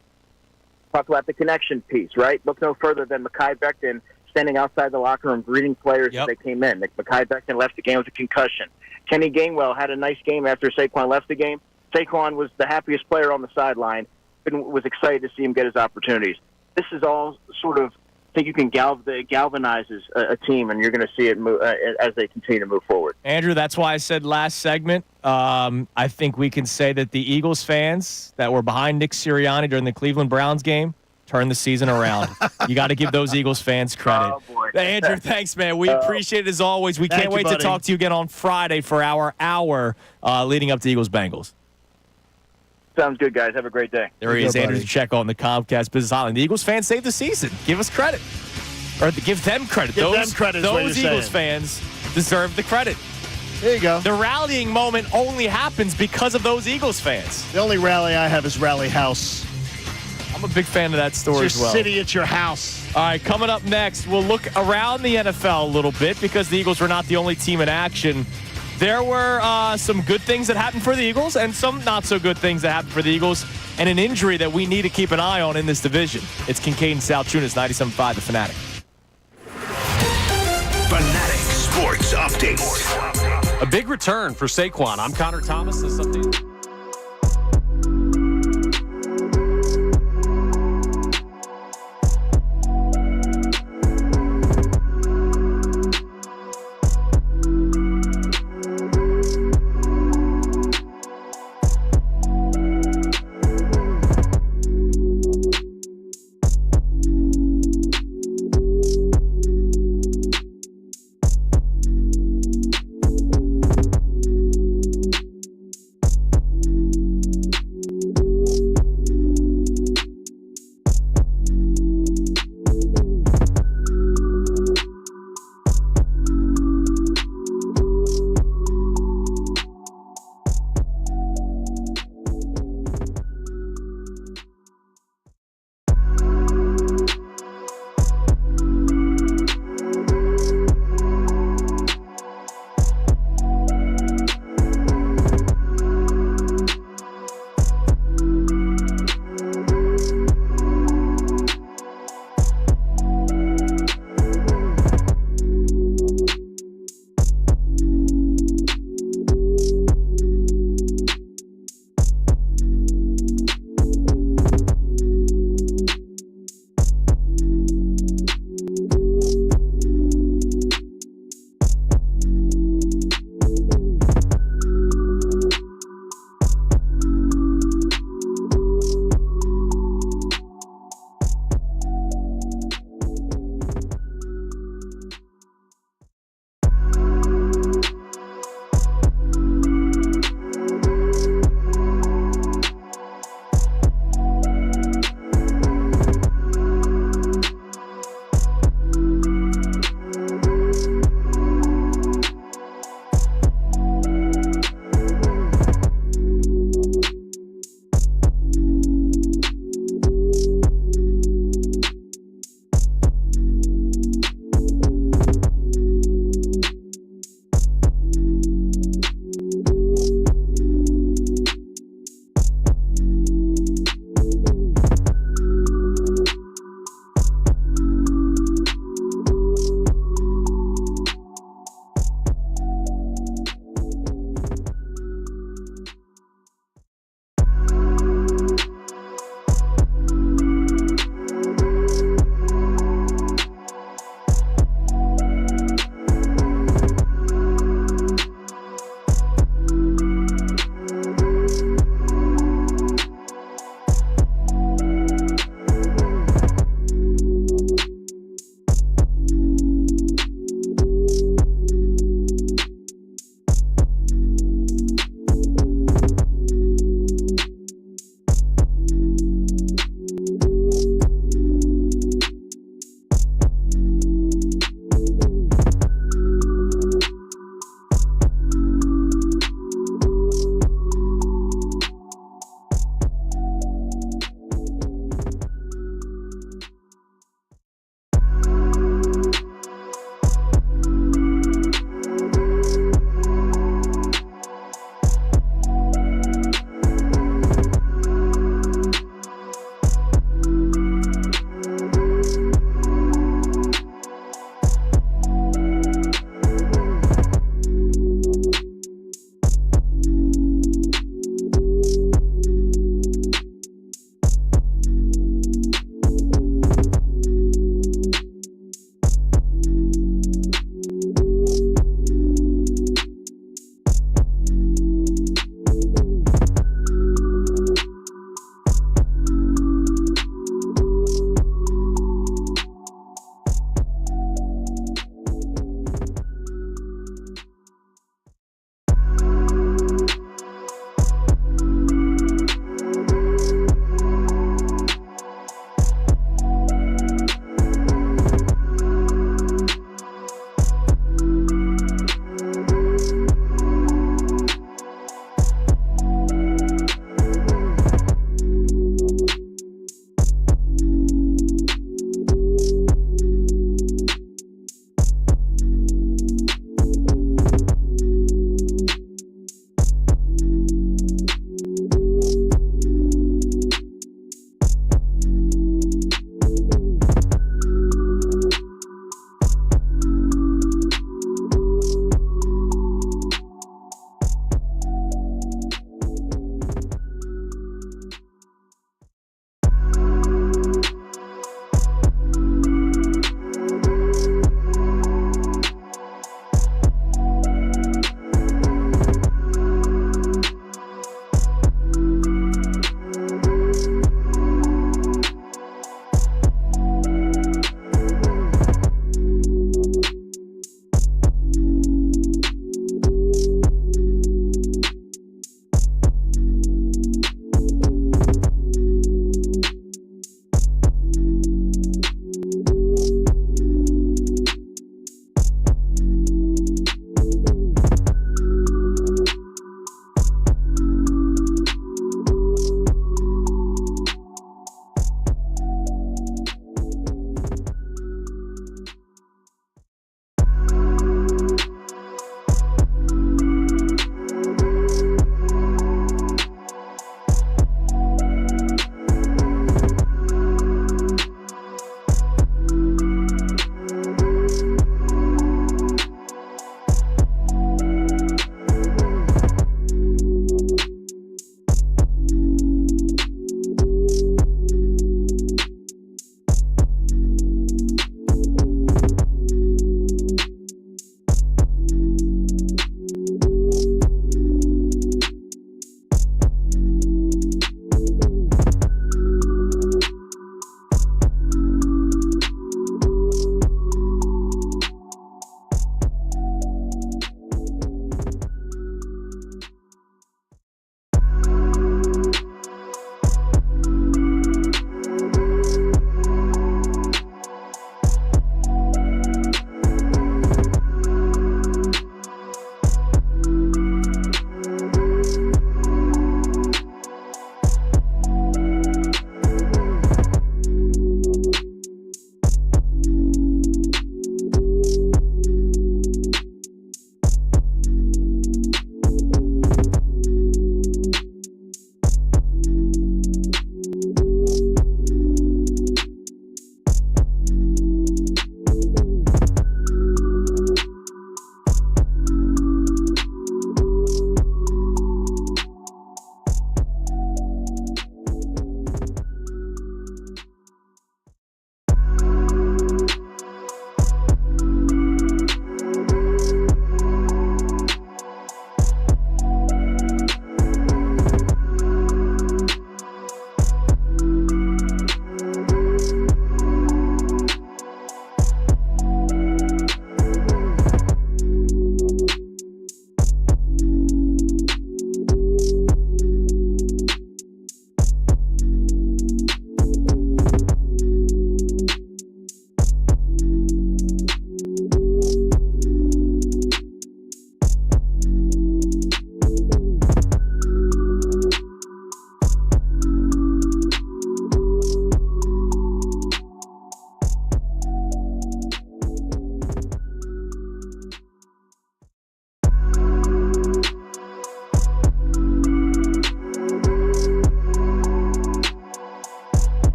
Talk about the connection piece, right? Look no further than Mekhi Becton standing outside the locker room greeting players as they came in. Mekhi Becton left the game with a concussion. Kenny Gainwell had a nice game after Saquon left the game. Saquon was the happiest player on the sideline and was excited to see him get his opportunities. This is all sort of, I think you can galvanizes a team, and you're going to see it move, as they continue to move forward. Andrew, that's why I said last segment, I think we can say that the Eagles fans that were behind Nick Sirianni during the Cleveland Browns game turned the season around. You got to give those Eagles fans credit. Oh, boy. Andrew, thanks, man. We appreciate it as always. We can't wait to talk to you again on Friday for our hour leading up to Eagles-Bengals. Sounds good, guys. Have a great day. There he is, Andrew Checo on the Comcast Business Hotline. The Eagles fans saved the season. Give us credit. Or give them credit. Those Eagles fans deserve the credit. There you go. The rallying moment only happens because of those Eagles fans. The only rally I have is Rally House. I'm a big fan of that story as well. City at your house. All right, coming up next, we'll look around the NFL a little bit because the Eagles were not the only team in action. There were some good things that happened for the Eagles and some not so good things that happened for the Eagles and an injury that we need to keep an eye on in this division. It's Kincade Salciunas, 97.5 The Fanatic. Fanatic Sports Update. A big return for Saquon. I'm Connor Thomas. This update.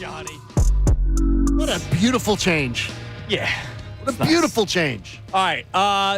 Johnny. What a beautiful change. Yeah. What a beautiful change. All right,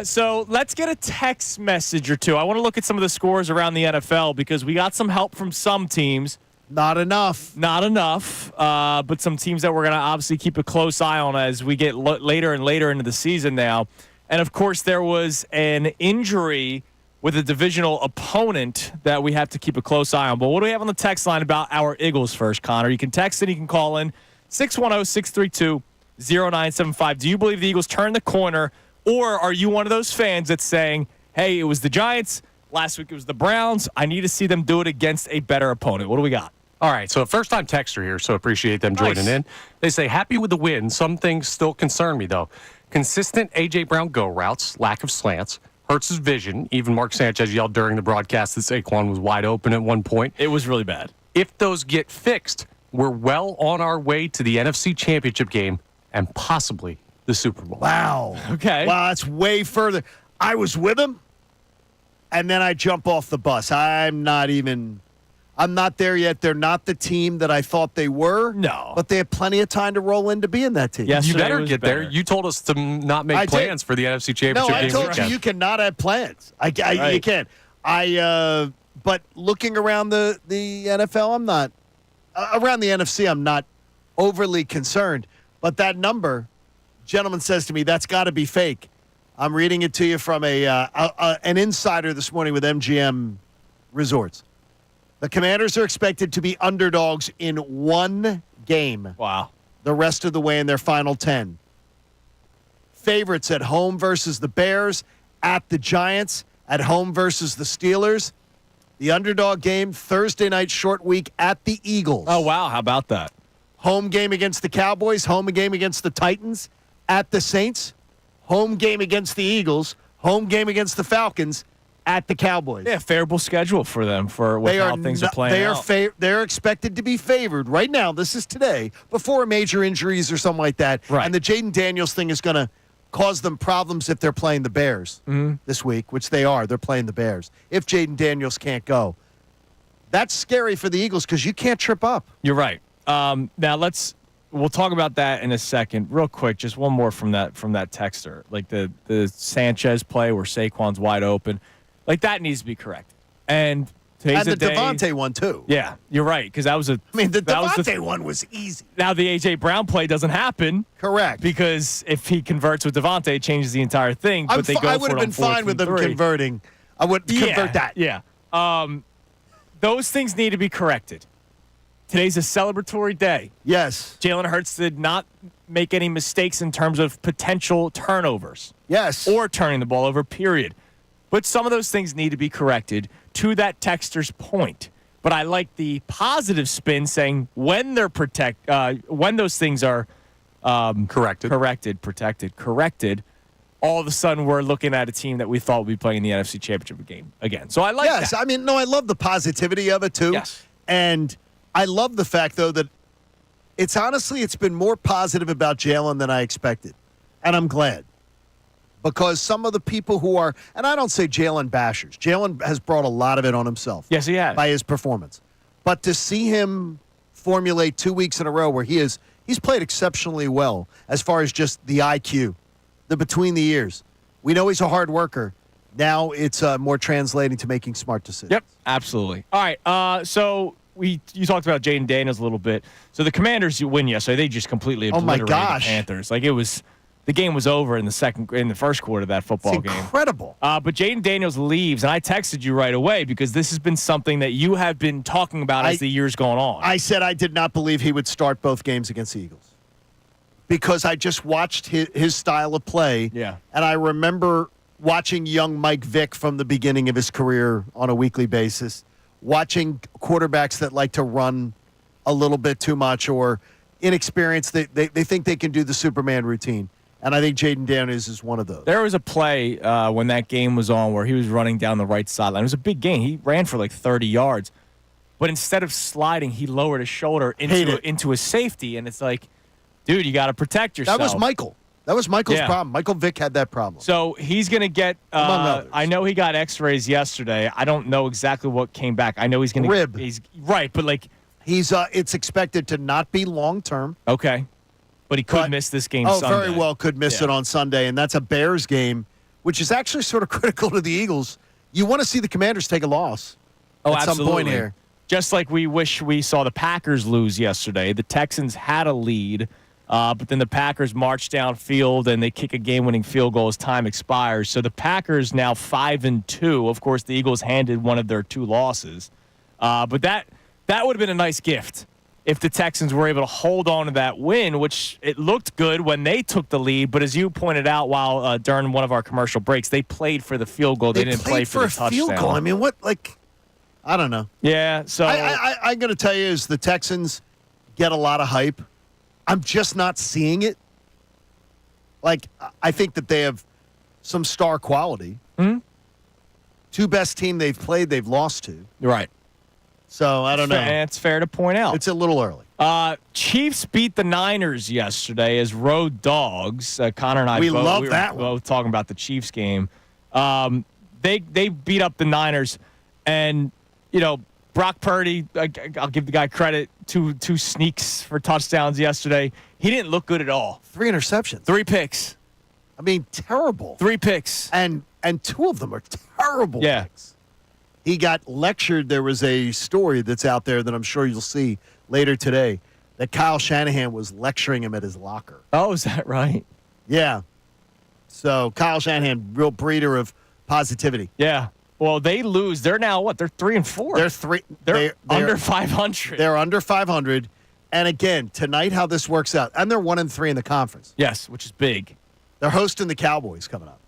so let's get a text message or two. I want to look at some of the scores around the NFL because we got some help from some teams. Not enough. But some teams that we're going to obviously keep a close eye on as we get later and later into the season now. And, of course, there was an injury with a divisional opponent that we have to keep a close eye on. But what do we have on the text line about our Eagles first, Connor? You can text and you can call in 610-632-0975. Do you believe the Eagles turned the corner, or are you one of those fans that's saying, hey, it was the Giants, last week it was the Browns, I need to see them do it against a better opponent? What do we got? All right, so a first-time texter here, so appreciate them joining in. They say, happy with the win. Some things still concern me, though. Consistent A.J. Brown go routes, lack of slants, Hurts' vision. Even Mark Sanchez yelled during the broadcast that Saquon was wide open at one point. It was really bad. If those get fixed, we're well on our way to the NFC Championship game and possibly the Super Bowl. Wow. Okay. Wow, that's way further. I was with him, and then I jump off the bus. I'm not there yet. They're not the team that I thought they were. No. But they have plenty of time to roll into being that team. Yes. You Yesterday better was get better. there. You told us to not make plans for the NFC Championship No, I game told weekend. you cannot have plans. You can't. But looking around the NFL, I'm not. Around the NFC, I'm not overly concerned. But that number, gentleman says to me, that's got to be fake. I'm reading it to you from an insider this morning with MGM Resorts. The Commanders are expected to be underdogs in one game. Wow. The rest of the way in their final 10. Favorites at home versus the Bears, at the Giants, at home versus the Steelers. The underdog game, Thursday night short week at the Eagles. Oh, wow. How about that? Home game against the Cowboys, home game against the Titans, at the Saints, home game against the Eagles, home game against the Falcons, at the Cowboys. Yeah, favorable schedule for them for how things are playing out. They're expected to be favored right now. This is today, before major injuries or something like that. Right. And the Jaden Daniels thing is going to cause them problems if they're playing the Bears this week, which they are. They're playing the Bears. If Jaden Daniels can't go. That's scary for the Eagles because you can't trip up. You're right. Now we'll talk about that in a second. Real quick, just one more from that texter. Like the Sanchez play where Saquon's wide open. Like, that needs to be corrected. And today's the Devontae one, too. Yeah, you're right, because that was the Devontae one was easy. Now, the A.J. Brown play doesn't happen. Correct. Because if he converts with Devontae, it changes the entire thing. But I would have been fine with them converting. I would convert that. Yeah. Those things need to be corrected. Today's a celebratory day. Yes. Jalen Hurts did not make any mistakes in terms of potential turnovers. Yes. Or turning the ball over, period. But some of those things need to be corrected, to that texter's point. But I like the positive spin saying when they're when those things are corrected, all of a sudden we're looking at a team that we thought would be playing the NFC Championship game again. So I like that. Yes, I mean, no, I love the positivity of it too. Yes. And I love the fact, though, that it's been more positive about Jalen than I expected. And I'm glad. Because some of the people who are, and I don't say Jalen bashers. Jalen has brought a lot of it on himself. Yes, he has. By his performance. But to see him formulate 2 weeks in a row where he's played exceptionally well as far as just the IQ, the between the ears. We know he's a hard worker. Now it's more translating to making smart decisions. Yep, absolutely. All right, so you talked about Jaden Daniels a little bit. So the Commanders win yesterday. They just completely obliterated the Panthers. Like, the game was over in the first quarter of that football game. Incredible. But Jaden Daniels leaves, and I texted you right away because this has been something that you have been talking about as the year's gone on. I said I did not believe he would start both games against the Eagles because I just watched his style of play. Yeah. And I remember watching young Mike Vick from the beginning of his career on a weekly basis, watching quarterbacks that like to run a little bit too much or inexperienced. They think they can do the Superman routine. And I think Jaden Daniels is one of those. There was a play when that game was on where he was running down the right sideline. It was a big gain. He ran for like 30 yards. But instead of sliding, he lowered his shoulder into a safety. And it's like, dude, you got to protect yourself. That was Michael. That was Michael's problem. Michael Vick had that problem. So he's going to get I know he got x-rays yesterday. I don't know exactly what came back. I know he's going to rib. He's right, but like It's expected to not be long-term. Okay. But he could miss this game Sunday. Very well could miss it on Sunday, and that's a Bears game, which is actually sort of critical to the Eagles. You want to see the Commanders take a loss at absolutely. some point here. Just like we wish we saw the Packers lose yesterday. The Texans had a lead, but then the Packers march downfield and they kick a game-winning field goal as time expires. So the Packers now 5-2. Of course, the Eagles handed one of their 2 losses. But that would have been a nice gift if the Texans were able to hold on to that win, which it looked good when they took the lead. But as you pointed out while during one of our commercial breaks, they played for the field goal. They didn't play for the touchdown. Field goal. I mean, I don't know. Yeah, so I'm going to tell you is the Texans get a lot of hype. I'm just not seeing it. Like, I think that they have some star quality. Mm-hmm. 2 best team they've played, they've lost to. Right. So, I don't know. It's fair to point out. It's a little early. Chiefs beat the Niners yesterday as road dogs. Connor and I we were that both talking about the Chiefs game. They beat up the Niners, and Brock Purdy. I'll give the guy credit. Two sneaks for touchdowns yesterday. He didn't look good at all. 3 interceptions. 3 picks. I mean, terrible. 3 picks. And 2 of them are terrible picks. He got lectured. There was a story that's out there that I'm sure you'll see later today that Kyle Shanahan was lecturing him at his locker. Oh, is that right? Yeah. So Kyle Shanahan, real breeder of positivity. Yeah. Well, they lose. They're now what? They're 3-4. They're under 500. They're under 500. And again, tonight, how this works out, and they're 1-3 in the conference. Yes, which is big. They're hosting the Cowboys coming up.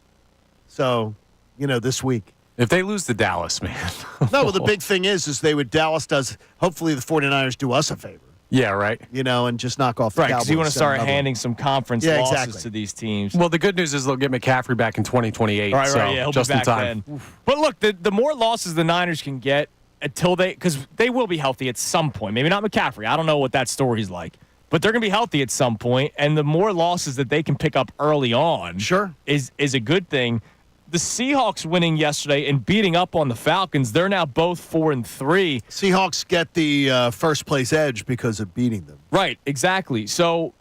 So, this week. If they lose to Dallas, man. No, well, the big thing is Dallas does, hopefully the 49ers do us a favor. Yeah, right. And just knock off the Cowboys. Right, because you want to start handing some conference losses to these teams. Well, the good news is they'll get McCaffrey back in 2028. Right, so yeah, he'll just be back in time. Then. But look, the more losses the Niners can get until because they will be healthy at some point. Maybe not McCaffrey. I don't know what that story's like. But they're going to be healthy at some point, and the more losses that they can pick up early on is a good thing. The Seahawks winning yesterday and beating up on the Falcons, they're now both 4-3. Seahawks get the first place edge because of beating them. Right, exactly. So,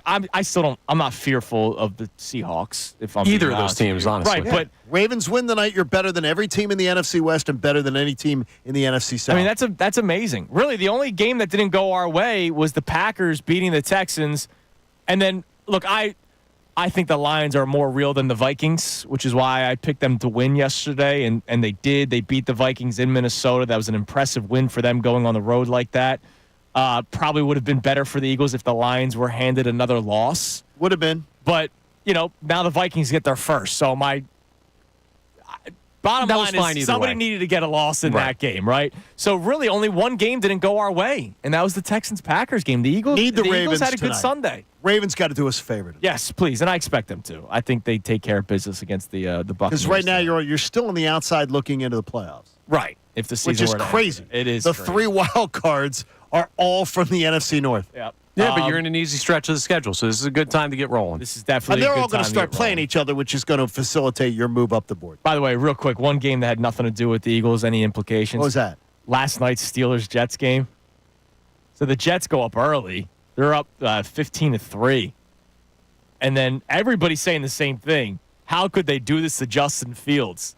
I'm not fearful of the Seahawks. If I'm either of those teams, honestly. Right, but Ravens win tonight. You're better than every team in the NFC West and better than any team in the NFC South. I mean, that's amazing. Really, the only game that didn't go our way was the Packers beating the Texans, and then look, I think the Lions are more real than the Vikings, which is why I picked them to win yesterday, and they did. They beat the Vikings in Minnesota. That was an impressive win for them going on the road like that. Probably would have been better for the Eagles if the Lions were handed another loss. Would have been. But, now the Vikings get their first. So my bottom line is somebody needed to get a loss in that game, right? So really only one game didn't go our way, and that was the Texans-Packers game. The Eagles Ravens had a good tonight. Sunday. Ravens got to do us a favor tonight. Yes, please, and I expect them to. I think they take care of business against the Buccaneers. Because right now you're still on the outside looking into the playoffs. Right. If the season which is were to crazy. End. It is the crazy. 3 wild cards are all from the NFC North. Yep. Yeah, but you're in an easy stretch of the schedule, so this is a good time to get rolling. This is definitely. And they're a good all going time to start playing each other, which is going to facilitate your move up the board. By the way, real quick, one game that had nothing to do with the Eagles. Any implications? What was that? Last night's Steelers-Jets game. So the Jets go up early. They're up 15-3. And then everybody's saying the same thing. How could they do this to Justin Fields?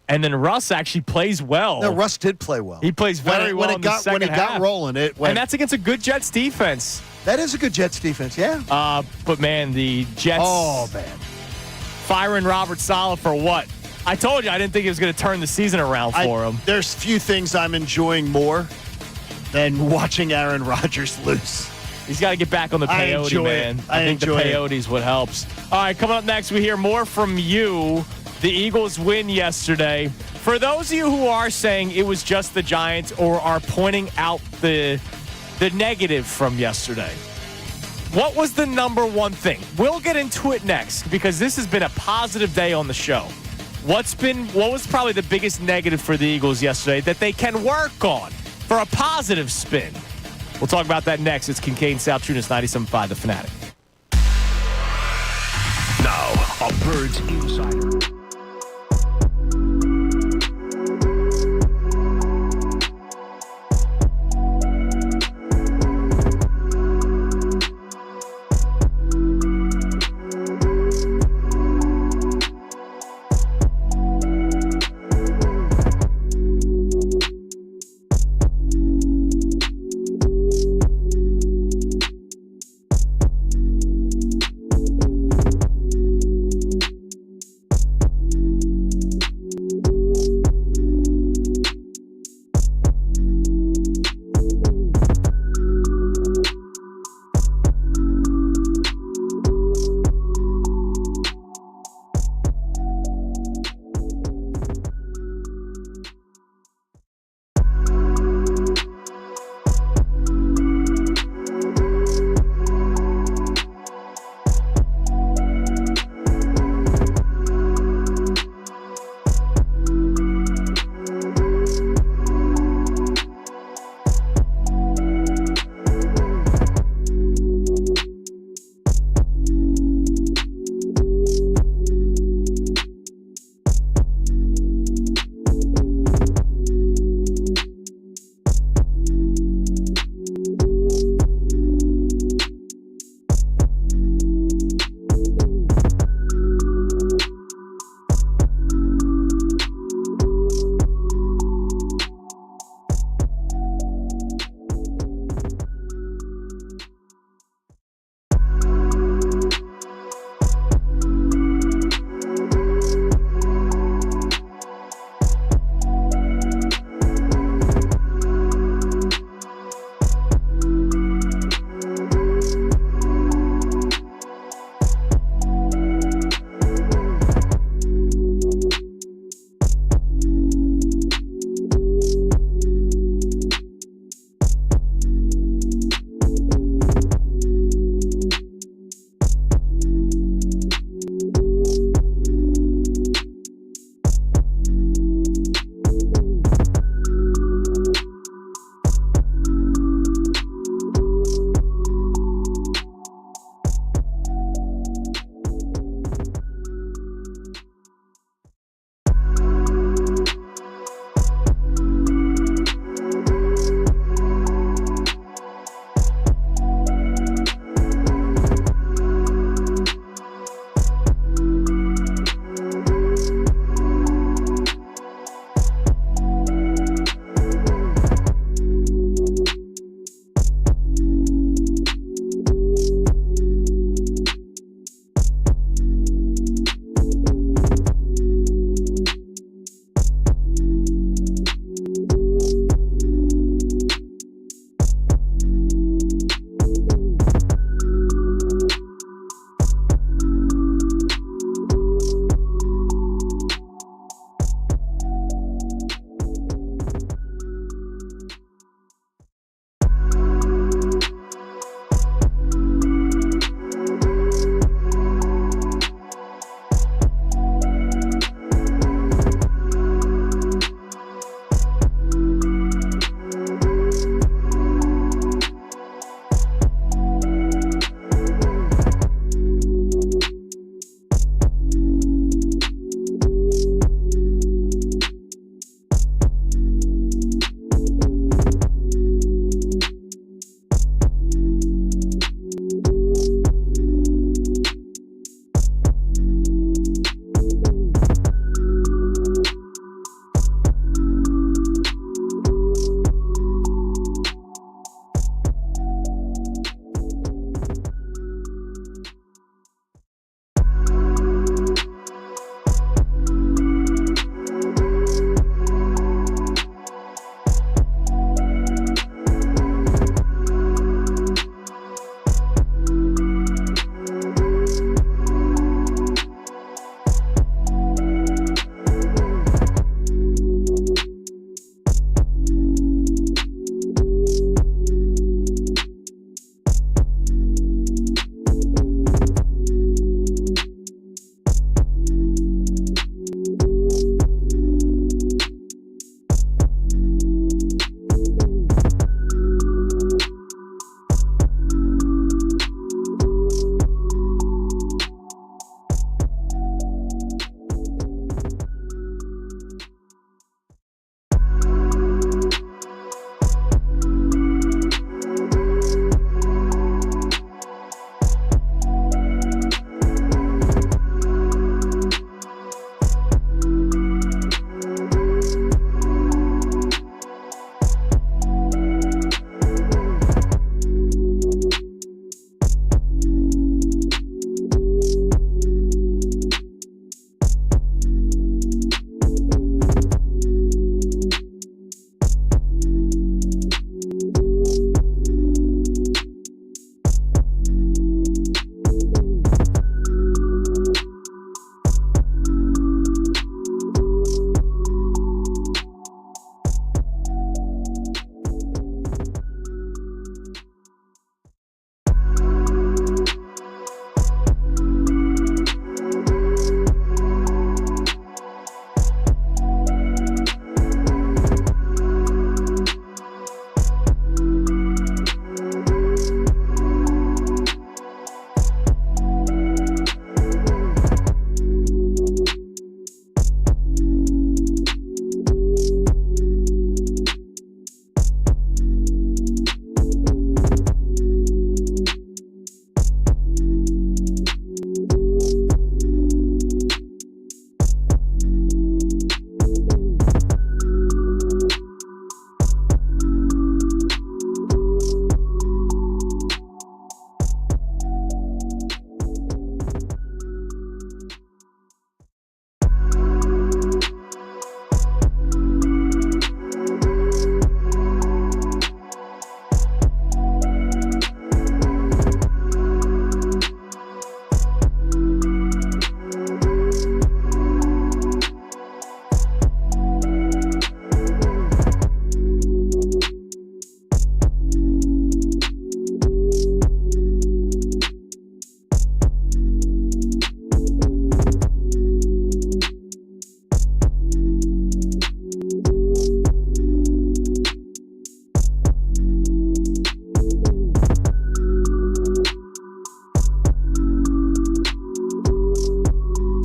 And then Russ actually plays well. No, Russ did play well. He plays very well in the second when it half. got rolling. It went. And that's against a good Jets defense. That is a good Jets defense, yeah. But, man, the Jets. Oh, man. Firing Robert Saleh for what? I told you I didn't think he was going to turn the season around for him. There's few things I'm enjoying more than watching Aaron Rodgers lose. He's got to get back on the peyote, man. I think the peyote is what helps. All right, coming up next, we hear more from you. The Eagles win yesterday. For those of you who are saying it was just the Giants or are pointing out the negative from yesterday, what was the number one thing? We'll get into it next because this has been a positive day on the show. What was probably the biggest negative for the Eagles yesterday that they can work on for a positive spin? We'll talk about that next. It's Kincade Salciunas, 97.5 The Fanatic. Now, a Birds Insider.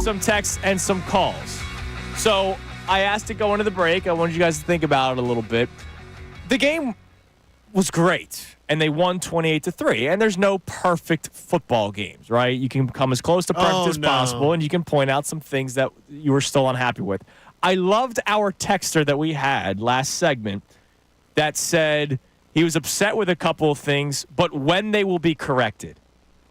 some texts and some calls. So I asked to go into the break. I wanted you guys to think about it a little bit. The game was great, and they won 28-3. And there's no perfect football games, right? You can come as close to perfect as possible, and you can point out some things that you were still unhappy with. I loved our texter that we had last segment that said he was upset with a couple of things, but when they will be corrected.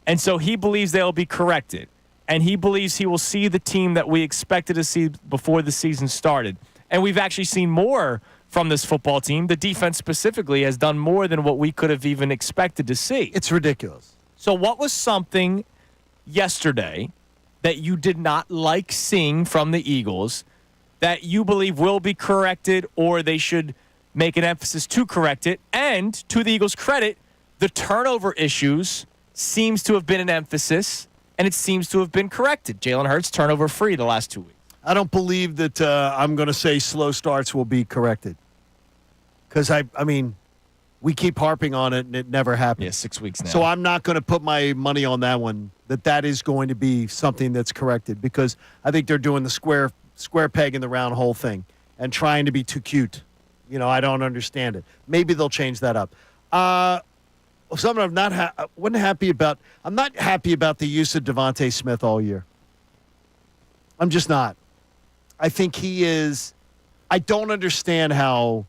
And so he believes they'll be corrected. And he believes he will see the team that we expected to see before the season started. And we've actually seen more from this football team. The defense specifically has done more than what we could have even expected to see. It's ridiculous. So what was something yesterday that you did not like seeing from the Eagles that you believe will be corrected, or they should make an emphasis to correct it? And to the Eagles' credit, the turnover issues seems to have been an emphasis, and it seems to have been corrected. Jalen Hurts turnover-free the last 2 weeks. I don't believe that I'm going to say slow starts will be corrected. Because, I mean, we keep harping on it, and it never happens. Yeah, 6 weeks now. So I'm not going to put my money on that one, that is going to be something that's corrected, because I think they're doing the square peg in the round hole thing and trying to be too cute. You know, I don't understand it. Maybe they'll change that up. Something I'm not happy about. I'm not happy about the use of Devontae Smith all year. I'm just not. I think he is. I don't understand how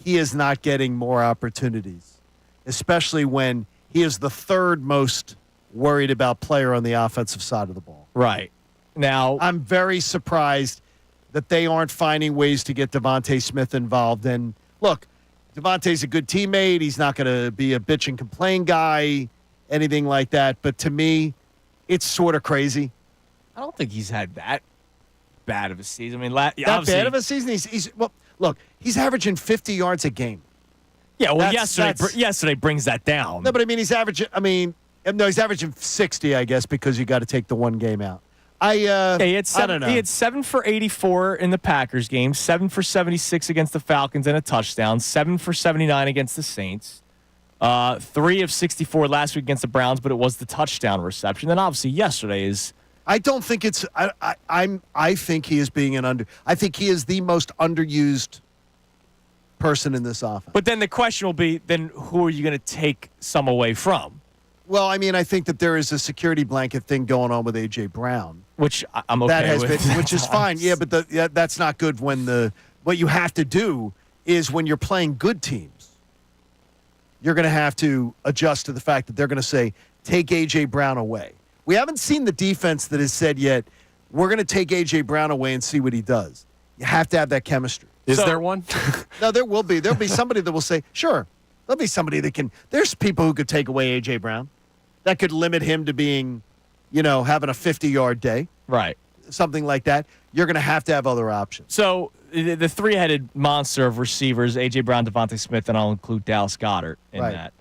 he is not getting more opportunities, especially when he is the third most worried about player on the offensive side of the ball. Right. Now, I'm very surprised that they aren't finding ways to get Devontae Smith involved. And look, Devontae's a good teammate. He's not going to be a bitch and complain guy, anything like that. But to me, it's sort of crazy. I don't think he's had that bad of a season. I mean, that bad of a season? Well, look, he's averaging 50 yards a game. Yeah, well, yesterday brings that down. No, but I mean, he's averaging 60, I guess, because you got to take the one game out. He had I don't know. He had 7 for 84 in the Packers game, 7 for 76 against the Falcons and a touchdown, 7 for 79 against the Saints, 3 of 64 last week against the Browns, but it was the touchdown reception. Then obviously yesterday is. I don't think it's. I think he is being I think he is the most underused person in this offense. But then the question will be, then who are you going to take some away from? Well, I mean, I think that there is a security blanket thing going on with A.J. Brown. Which I'm okay with. Which is fine. Yeah, but that's not good when what you have to do is when you're playing good teams, you're going to have to adjust to the fact that they're going to say, take A.J. Brown away. We haven't seen the defense that has said yet, we're going to take A.J. Brown away and see what he does. You have to have that chemistry. Is there one? No, there will be. There'll be somebody that will say, sure. There'll be somebody that can. There's people who could take away A.J. Brown. That could limit him to being, having a 50-yard day. Right. Something like that. You're going to have other options. So the three-headed monster of receivers, A.J. Brown, Devontae Smith, and I'll include Dallas Goedert in that.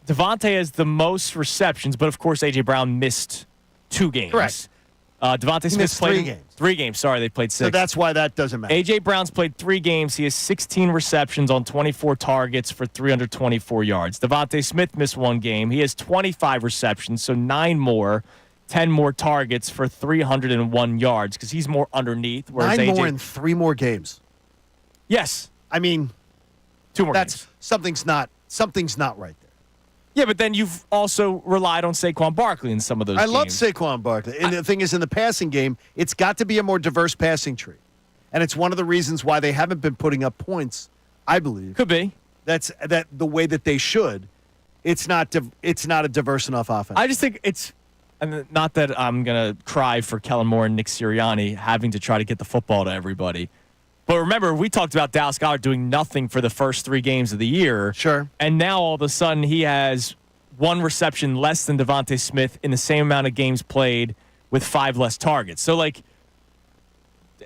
Devontae has the most receptions, but, of course, A.J. Brown missed 2 games. Correct. Devontae Smith played 3 games. 3 games. Sorry, they played 6. So that's why that doesn't matter. A.J. Brown's played 3 games. He has 16 receptions on 24 targets for 324 yards. Devontae Smith missed 1 game. He has 25 receptions, so 9 more, 10 more targets for 301 yards because he's more underneath. 9 more in 3 more games. Yes. I mean, 2 more games. Something's not right there. Yeah, but then you've also relied on Saquon Barkley in some of those games. I love Saquon Barkley. And the thing is, in the passing game, it's got to be a more diverse passing tree. And it's one of the reasons why they haven't been putting up points, I believe. Could be. That's the way that they should. It's not a diverse enough offense. I just think it's and not that I'm going to cry for Kellen Moore and Nick Sirianni having to try to get the football to everybody. But remember, we talked about Dallas Goedert doing nothing for the first 3 games of the year. Sure. And now all of a sudden he has 1 reception less than Devontae Smith in the same amount of games played with 5 less targets. So,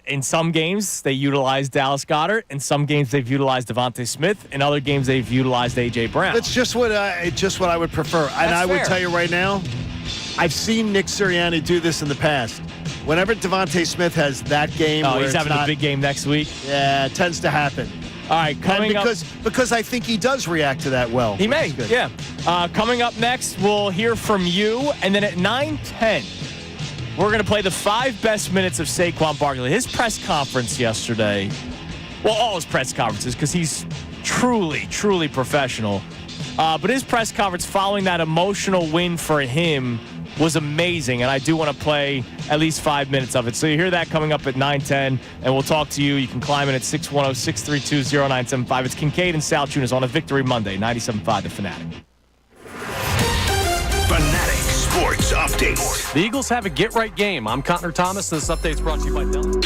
in some games they utilized Dallas Goedert. In some games they've utilized Devontae Smith. In other games they've utilized A.J. Brown. That's just what I would prefer. And I would tell you right now, I've seen Nick Sirianni do this in the past. Whenever Devontae Smith has that game where he's having a big game next week. Yeah, it tends to happen. All right, coming up. Because I think he does react to that well. He may, yeah. Coming up next, we'll hear from you. And then at 9:10, we're going to play the 5 best minutes of Saquon Barkley. His press conference yesterday, well, all his press conferences, because he's truly, truly professional. But his press conference following that emotional win for him was amazing, and I do want to play at least 5 minutes of it. So you hear that coming up at 9:10, and we'll talk to you. You can climb in at 610-632-0975. It's Kincade and Salciunas on a Victory Monday, 97.5 The Fanatic. Fanatic Sports Update. The Eagles have a get-right game. I'm Connor Thomas, and this update is brought to you by Dell.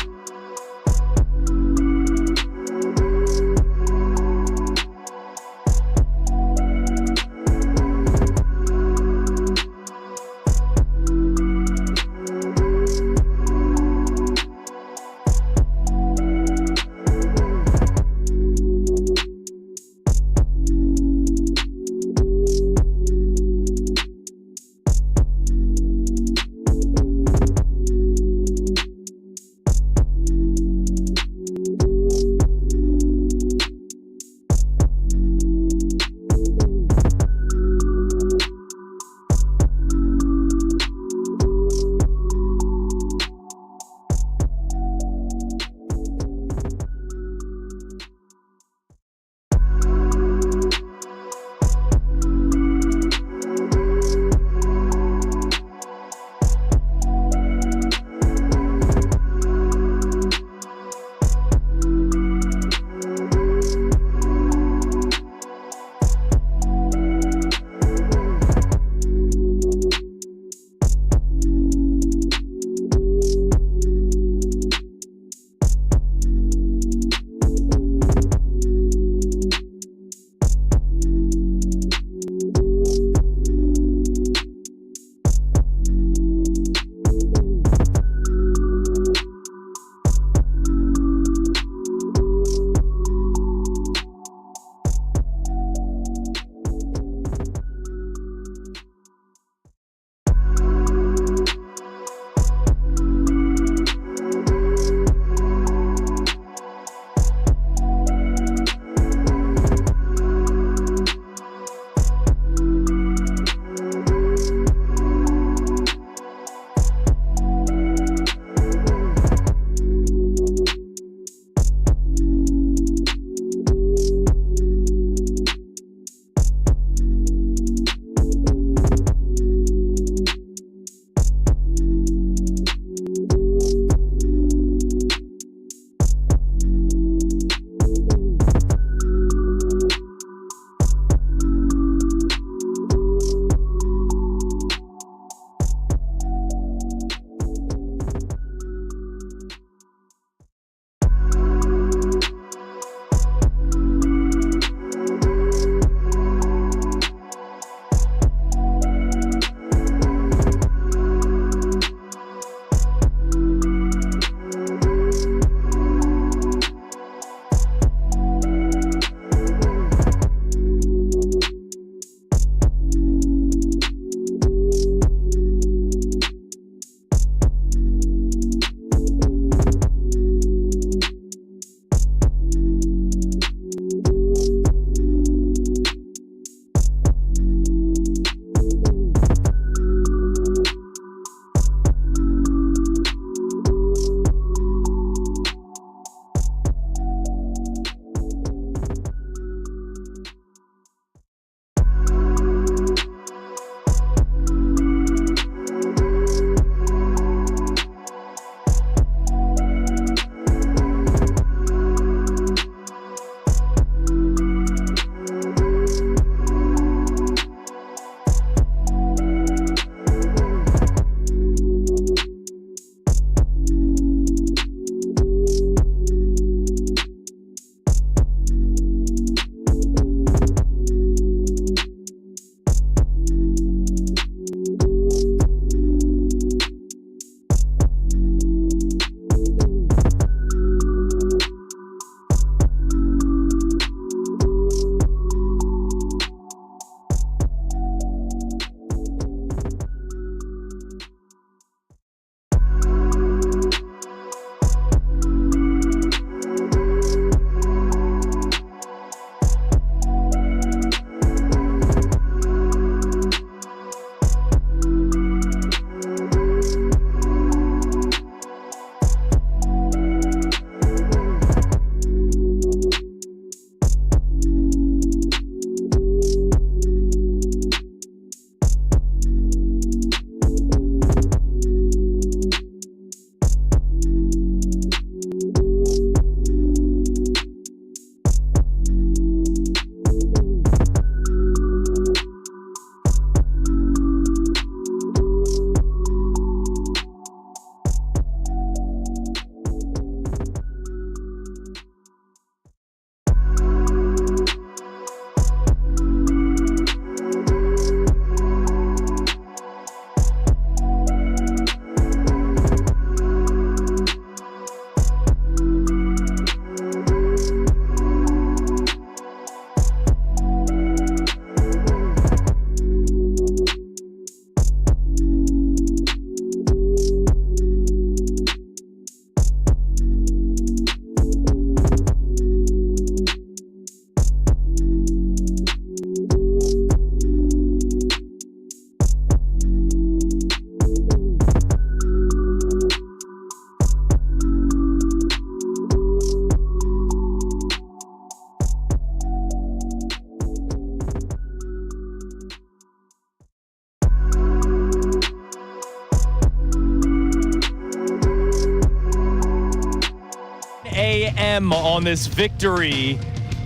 a.m. on this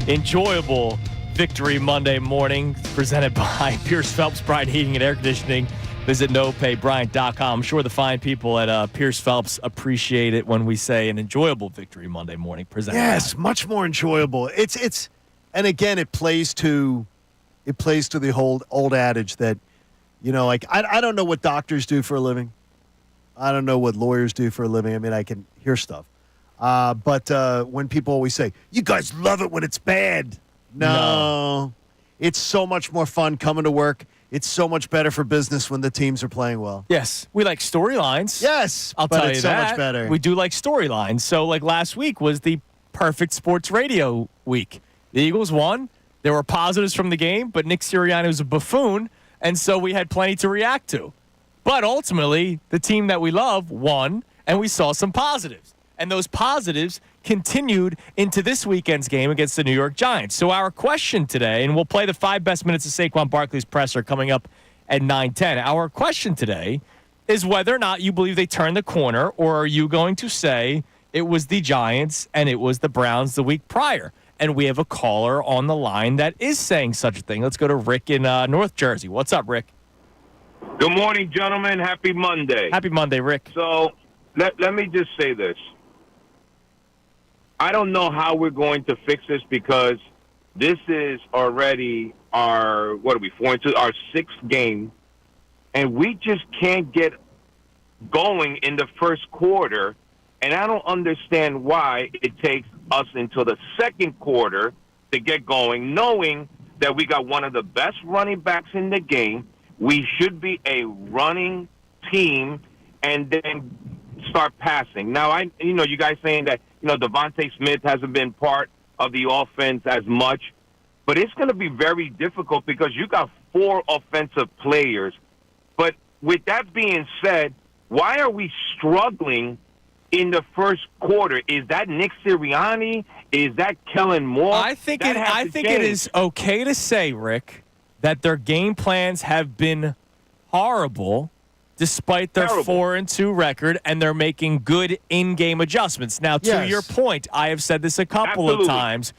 enjoyable Victory Monday morning, presented by Pierce Phelps Bryant Heating and Air Conditioning. Visit nopaybryant.com. I'm sure the fine people at Pierce Phelps appreciate it when we say an enjoyable Victory Monday morning. Presented Yes, much more enjoyable. It's and again, it plays to the whole old adage that, like I don't know what doctors do for a living. I don't know what lawyers do for a living. I mean, I can hear stuff. But when people always say, you guys love it when it's bad. No. It's so much more fun coming to work. It's so much better for business when the teams are playing well. Yes, we like storylines. Yes, I'll tell you so that. much better. We do like storylines. So, like last week was the perfect sports radio week. The Eagles won. There were positives from the game, but Nick Sirianni was a buffoon, and so we had plenty to react to. But ultimately, the team that we love won, and we saw some positives. And those positives continued into this weekend's game against the New York Giants. So our question today, and we'll play the 5 best minutes of Saquon Barkley's presser coming up at 9:10. Our question today is whether or not you believe they turned the corner, or are you going to say it was the Giants and it was the Browns the week prior? And we have a caller on the line that is saying such a thing. Let's go to Rick in North Jersey. What's up, Rick? Good morning, gentlemen. Happy Monday. Happy Monday, Rick. So let me just say this. I don't know how we're going to fix this because this is already our, 4-2, our 6th game, and we just can't get going in the first quarter, and I don't understand why it takes us until the second quarter to get going, knowing that we got one of the best running backs in the game. We should be a running team and then start passing. Now, you guys saying that, Devontae Smith hasn't been part of the offense as much, but it's going to be very difficult because you got 4 offensive players. But with that being said, why are we struggling in the first quarter? Is that Nick Sirianni? Is that Kellen Moore? I think it is okay to say, Rick, that their game plans have been horrible despite their 4-2 record, and they're making good in-game adjustments. Now, to your point, I have said this a couple of times.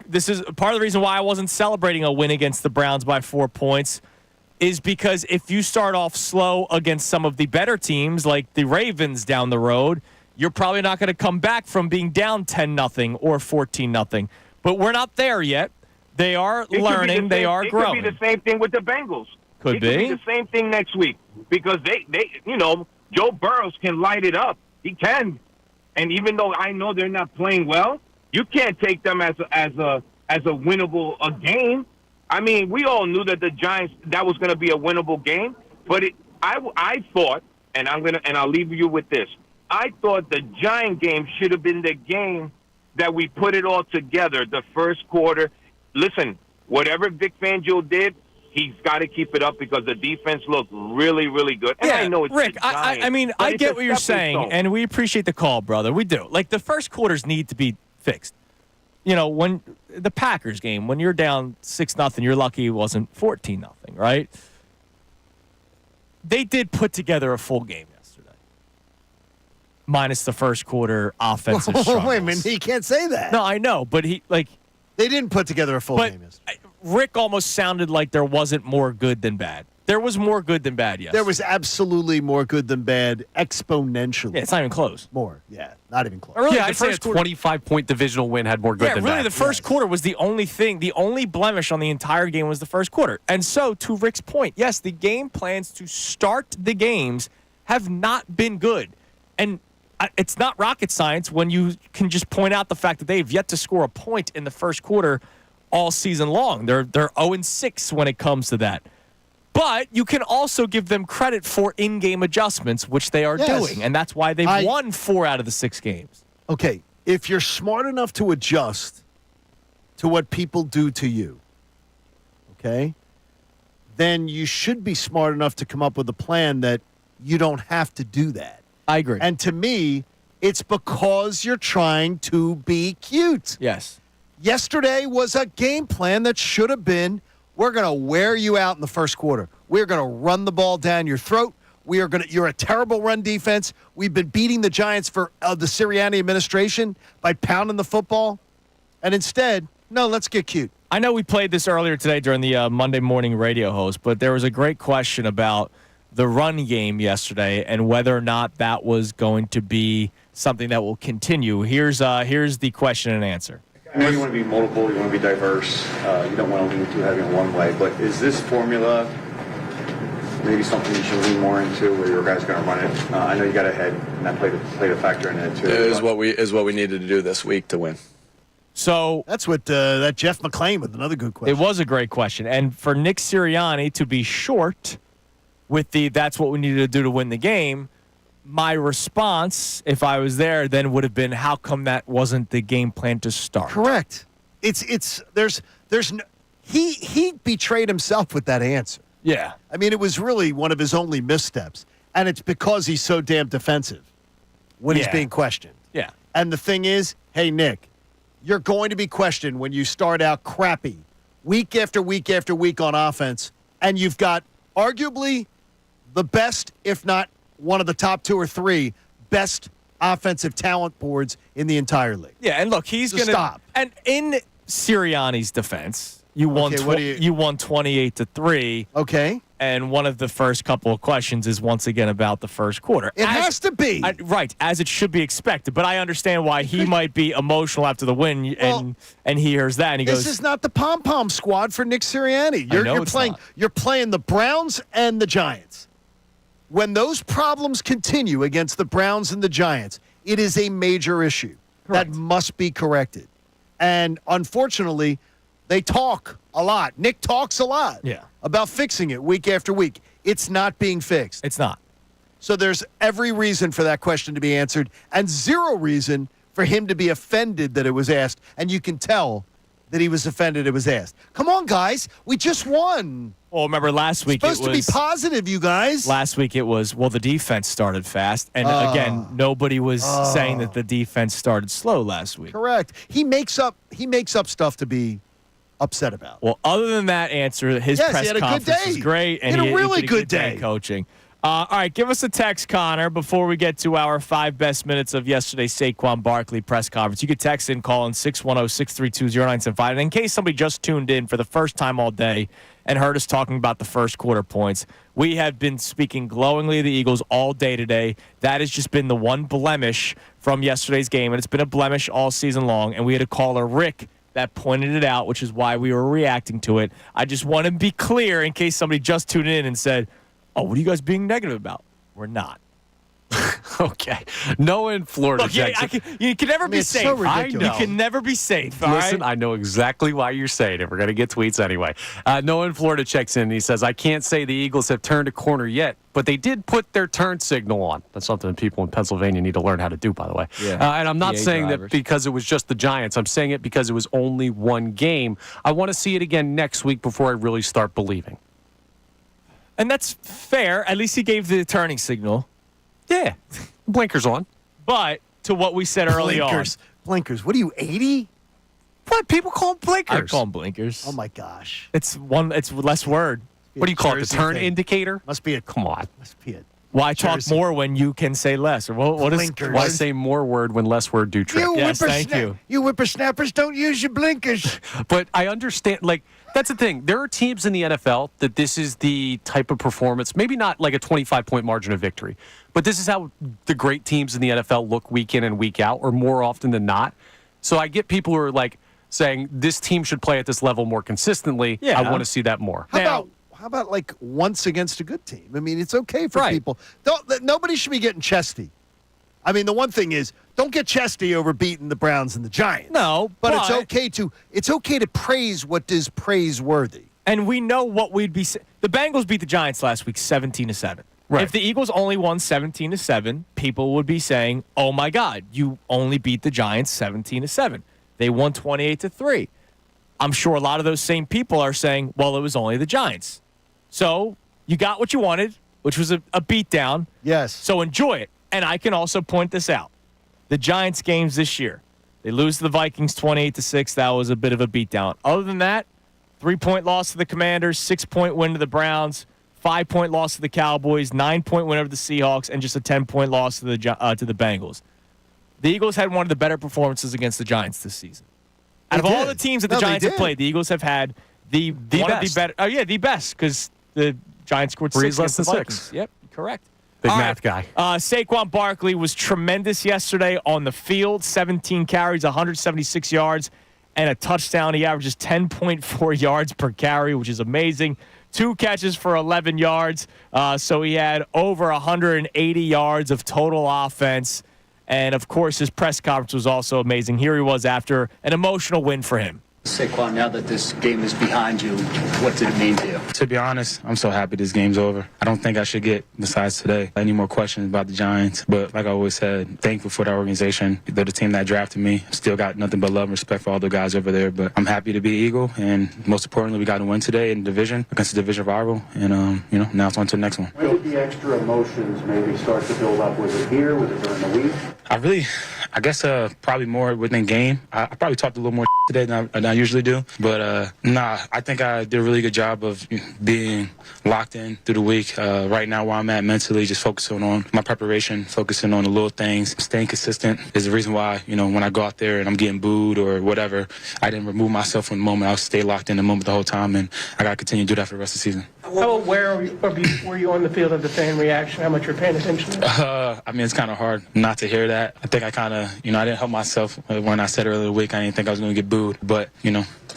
This is part of the reason why I wasn't celebrating a win against the Browns by 4 points, is because if you start off slow against some of the better teams, like the Ravens down the road, you're probably not going to come back from being down 10-0 or 14-0. But we're not there yet. They are learning. They are growing. It could be the same thing with the Bengals. Could be the same thing next week because they Joe Burrows can light it up. He can, and even though I know they're not playing well, you can't take them as a winnable game. I mean, we all knew that the Giants, that was going to be a winnable game, but I thought, and I'll leave you with this. I thought the Giant game should have been the game that we put it all together. The first quarter. Listen, whatever Vic Fangio did, he's got to keep it up because the defense looked really, really good. And I know it's Rick, I get what you're saying, and we appreciate the call, brother. We do. Like, the first quarters need to be fixed. When the Packers game, when you're down 6-0, you're lucky it wasn't 14-0, right? They did put together a full game yesterday, minus the first quarter offensive struggles. Wait a minute, he can't say that. No, I know, but they didn't put together a full game yesterday. Rick almost sounded like there wasn't more good than bad. There was more good than bad yesterday. There was absolutely more good than bad, exponentially. Yeah, it's not even close. More, yeah, not even close. Really, I'd say a 25-point divisional win had more good than bad. Yeah, really, the first quarter was the only thing. The only blemish on the entire game was the first quarter. And so, to Rick's point, yes, the game plans to start the games have not been good. And it's not rocket science when you can just point out the fact that they've yet to score a point in the first quarter all season long. They're 0-6 when it comes to that. But you can also give them credit for in-game adjustments, which they are doing, and that's why they've won 4 out of the 6 games. Okay, if you're smart enough to adjust to what people do to you, okay, then you should be smart enough to come up with a plan that you don't have to do that. I agree. And to me, it's because you're trying to be cute. Yes. Yesterday was a game plan that should have been, we're going to wear you out in the first quarter. We're going to run the ball down your throat. You're a terrible run defense. We've been beating the Giants for the Sirianni administration by pounding the football. And instead, no, let's get cute. I know we played this earlier today during the Monday morning radio host, but there was a great question about the run game yesterday and whether or not that was going to be something that will continue. Here's the question and answer. I know you want to be multiple, you want to be diverse, you don't want to lean too heavy on one way, but is this formula maybe something you should lean more into where your guys are going to run it? I know you got ahead, and that played a factor in it too. It is what we needed to do this week to win. So that's what that Jeff McClain with another good question. It was a great question. And for Nick Sirianni to be short with that's what we needed to do to win the game, my response, if I was there, then would have been, how come that wasn't the game plan to start? Correct. There's no, he betrayed himself with that answer. Yeah. I mean, it was really one of his only missteps. And it's because he's so damn defensive when he's being questioned. Yeah. And the thing is, hey, Nick, you're going to be questioned when you start out crappy week after week after week on offense, and you've got arguably the best, if not one of the top 2 or 3 best offensive talent boards in the entire league. Yeah, and look, he's going to stop. And in Sirianni's defense, you won 28-3. Okay. And one of the first couple of questions is once again about the first quarter. It has to be. Right, as it should be expected. But I understand why he might be emotional after the win, and he hears that, and he goes, this is not the pom-pom squad for Nick Sirianni. You're playing the Browns and the Giants. When those problems continue against the Browns and the Giants, it is a major issue that must be corrected. And unfortunately, they talk a lot. Nick talks a lot about fixing it week after week. It's not being fixed. It's not. So there's every reason for that question to be answered and zero reason for him to be offended that it was asked. And you can tell that he was offended it was asked. Come on, guys. We just won. Well, remember last week supposed to be positive, you guys. Last week it was, well, the defense started fast. And again, nobody was saying that the defense started slow last week. Correct. He makes up stuff to be upset about. Well, other than that answer, his press conference was great. And he had a really did good day coaching. All right, give us a text, Connor, before we get to our 5 best minutes of yesterday's Saquon Barkley press conference. You could text in, call in 610-632-0975. And in case somebody just tuned in for the first time all day and heard us talking about the first quarter points, we have been speaking glowingly of the Eagles all day today. That has just been the one blemish from yesterday's game, and it's been a blemish all season long. And we had a caller, Rick, that pointed it out, which is why we were reacting to it. I just want to be clear in case somebody just tuned in and said, oh, what are you guys being negative about? We're not. Okay. Noah in Florida. Look, you can never be safe. So I know. You can never be safe. Listen, I know exactly why you're saying it. We're going to get tweets anyway. Noah in Florida checks in and he says, I can't say the Eagles have turned a corner yet, but they did put their turn signal on. That's something people in Pennsylvania need to learn how to do, by the way. Yeah. And I'm not saying that because it was just the Giants. I'm saying it because it was only one game. I want to see it again next week before I really start believing. And that's fair. At least he gave the turning signal. Yeah. Blinkers on. But to what we said early on. Blinkers. What are you, 80? What? People call them blinkers. I call them blinkers. Oh, my gosh. It's less word. What do you call it? The turn indicator? Must be a. Come on. Must be a. Why talk more when you can say less? Or what is Blinkers. Why say more word when less word do trick? Yes, thank you. You whippersnappers don't use your blinkers. But I understand, that's the thing. There are teams in the NFL that this is the type of performance, maybe not like a 25-point margin of victory, but this is how the great teams in the NFL look week in and week out, or more often than not. So I get people who are saying this team should play at this level more consistently. Yeah. I want to see that more. How about once against a good team? I mean, it's okay for people. Nobody should be getting chesty. I mean, the one thing is, don't get chesty over beating the Browns and the Giants. No, but it's okay to praise what is praiseworthy. And we know what we'd be. The Bengals beat the Giants last week, 17-7. Right. If the Eagles only won 17-7, people would be saying, "Oh my God, you only beat the Giants 17-7. They won 28-3." I'm sure a lot of those same people are saying, "Well, it was only the Giants." So you got what you wanted, which was a beatdown. Yes. So enjoy it. And I can also point this out. The Giants games this year, they lose to the Vikings 28-6. That was a bit of a beatdown. Other than that, 3-point loss to the Commanders, 6-point win to the Browns, 5-point loss to the Cowboys, 9-point win over the Seahawks, and just a 10-point loss to the Bengals. The Eagles had one of the better performances against the Giants this season. Out of all the teams that the Giants have played, the Eagles have had the best. The best, because the Giants scored 6 less than against the 6. Yep, correct. Big math guy. Saquon Barkley was tremendous yesterday on the field. 17 carries, 176 yards, and a touchdown. He averages 10.4 yards per carry, which is amazing. 2 catches for 11 yards. So he had over 180 yards of total offense. And, of course, his press conference was also amazing. Here he was after an emotional win for him. Saquon, now that this game is behind you, what did it mean to you? To be honest, I'm so happy this game's over. I don't think I should get, besides today, any more questions about the Giants. But like I always said, thankful for the organization. They're the team that drafted me. Still got nothing but love and respect for all the guys over there. But I'm happy to be Eagle. And most importantly, we got a win today in the division against the division rival. And, now it's on to the next one. When did the extra emotions maybe start to build up? Was it here? Was it during the week? I guess probably more within game. I probably talked a little more today than I usually do. But, I think I did a really good job of being locked in through the week. Right now, where I'm at mentally, just focusing on my preparation, focusing on the little things, staying consistent is the reason why, when I go out there and I'm getting booed or whatever, I didn't remove myself from the moment. I'll stay locked in the moment the whole time, and I got to continue to do that for the rest of the season. How aware were you on the field of the fan reaction? How much you're paying attention to? It's kind of hard not to hear that. I think I kind of, I didn't help myself when I said earlier in the week I didn't think I was going to get booed. But,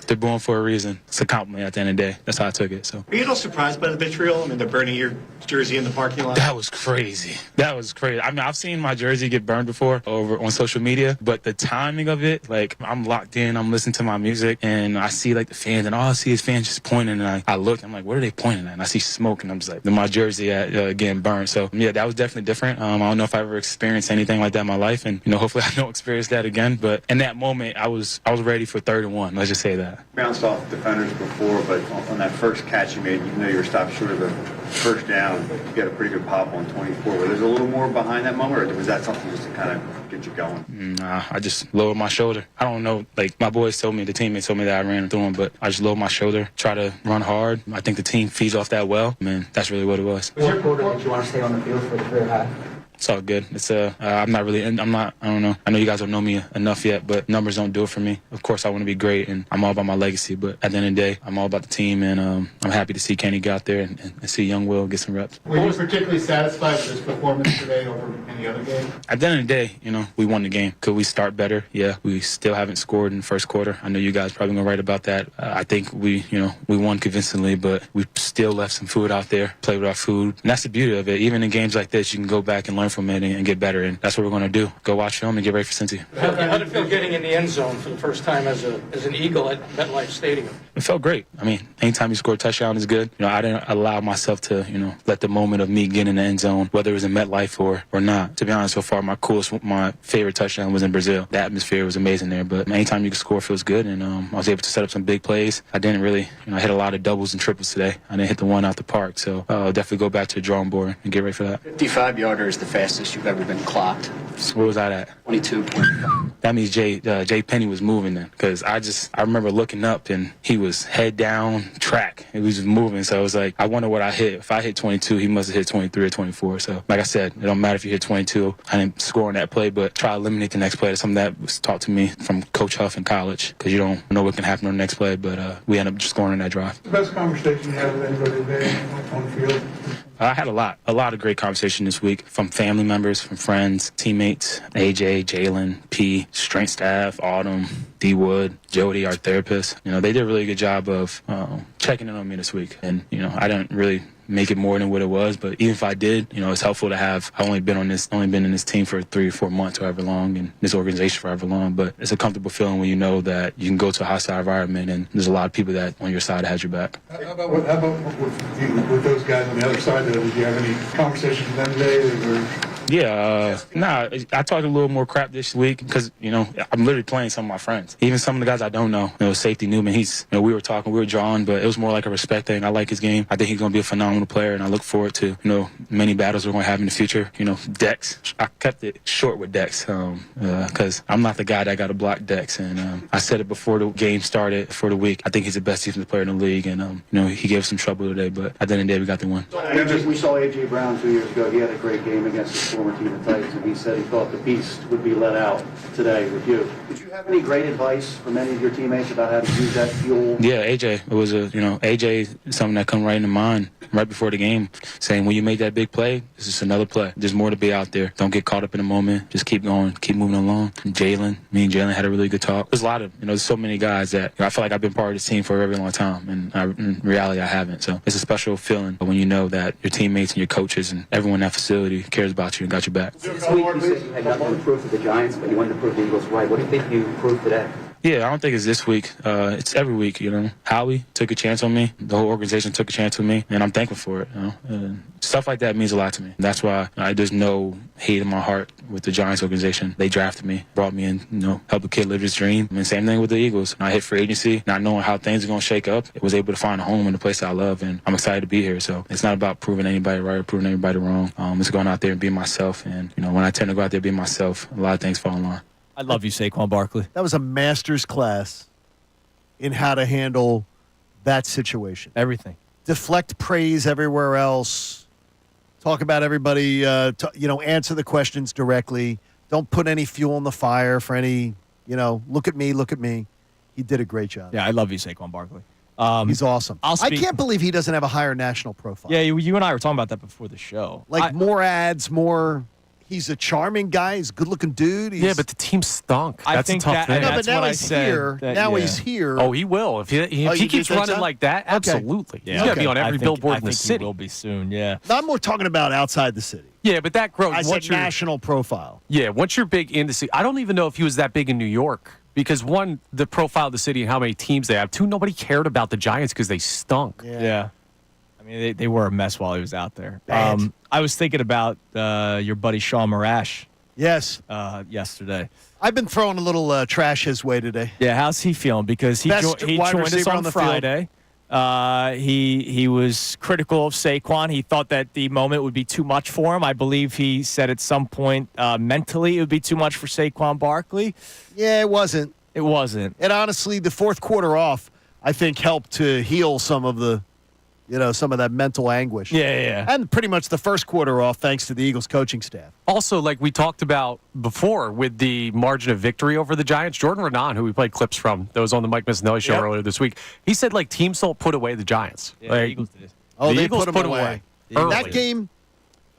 they're booing for a reason. It's a compliment at the end of the day. That's how I took it. So. Are you a little surprised by the vitriol? They're burning your jersey in the parking lot. That was crazy. I've seen my jersey get burned before over on social media, but the timing of it, I'm locked in, I'm listening to my music, and I see the fans, and all I see is fans just pointing, and I look, I'm like, what are they pointing at? And I see smoke, and I'm just like, my jersey getting burned. So yeah, that was definitely different. I don't know if I ever experienced anything like that in my life, and hopefully I don't experience that again. But in that moment, I was ready for 3rd and 1. Let's just say that. Bounced off defenders before, but on that first catch you made, you were stopped short of the first down. You got a pretty good pop on 24. Were there a little more behind that moment, or was that something just to kind of get you going? Nah, I just lowered my shoulder. I don't know. My boys told me, the teammates told me that I ran through them, but I just lowered my shoulder, try to run hard. I think the team feeds off that well. That's really what it was. Was your quarter that you want to stay on the field for the career high? It's all good. It's I don't know. I know you guys don't know me enough yet, but numbers don't do it for me. Of course, I want to be great, and I'm all about my legacy. But at the end of the day, I'm all about the team, and I'm happy to see Kenny get out there and see young Will get some reps. Were you particularly satisfied with this performance today over any other game? At the end of the day, we won the game. Could we start better? Yeah, we still haven't scored in the first quarter. I know you guys probably gonna write about that. I think we won convincingly, but we still left some food out there. Played with our food, and that's the beauty of it. Even in games like this, you can go back and learn from it and get better, and that's what we're going to do. Go watch film and get ready for Cincy. How did it feel getting in the end zone for the first time as an Eagle at MetLife Stadium? It felt great. Anytime you score a touchdown is good. I didn't allow myself to, let the moment of me getting in the end zone, whether it was in MetLife or not. To be honest, so far, my favorite touchdown was in Brazil. The atmosphere was amazing there, but anytime you can score feels good, and I was able to set up some big plays. I didn't really, I hit a lot of doubles and triples today. I didn't hit the one out the park, so I'll definitely go back to the drawing board and get ready for that. 55-yarder is the fastest you've ever been clocked. Where was I at? 22.5. That means Jay Penny was moving then, because I remember looking up and he was head down track. He was just moving, so I was like, I wonder what I hit. If I hit 22, he must have hit 23 or 24. So like I said, it don't matter if you hit 22. I didn't score on that play, but try to eliminate the next play. That's something that was taught to me from Coach Huff in college, because you don't know what can happen on the next play, but we ended up just scoring on that drive. The best conversation you had with anybody today on the field? I had a lot of great conversation this week from family members, from friends, teammates, AJ, Jalen, P, strength staff, Autumn, D Wood, Jody, our therapist. They did a really good job of checking in on me this week. And, I didn't really make it more than what it was, but even if I did, it's helpful to have. I've only been in this team for 3 or 4 months, however long, and this organization for however long. But it's a comfortable feeling when you know that you can go to a hostile environment and there's a lot of people that on your side that has your back. How about with those guys on the other side? Did you have any conversations with them today? Yeah, I talked a little more crap this week because, I'm literally playing some of my friends. Even some of the guys I don't know. Safety Newman, we were talking, we were drawing, but it was more like a respect thing. I like his game. I think he's going to be a phenomenal player, and I look forward to, many battles we're going to have in the future. Dex, I kept it short with Dex because I'm not the guy that got to block Dex. And I said it before the game started for the week. I think he's the best defensive player in the league, and, he gave us some trouble today, but at the end of the day, we got the win. We saw A.J. Brown 2 years ago. He had a great game against his former team, the Titans, and he said he thought the beast would be let out today with you. Did you have any great advice from any of your teammates about how to use that fuel? Yeah, AJ. It was AJ is something that come right into mind right before the game, saying when you make that big play, this is another play. There's more to be out there. Don't get caught up in the moment. Just keep going, keep moving along. Me and Jalen had a really good talk. There's a lot of, there's so many guys that I feel like I've been part of this team for a very long time, and in reality, I haven't. So it's a special feeling when you know that your teammates and your coaches and everyone in that facility cares about you and got your back. This week you said you had nothing to prove to the Giants, but you wanted to prove the Eagles right. What do you think you proved today? Yeah, I don't think it's this week. It's every week, Howie took a chance on me. The whole organization took a chance on me, and I'm thankful for it. Stuff like that means a lot to me. That's why there's no hate in my heart with the Giants organization. They drafted me, brought me in, helped a kid live his dream. And same thing with the Eagles. I hit free agency, not knowing how things are going to shake up. I was able to find a home in the place I love, and I'm excited to be here. So it's not about proving anybody right or proving anybody wrong. It's going out there and being myself. And, when I tend to go out there and be myself, a lot of things fall in line. I love you, Saquon Barkley. That was a master's class in how to handle that situation. Everything. Deflect praise everywhere else. Talk about everybody, answer the questions directly. Don't put any fuel in the fire for any, look at me. He did a great job. Yeah, I love you, Saquon Barkley. He's awesome. I can't believe he doesn't have a higher national profile. Yeah, you and I were talking about that before the show. More ads, more... He's a charming guy. He's a good-looking dude. But the team stunk. That's a tough thing. But now he's here. He's here. Oh, he will. If he keeps running like that, absolutely. Yeah. He's going to be on every billboard in the city. He will be soon, yeah. No, I'm more talking about outside the city. Yeah, but that grows. I said national profile. Yeah, once you're big in the city. I don't even know if he was that big in New York. Because, one, the profile of the city and how many teams they have. Two, nobody cared about the Giants because they stunk. Yeah. I mean, they were a mess while he was out there. I was thinking about your buddy Sean Marash. Yes. Yesterday. I've been throwing a little trash his way today. Yeah, how's he feeling? Because he joined us on Friday. He was critical of Saquon. He thought that the moment would be too much for him. I believe he said at some point mentally it would be too much for Saquon Barkley. Yeah, it wasn't. It wasn't. And honestly, the fourth quarter off, I think, helped to heal some of the some of that mental anguish. Yeah. And pretty much the first quarter off, thanks to the Eagles coaching staff. Also, like we talked about before with the margin of victory over the Giants, Jordan Renan, who we played clips from, that was on the Mike Missanelli show earlier this week, he said, teams don't put away the Giants. Yeah, the Eagles did. Oh, the they Eagles put them away. That game,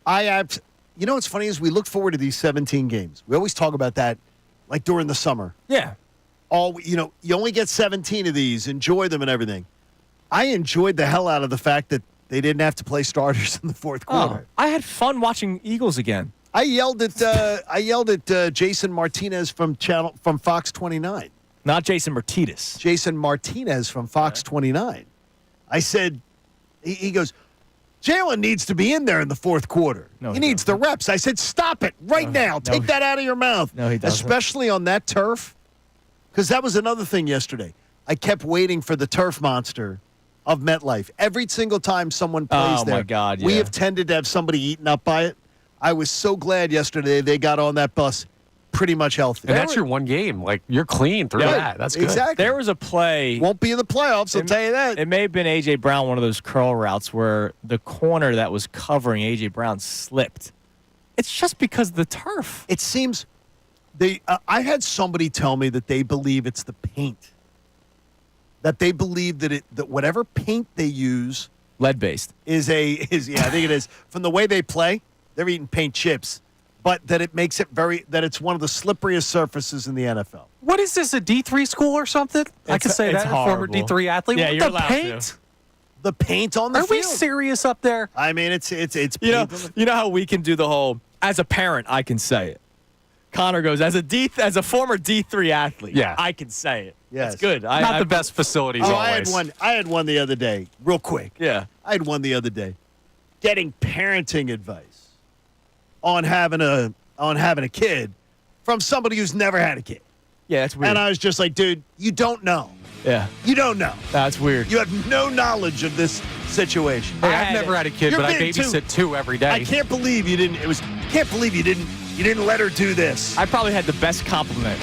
what's funny is we look forward to these 17 games. We always talk about that, during the summer. Yeah. You only get 17 of these. Enjoy them and everything. I enjoyed the hell out of the fact that they didn't have to play starters in the fourth quarter. I had fun watching Eagles again. I yelled at Jason Martinez from Fox 29. Not Jason Martinez. Jason Martinez from Fox 29. I said, he goes, Jalen needs to be in there in the fourth quarter. No, he needs the reps. I said, stop it right now. Take that out of your mouth. No, he doesn't. Especially on that turf, because that was another thing yesterday. I kept waiting for the turf monster of MetLife. Every single time someone plays there, my God, we have tended to have somebody eaten up by it. I was so glad yesterday they got on that bus pretty much healthy. And that's your one game. You're clean through that. That's good. Exactly. There was a play. Won't be in the playoffs, I'll tell you that. It may have been A.J. Brown, one of those curl routes where the corner that was covering A.J. Brown slipped. It's just because of the turf. It seems I had somebody tell me that they believe it's the paint. That they believe that whatever paint they use, lead-based, is I think it is. From the way they play, they're eating paint chips, but that it makes it that it's one of the slipperiest surfaces in the NFL. What is this, a D3 school or something? I can say that, a former D3 athlete. Yeah, what, you're the allowed paint? to. The paint on the field. Are we serious up there? I mean, it's paint. You know how we can do the whole, as a parent, I can say it. Connor goes, as a former D3 athlete, I can say it. Yes. That's good. Not the best facilities always. I had one the other day, real quick. Yeah. I had one the other day. Getting parenting advice on having a kid from somebody who's never had a kid. Yeah, that's weird. And I was just like, dude, you don't know. Yeah. You don't know. That's weird. You have no knowledge of this situation. Hey, I've never had a kid, but I babysit two every day. I can't believe you didn't. Can't believe you didn't let her do this. I probably had the best compliment.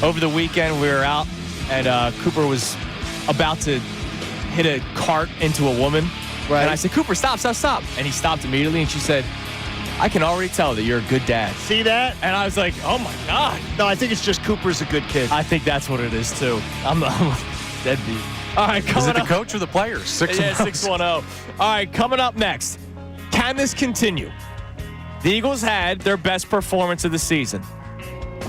Over the weekend, we were out, and Cooper was about to hit a cart into a woman. Right. And I said, Cooper, stop. And he stopped immediately, and she said, I can already tell that you're a good dad. See that? And I was like, oh, my God. No, I think it's just Cooper's a good kid. I think that's what it is, too. I'm a deadbeat. All right, coming Is it the up. coach or the players? 610. All right, coming up next. Can this continue? The Eagles had their best performance of the season.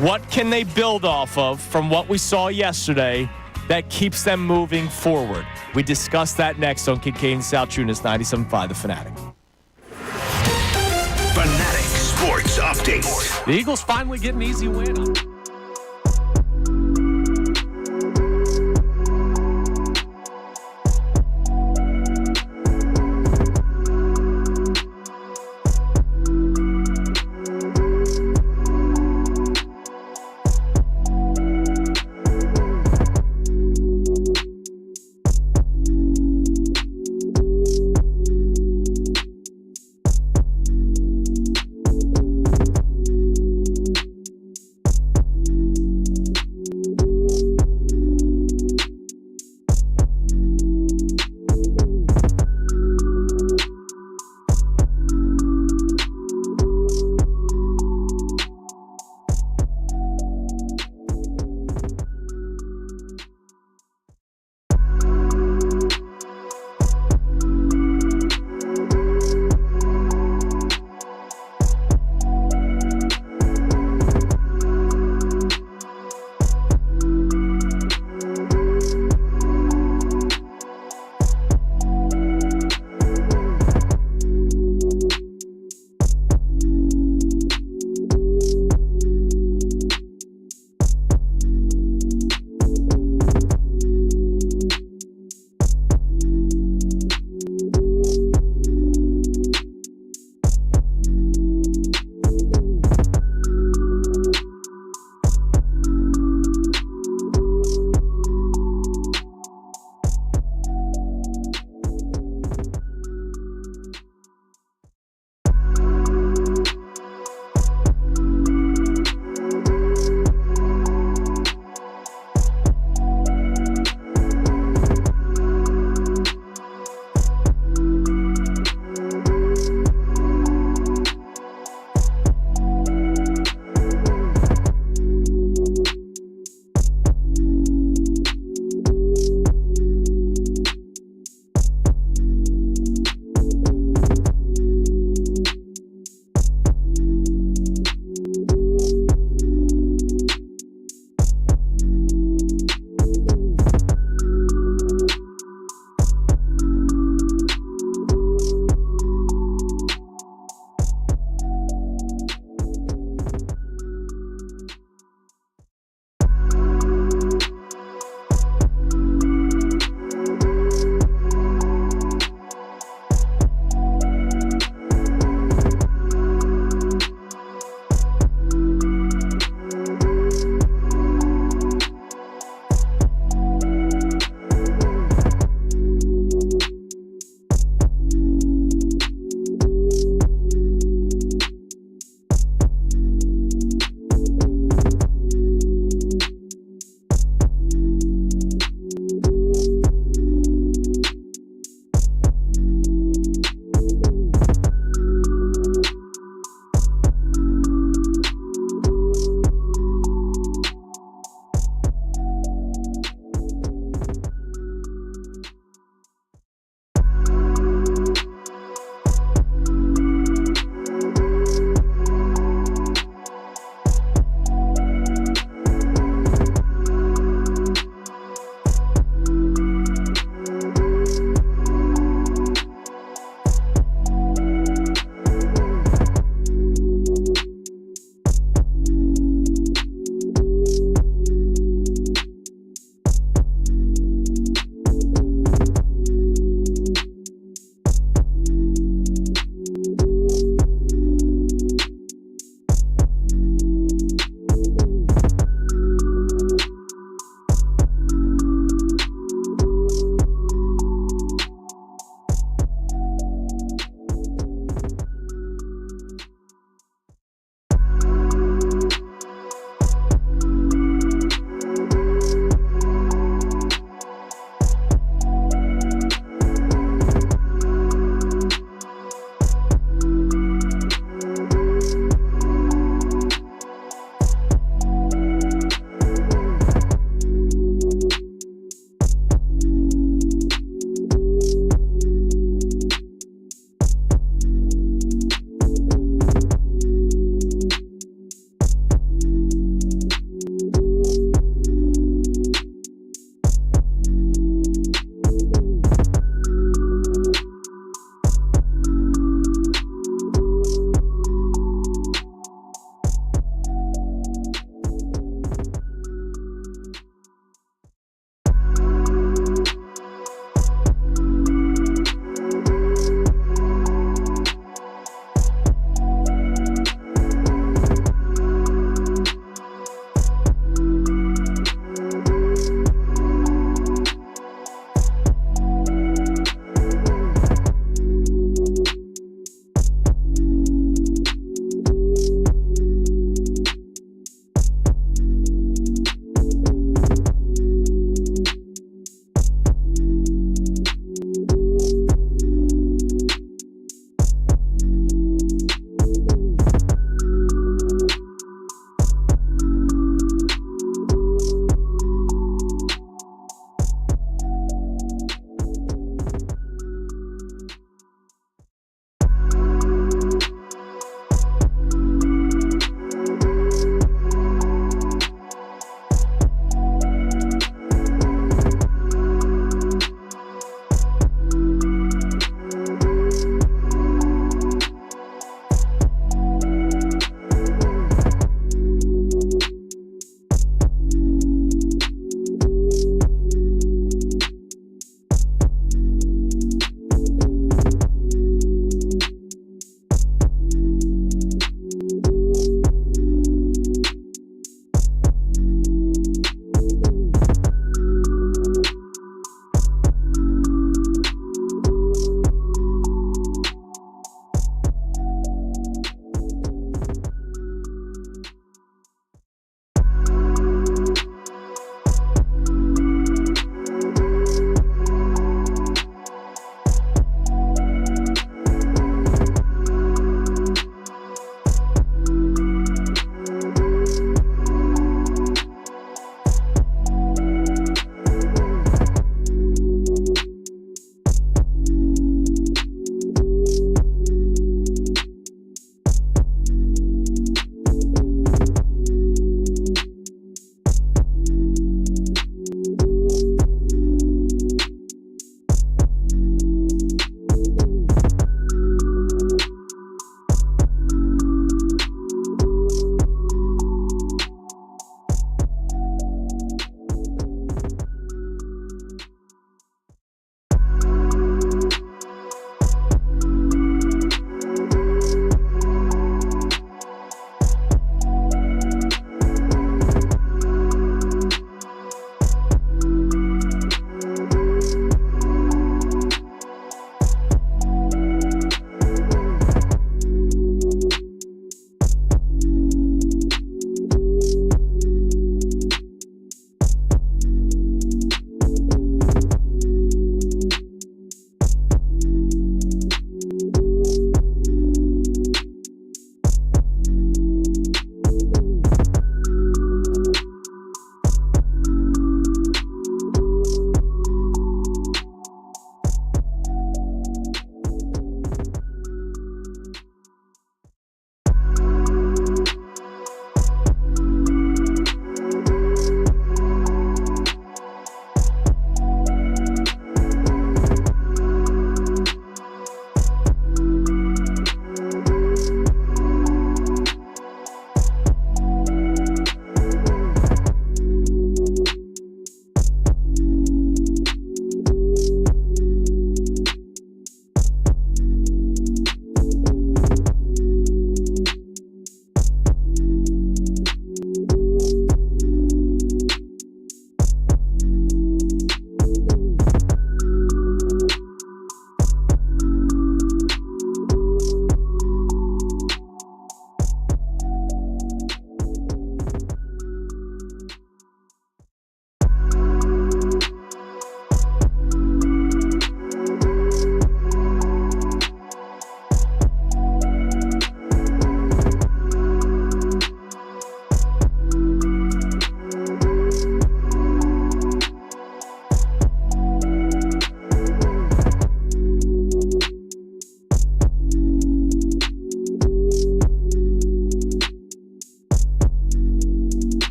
What can they build off of from what we saw yesterday that keeps them moving forward? We discuss that next on Kincade Salciunas 97.5 The Fanatic. Fanatic Sports Update. The Eagles finally get an easy win.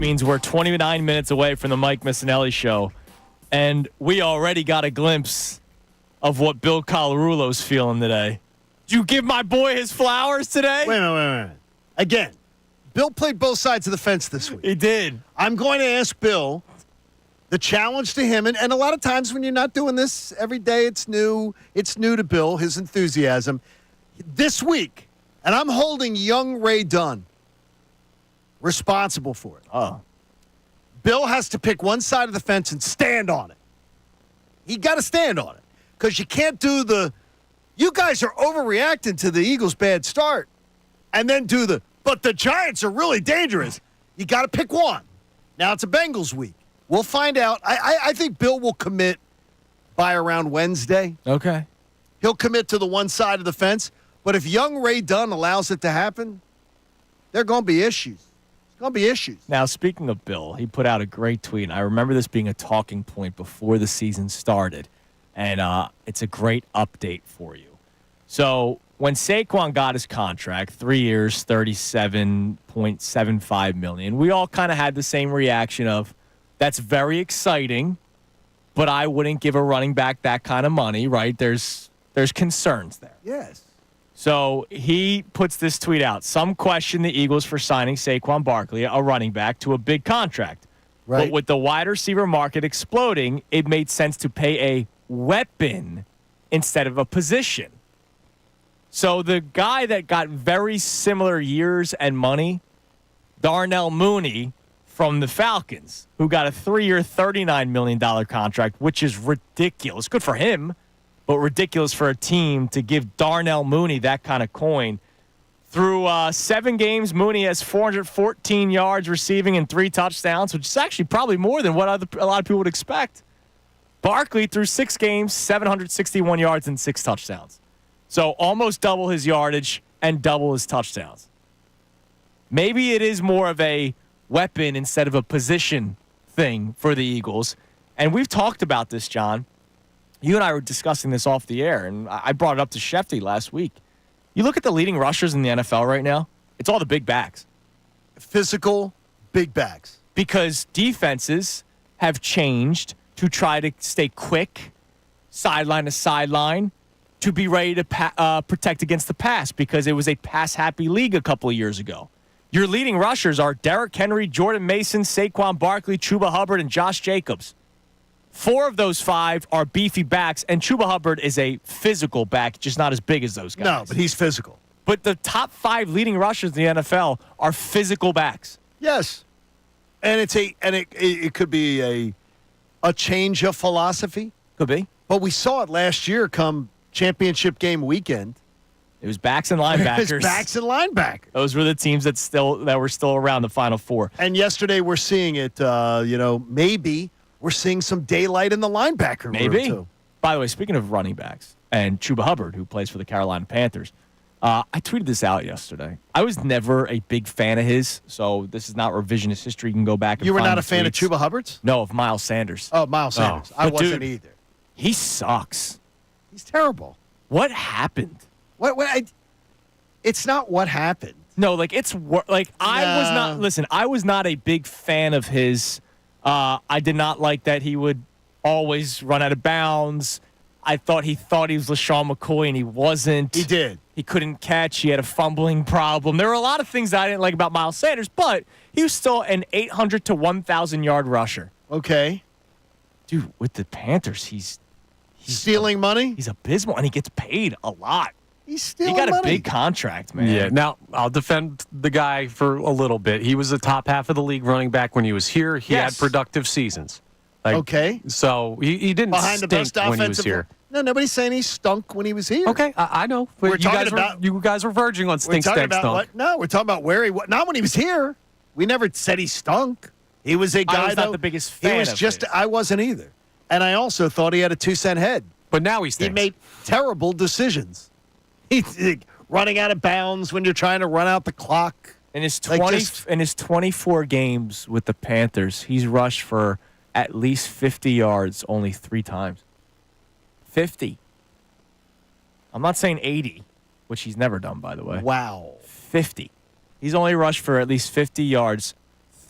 means we're 29 minutes away from the Mike Missanelli show, and we already got a glimpse of what Bill Colarulo's feeling today. Did you give my boy his flowers today? Wait a minute. Again, Bill played both sides of the fence this week. He did. I'm going to ask Bill the challenge to him, and a lot of times when you're not doing this every day, it's new. It's new to Bill, his enthusiasm. This week, and I'm holding young Ray Dunn responsible for it. Oh. Bill has to pick one side of the fence and stand on it. He got to stand on it because you can't do you guys are overreacting to the Eagles' bad start and then but the Giants are really dangerous. You got to pick one. Now it's a Bengals week. We'll find out. I think Bill will commit by around Wednesday. Okay. He'll commit to the one side of the fence. But if young Ray Dunn allows it to happen, there are going to be issues. There's going to be issues. Now, speaking of Bill, he put out a great tweet. And I remember this being a talking point before the season started. And it's a great update for you. So when Saquon got his contract, 3 years, $37.75 million, we all kind of had the same reaction of, that's very exciting, but I wouldn't give a running back that kind of money, right? There's concerns there. Yes. So he puts this tweet out. Some question the Eagles for signing Saquon Barkley, a running back, to a big contract. Right. But with the wide receiver market exploding, it made sense to pay a weapon instead of a position. So the guy that got very similar years and money, Darnell Mooney from the Falcons, who got a 3-year, $39 million contract, which is ridiculous. Good for him, but ridiculous for a team to give Darnell Mooney that kind of coin. Through 7 games, Mooney has 414 yards receiving and 3 touchdowns, which is actually probably more than what a lot of people would expect. Barkley, through 6 games, 761 yards and 6 touchdowns. So almost double his yardage and double his touchdowns. Maybe it is more of a weapon instead of a position thing for the Eagles. And we've talked about this, John. You and I were discussing this off the air, and I brought it up to Shefty last week. You look at the leading rushers in the NFL right now, it's all the big backs. Physical, big backs. Because defenses have changed to try to stay quick, sideline to sideline, to be ready to protect against the pass, because it was a pass-happy league a couple of years ago. Your leading rushers are Derrick Henry, Jordan Mason, Saquon Barkley, Chuba Hubbard, and Josh Jacobs. 4 of those 5 are beefy backs, and Chuba Hubbard is a physical back, just not as big as those guys. No, but he's physical. But the top 5 leading rushers in the NFL are physical backs. Yes. And it could be a change of philosophy. Could be. But we saw it last year come championship game weekend. It was backs and linebackers. It was backs and linebackers. Those were the teams that were still around the Final Four. And yesterday we're seeing it, maybe we're seeing some daylight in the linebacker room, Maybe. too. By the way, speaking of running backs and Chuba Hubbard, who plays for the Carolina Panthers, I tweeted this out yesterday. I was never a big fan of his, so this is not revisionist history. You can go back and You were find not the a fan of tweets. Chuba Hubbard's? No, of Miles Sanders. Oh, Miles Sanders. I But wasn't dude, either. He sucks. He's terrible. What happened? It's not what happened. No, I was not. Listen, I was not a big fan of his. I did not like that he would always run out of bounds. I thought he was LaShawn McCoy, and he wasn't. He did. He couldn't catch. He had a fumbling problem. There were a lot of things that I didn't like about Miles Sanders, but he was still an 800 to 1,000 yard rusher. Okay. Dude, with the Panthers, he's stealing money? He's abysmal, and he gets paid a lot. He's stealing He got money. a big contract, man. Yeah, now I'll defend the guy for a little bit. He was the top half of the league running back when he was here. He had productive seasons. Okay. So he didn't Behind the stink best when he was offensive here. No, nobody's saying he stunk when he was here. Okay, I know. But We're talking about you guys were verging on We're stink, talking stank, about stunk. what? No, we're talking about where he was. Not when he was here. We never said he stunk. He was a guy, I was not the biggest fan He was of just. his. I wasn't either. And I also thought he had a 2-cent head. But now he stinks. He made terrible decisions. He's running out of bounds when you're trying to run out the clock. In his 24 games with the Panthers, he's rushed for at least 50 yards only 3 times. 50. I'm not saying 80, which he's never done, by the way. Wow. 50. He's only rushed for at least 50 yards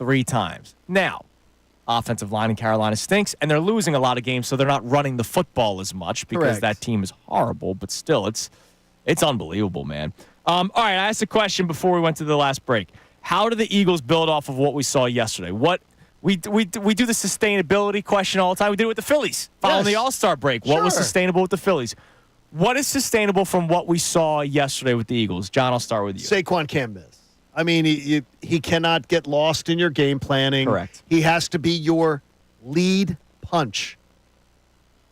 3 times. Now, offensive line in Carolina stinks, and they're losing a lot of games, so they're not running the football as much because Correct. that team is horrible. But still, it's unbelievable, man. All right, I asked a question before we went to the last break. How do the Eagles build off of what we saw yesterday? We do the sustainability question all the time. We did it with the Phillies following the All-Star break. What was sustainable with the Phillies? What is sustainable from what we saw yesterday with the Eagles? John, I'll start with you. Saquon can't miss. I mean, he cannot get lost in your game planning. Correct. He has to be your lead punch.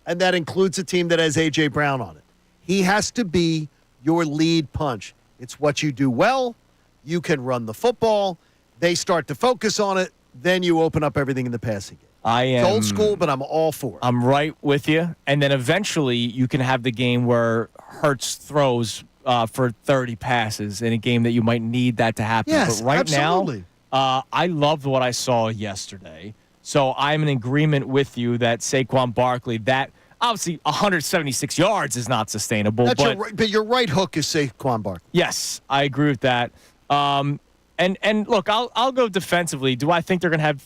And that includes a team that has A.J. Brown on it. He has to be your lead punch. It's what you do well. You can run the football. They start to focus on it. Then you open up everything in the passing game. It's old school, but I'm all for it. I'm right with you. And then eventually you can have the game where Hurts throws for 30 passes in a game that you might need that to happen. Yes, but right absolutely. now, I loved what I saw yesterday. So I'm in agreement with you that Saquon Barkley, that obviously 176 yards is not sustainable. But your right hook is Saquon Barkley. Yes, I agree with that. And look, I'll go defensively. Do I think they're going to have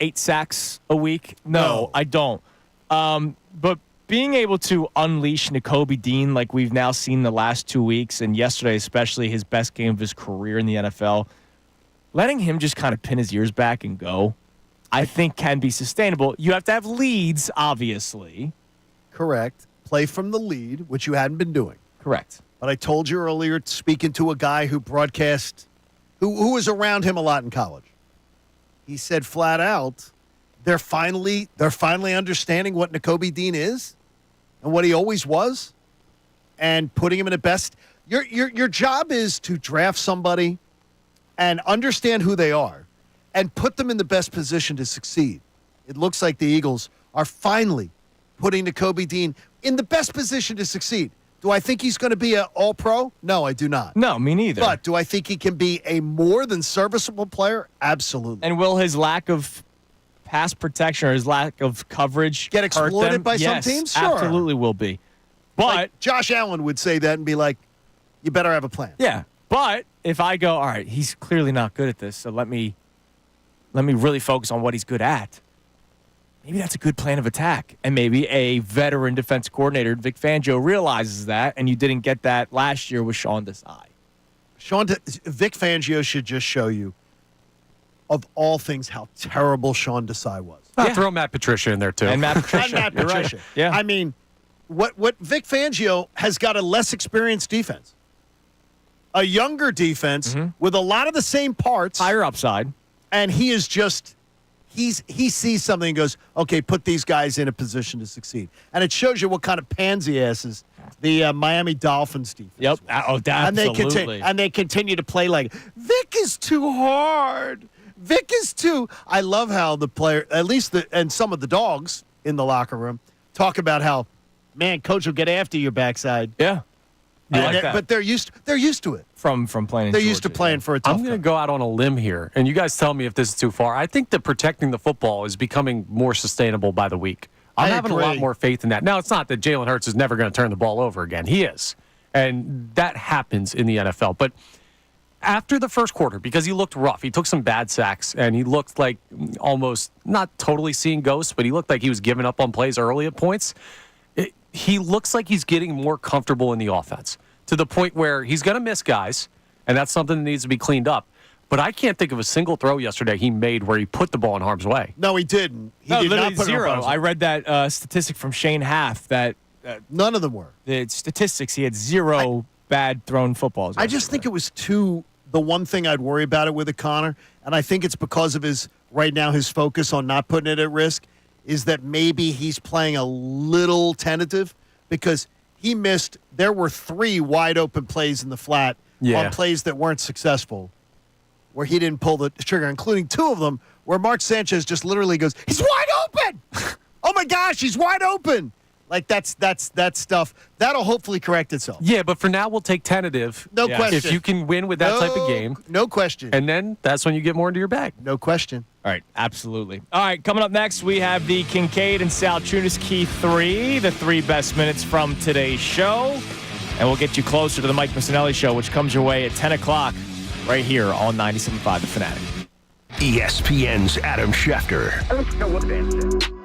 8 sacks a week? No, I don't. But being able to unleash Nakobe Dean like we've now seen the last 2 weeks, and yesterday especially his best game of his career in the NFL, letting him just kind of pin his ears back and go, I think can be sustainable. You have to have leads, obviously. Correct. Play from the lead, which you hadn't been doing. Correct. But I told you earlier, speaking to a guy who broadcast, who was around him a lot in college, he said flat out, they're finally understanding what Nakobe Dean is and what he always was, and putting him in the best. Your job is to draft somebody and understand who they are and put them in the best position to succeed. It looks like the Eagles are finally putting Nakobe Dean in the best position to succeed. Do I think he's going to be an all-pro? No, I do not. No, me neither. But do I think he can be a more than serviceable player? Absolutely. And will his lack of pass protection or his lack of coverage get exploited hurt them? by Yes, some teams? Sure. Absolutely will be. But like Josh Allen would say that and be like, you better have a plan. Yeah. But if I go, all right, he's clearly not good at this, so let me really focus on what he's good at. Maybe that's a good plan of attack. And maybe a veteran defense coordinator, Vic Fangio, realizes that, and you didn't get that last year with Sean Desai. Vic Fangio should just show you, of all things, how terrible Sean Desai was. Throw Matt Patricia in there, too. And Matt Patricia. And Matt You're Patricia. Right. Yeah. I mean, what Vic Fangio has got a less experienced defense. A younger defense with a lot of the same parts. Higher upside. And he is just... He sees something and goes, okay, put these guys in a position to succeed. And it shows you what kind of pansy asses the Miami Dolphins defense Yep. was. Absolutely. And they continue to play like, Vic is too hard. Vic is too... I love how the player, at least and some of the dogs in the locker room, talk about how, man, coach will get after your backside. Yeah. But they're used to it. From playing in They're used to Georgia, playing for a tough I'm going to go out on a limb here, and you guys tell me if this is too far. I think that protecting the football is becoming more sustainable by the week. I'm having a lot more faith in that. Now, it's not that Jalen Hurts is never going to turn the ball over again. He is. And that happens in the NFL. But after the first quarter, because he looked rough, he took some bad sacks, and he looked like almost not totally seeing ghosts, but he looked like he was giving up on plays early at points. He looks like he's getting more comfortable in the offense to the point where he's going to miss guys, and that's something that needs to be cleaned up. But I can't think of a single throw yesterday he made where he put the ball in harm's way. No, he didn't. He did literally not put zero. it in harm's way. I read that statistic from Shane Half that none of them were. The statistics, he had zero bad thrown footballs. I just think it was the one thing I'd worry about it with Connor, and I think it's because of his focus on not putting it at risk, is that maybe he's playing a little tentative because he missed. There were 3 wide open plays in the flat on plays that weren't successful where he didn't pull the trigger, including 2 of them where Mark Sanchez just literally goes, he's wide open. Oh my gosh, he's wide open. Like that's stuff that'll hopefully correct itself. Yeah, but for now we'll take tentative. No question. If you can win with that type of game. No question. And then that's when you get more into your bag. No question. All right, absolutely. All right, coming up next, we have the Kincade and Salciunas Key 3, the 3 best minutes from today's show. And we'll get you closer to the Mike Missanelli Show, which comes your way at 10 o'clock right here on 97.5 The Fanatic. ESPN's Adam Schefter. Let's go with it.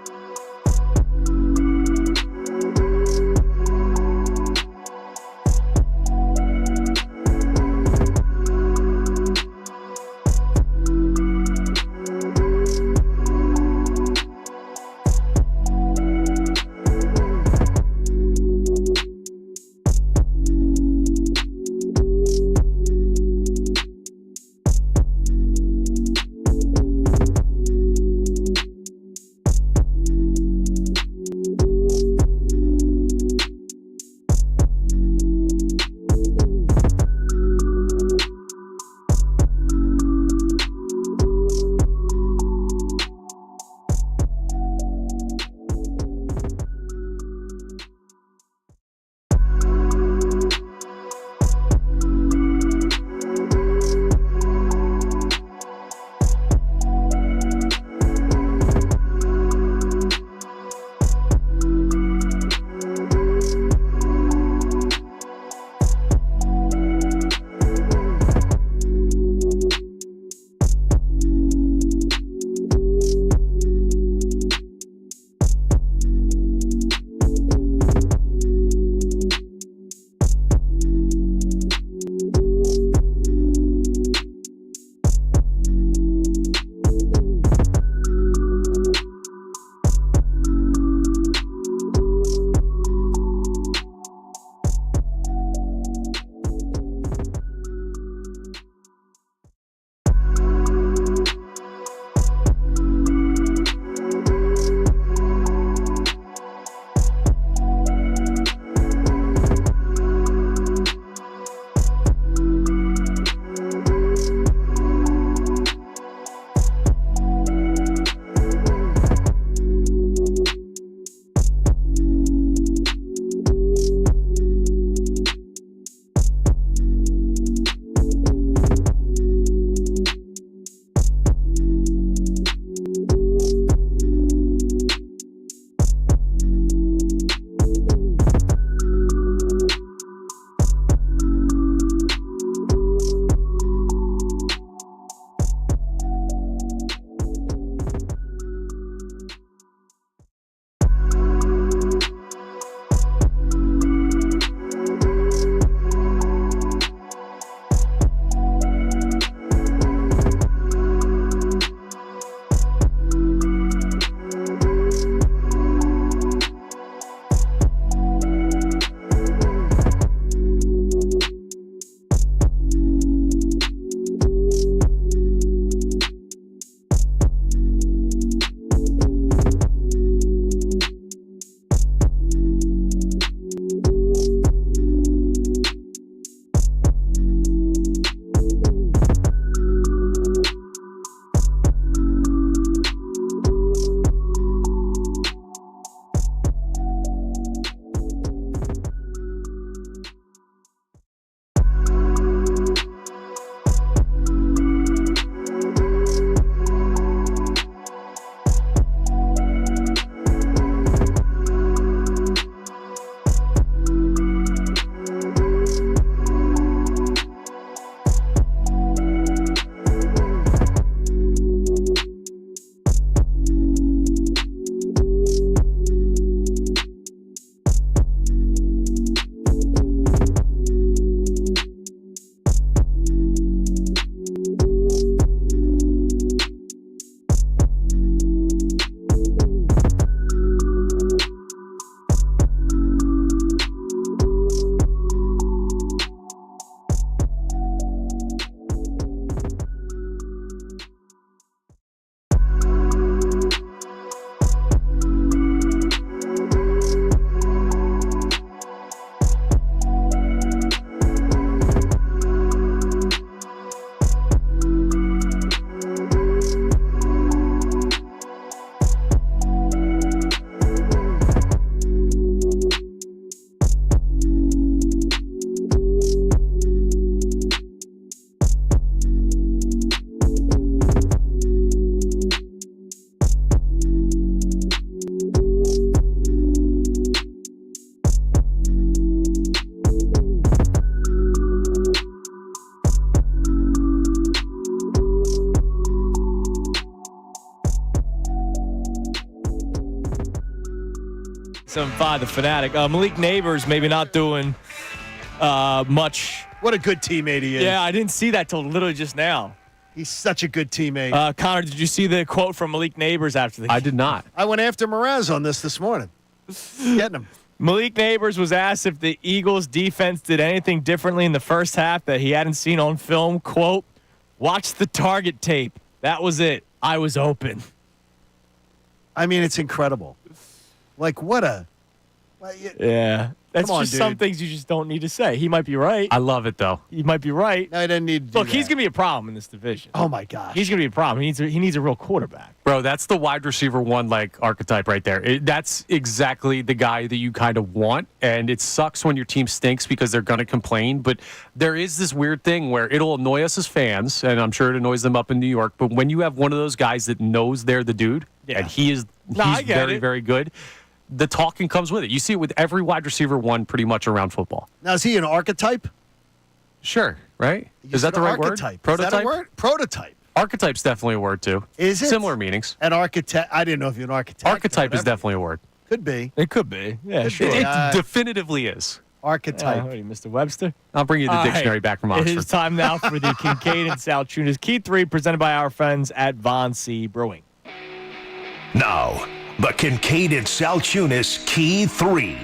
7-5, the Fanatic. Malik Neighbors maybe not doing much. What a good teammate he is. Yeah, I didn't see that till literally just now. He's such a good teammate. Connor, did you see the quote from Malik Neighbors after the game? I did not. I went after Mraz on this morning. Getting him. Malik Neighbors was asked if the Eagles defense did anything differently in the first half that he hadn't seen on film. Quote, watch the target tape. That was it. I was open. I mean, it's incredible. Like, what a... Yeah. That's Come on, just some dude. things you just don't need to say. He might be right. I love it, though. He might be right. No, he doesn't need to do Look, he's that. going to be a problem in this division. Oh, my gosh. He's going to be a problem. He needs a real quarterback. Bro, that's the wide receiver one like archetype right there. That's exactly the guy that you kind of want. And it sucks when your team stinks because they're going to complain. But there is this weird thing where it'll annoy us as fans, and I'm sure it annoys them up in New York. But when you have one of those guys that knows they're the dude, and he's very, very good, the talking comes with it. You see it with every wide receiver one pretty much around football. Now, is he an archetype? Sure, right? Is that the right archetype. word? Prototype? Is that a word? Prototype. Archetype's definitely a word, too. Is it? Similar meanings. An architect. I didn't know if you're an architect. Archetype is definitely a word. Could be. It could be. Yeah, Could sure. be. It definitively is. Archetype. Mr. Webster. I'll bring you the All dictionary right. back from It Oxford. is time now for the Kincade and Salciunas Key 3 presented by our friends at Von C. Brewing. Now, the Kincade and Salciunas Key 3.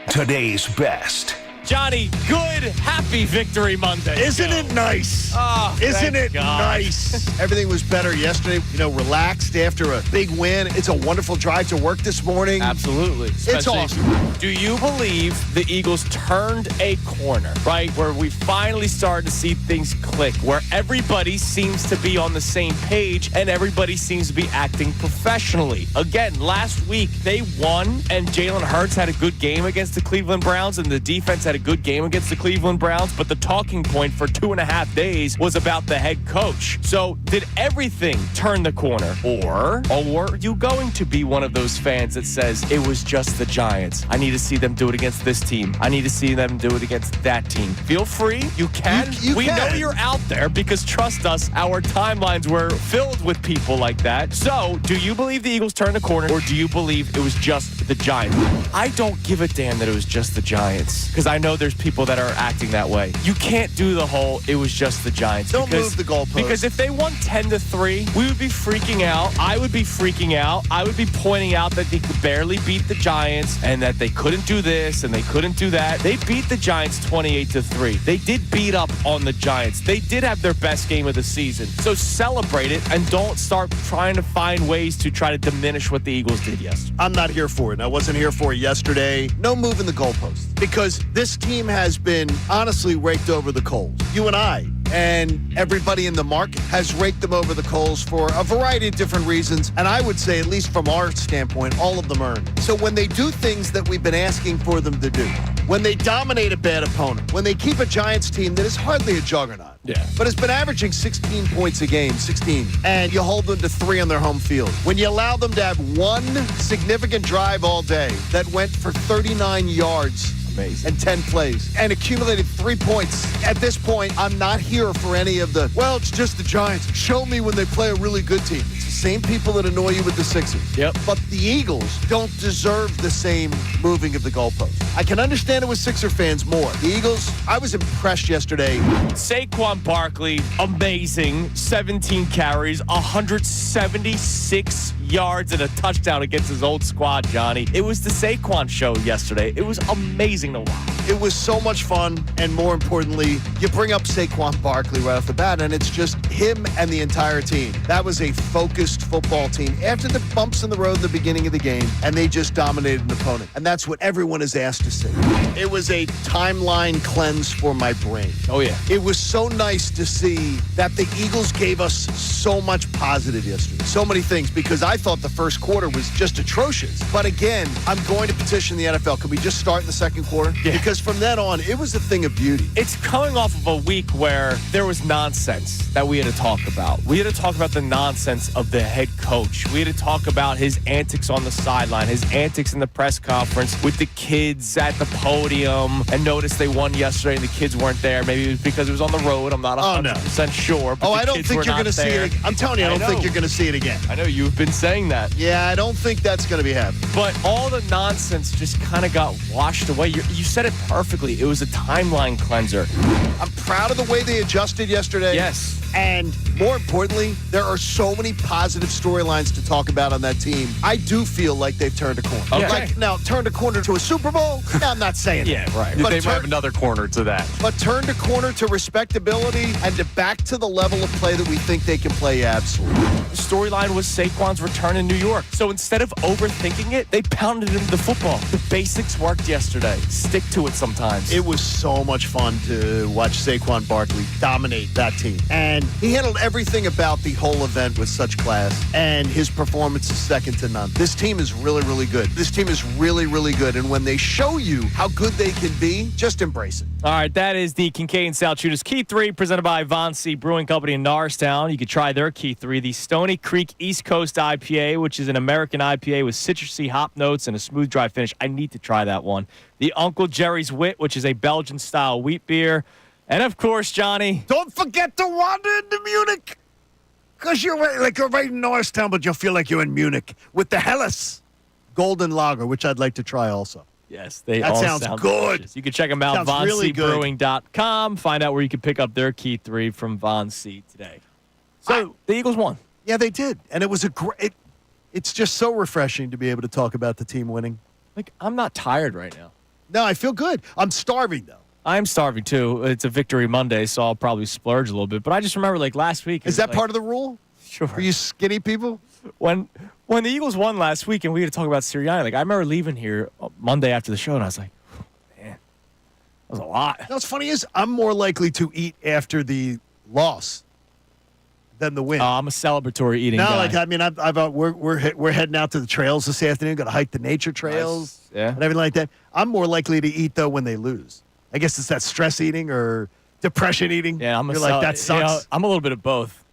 Today's best. Johnny, good, happy Victory Monday. Isn't it nice? Oh, Isn't thank it God. nice? Everything was better yesterday. Relaxed after a big win. It's a wonderful drive to work this morning. Absolutely. It's Especially- awesome. Do you believe the Eagles turned a corner, right? Where we finally started to see things click, where everybody seems to be on the same page and everybody seems to be acting professionally. Again, last week they won and Jalen Hurts had a good game against the Cleveland Browns and the defense had a good game against the Cleveland Browns, but the talking point for 2.5 days was about the head coach. So did everything turn the corner? Or are you going to be one of those fans that says it was just the Giants? I need to see them do it against this team. I need to see them do it against that team. Feel free. You can. We know you're out there because trust us, our timelines were filled with people like that. So do you believe the Eagles turned the corner or do you believe it was just the Giants? I don't give a damn that it was just the Giants because I know there's people that are acting that way. You can't do the whole it was just the Giants. Don't move the goalpost. Because if they won 10-3, we would be freaking out. I would be freaking out. I would be pointing out that they could barely beat the Giants and that they couldn't do this and they couldn't do that. They beat the Giants 28-3. They did beat up on the Giants. They did have their best game of the season. So celebrate it and don't start trying to find ways to try to diminish what the Eagles did yesterday. I'm not here for it. And I wasn't here for it yesterday. No moving the goalposts. Because this team has been honestly raked over the coals. You and I and everybody in the market has raked them over the coals for a variety of different reasons. And I would say, at least from our standpoint, all of them earned. So when they do things that we've been asking for them to do, when they dominate a bad opponent, when they keep a Giants team that is hardly a juggernaut, but has been averaging 16 points a game, 16, and you hold them to 3 on their home field, when you allow them to have one significant drive all day that went for 39 yards, and 10 plays and accumulated 3 points. At this point, I'm not here for any of the, well, it's just the Giants. Show me when they play a really good team. It's the same people that annoy you with the Sixers. Yep. But the Eagles don't deserve the same moving of the goalpost. I can understand it with Sixer fans more. The Eagles, I was impressed yesterday. Saquon Barkley, amazing. 17 carries, 176 yards and a touchdown against his old squad, Johnny. It was the Saquon show yesterday. It was amazing to watch. It was so much fun, and more importantly, you bring up Saquon Barkley right off the bat, and it's just him and the entire team. That was a focused football team after the bumps in the road at the beginning of the game, and they just dominated an opponent. And that's what everyone is asked to see. It was a timeline cleanse for my brain. Oh, yeah. It was so nice to see that the Eagles gave us so much positive yesterday. So many things, because I thought the first quarter was just atrocious. But again, I'm going to petition the NFL. Can we just start in the second quarter? Yeah. Because because from then on, it was a thing of beauty. It's coming off of a week where there was nonsense that we had to talk about. We had to talk about the nonsense of the head coach. We had to talk about his antics on the sideline, his antics in the press conference with the kids at the podium. And notice they won yesterday and the kids weren't there. Maybe it was because it was on the road. I'm not 100% sure. But I don't think you're going to see it. I'm telling you, I don't think you're going to see it again. I know you've been saying that. Yeah, I don't think that's going to be happening. But all the nonsense just kind of got washed away. You said it perfectly. It was a timeline cleanser. I'm proud of the way they adjusted yesterday. Yes. And more importantly, there are so many positive storylines to talk about on that team. I do feel like they've turned a corner. Okay. Like, now, turned a corner to a Super Bowl? No, I'm not saying that. Yeah, right. They might have another corner to that. But turned a corner to respectability and back to the level of play that we think they can play, absolutely. The storyline was Saquon's return in New York. So instead of overthinking it, they pounded him the football. The basics worked yesterday. Stick to it sometimes. It was so much fun to watch Saquon Barkley dominate that team. And he handled everything about the whole event with such class. And his performance is second to none. This team is really, really good. This team is really, really good. And when they show you how good they can be, just embrace it. All right, that is the Kincade Salciunas Key 3 presented by Von C. Brewing Company in Norristown. You could try their Key 3, the Stony Creek East Coast IPA, which is an American IPA with citrusy hop notes and a smooth, dry finish. I need to try that one. The Uncle Jerry's Wit, which is a Belgian-style wheat beer. And, of course, Johnny. Don't forget to wander into Munich. Because you're right in Norristown, but you'll feel like you're in Munich with the Helles Golden Lager, which I'd like to try also. Yes, they that all sounds good. Delicious. You can check them out, VonCBrewing.com. Find out where you can pick up their Key 3 from Von C today. So, the Eagles won. Yeah, they did. And it was a great it's just so refreshing to be able to talk about the team winning. Like, I'm not tired right now. No, I feel good. I'm starving, though. I'm starving, too. It's a Victory Monday, so I'll probably splurge a little bit. But I just remember, like, last week. Is that part of the rule? Sure. For you skinny people? When the Eagles won last week and we had to talk about Sirianni, like, I remember leaving here Monday after the show, and I was like, man, that was a lot. You know what's funny is I'm more likely to eat after the loss than the win. I'm a celebratory eating guy. Like, I mean, we're heading out to the trails this afternoon, going to hike the nature trails and everything like that. I'm more likely to eat, though, when they lose. I guess it's that stress eating or depression eating. Yeah, You're like, that sucks. You know, I'm a little bit of both.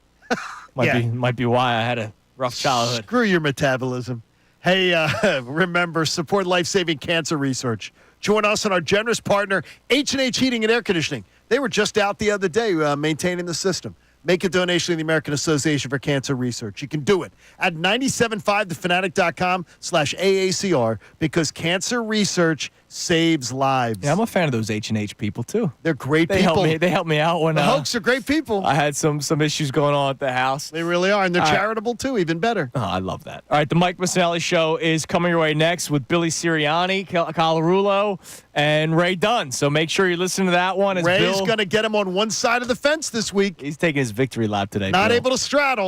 Might be why I had a rough childhood. Screw your metabolism. Hey, remember, support life-saving cancer research. Join us and our generous partner, H&H Heating and Air Conditioning. They were just out the other day maintaining the system. Make a donation to the American Association for Cancer Research. You can do it at 975thefanatic.com/AACR because cancer research saves lives. Yeah, I'm a fan of those H&H people, too. They're great people. They help me out when the Hoax are great people. I had some issues going on at the house. They really are, and they're charitable, too, even better. Oh, I love that. All right, the Mike Missanelli Show is coming your way next with Billy Sirianni, Colarulo, and Ray Dunn. So make sure you listen to that one. Ray's going to get him on one side of the fence this week. He's taking his victory lap today. Not Bill. able to straddle.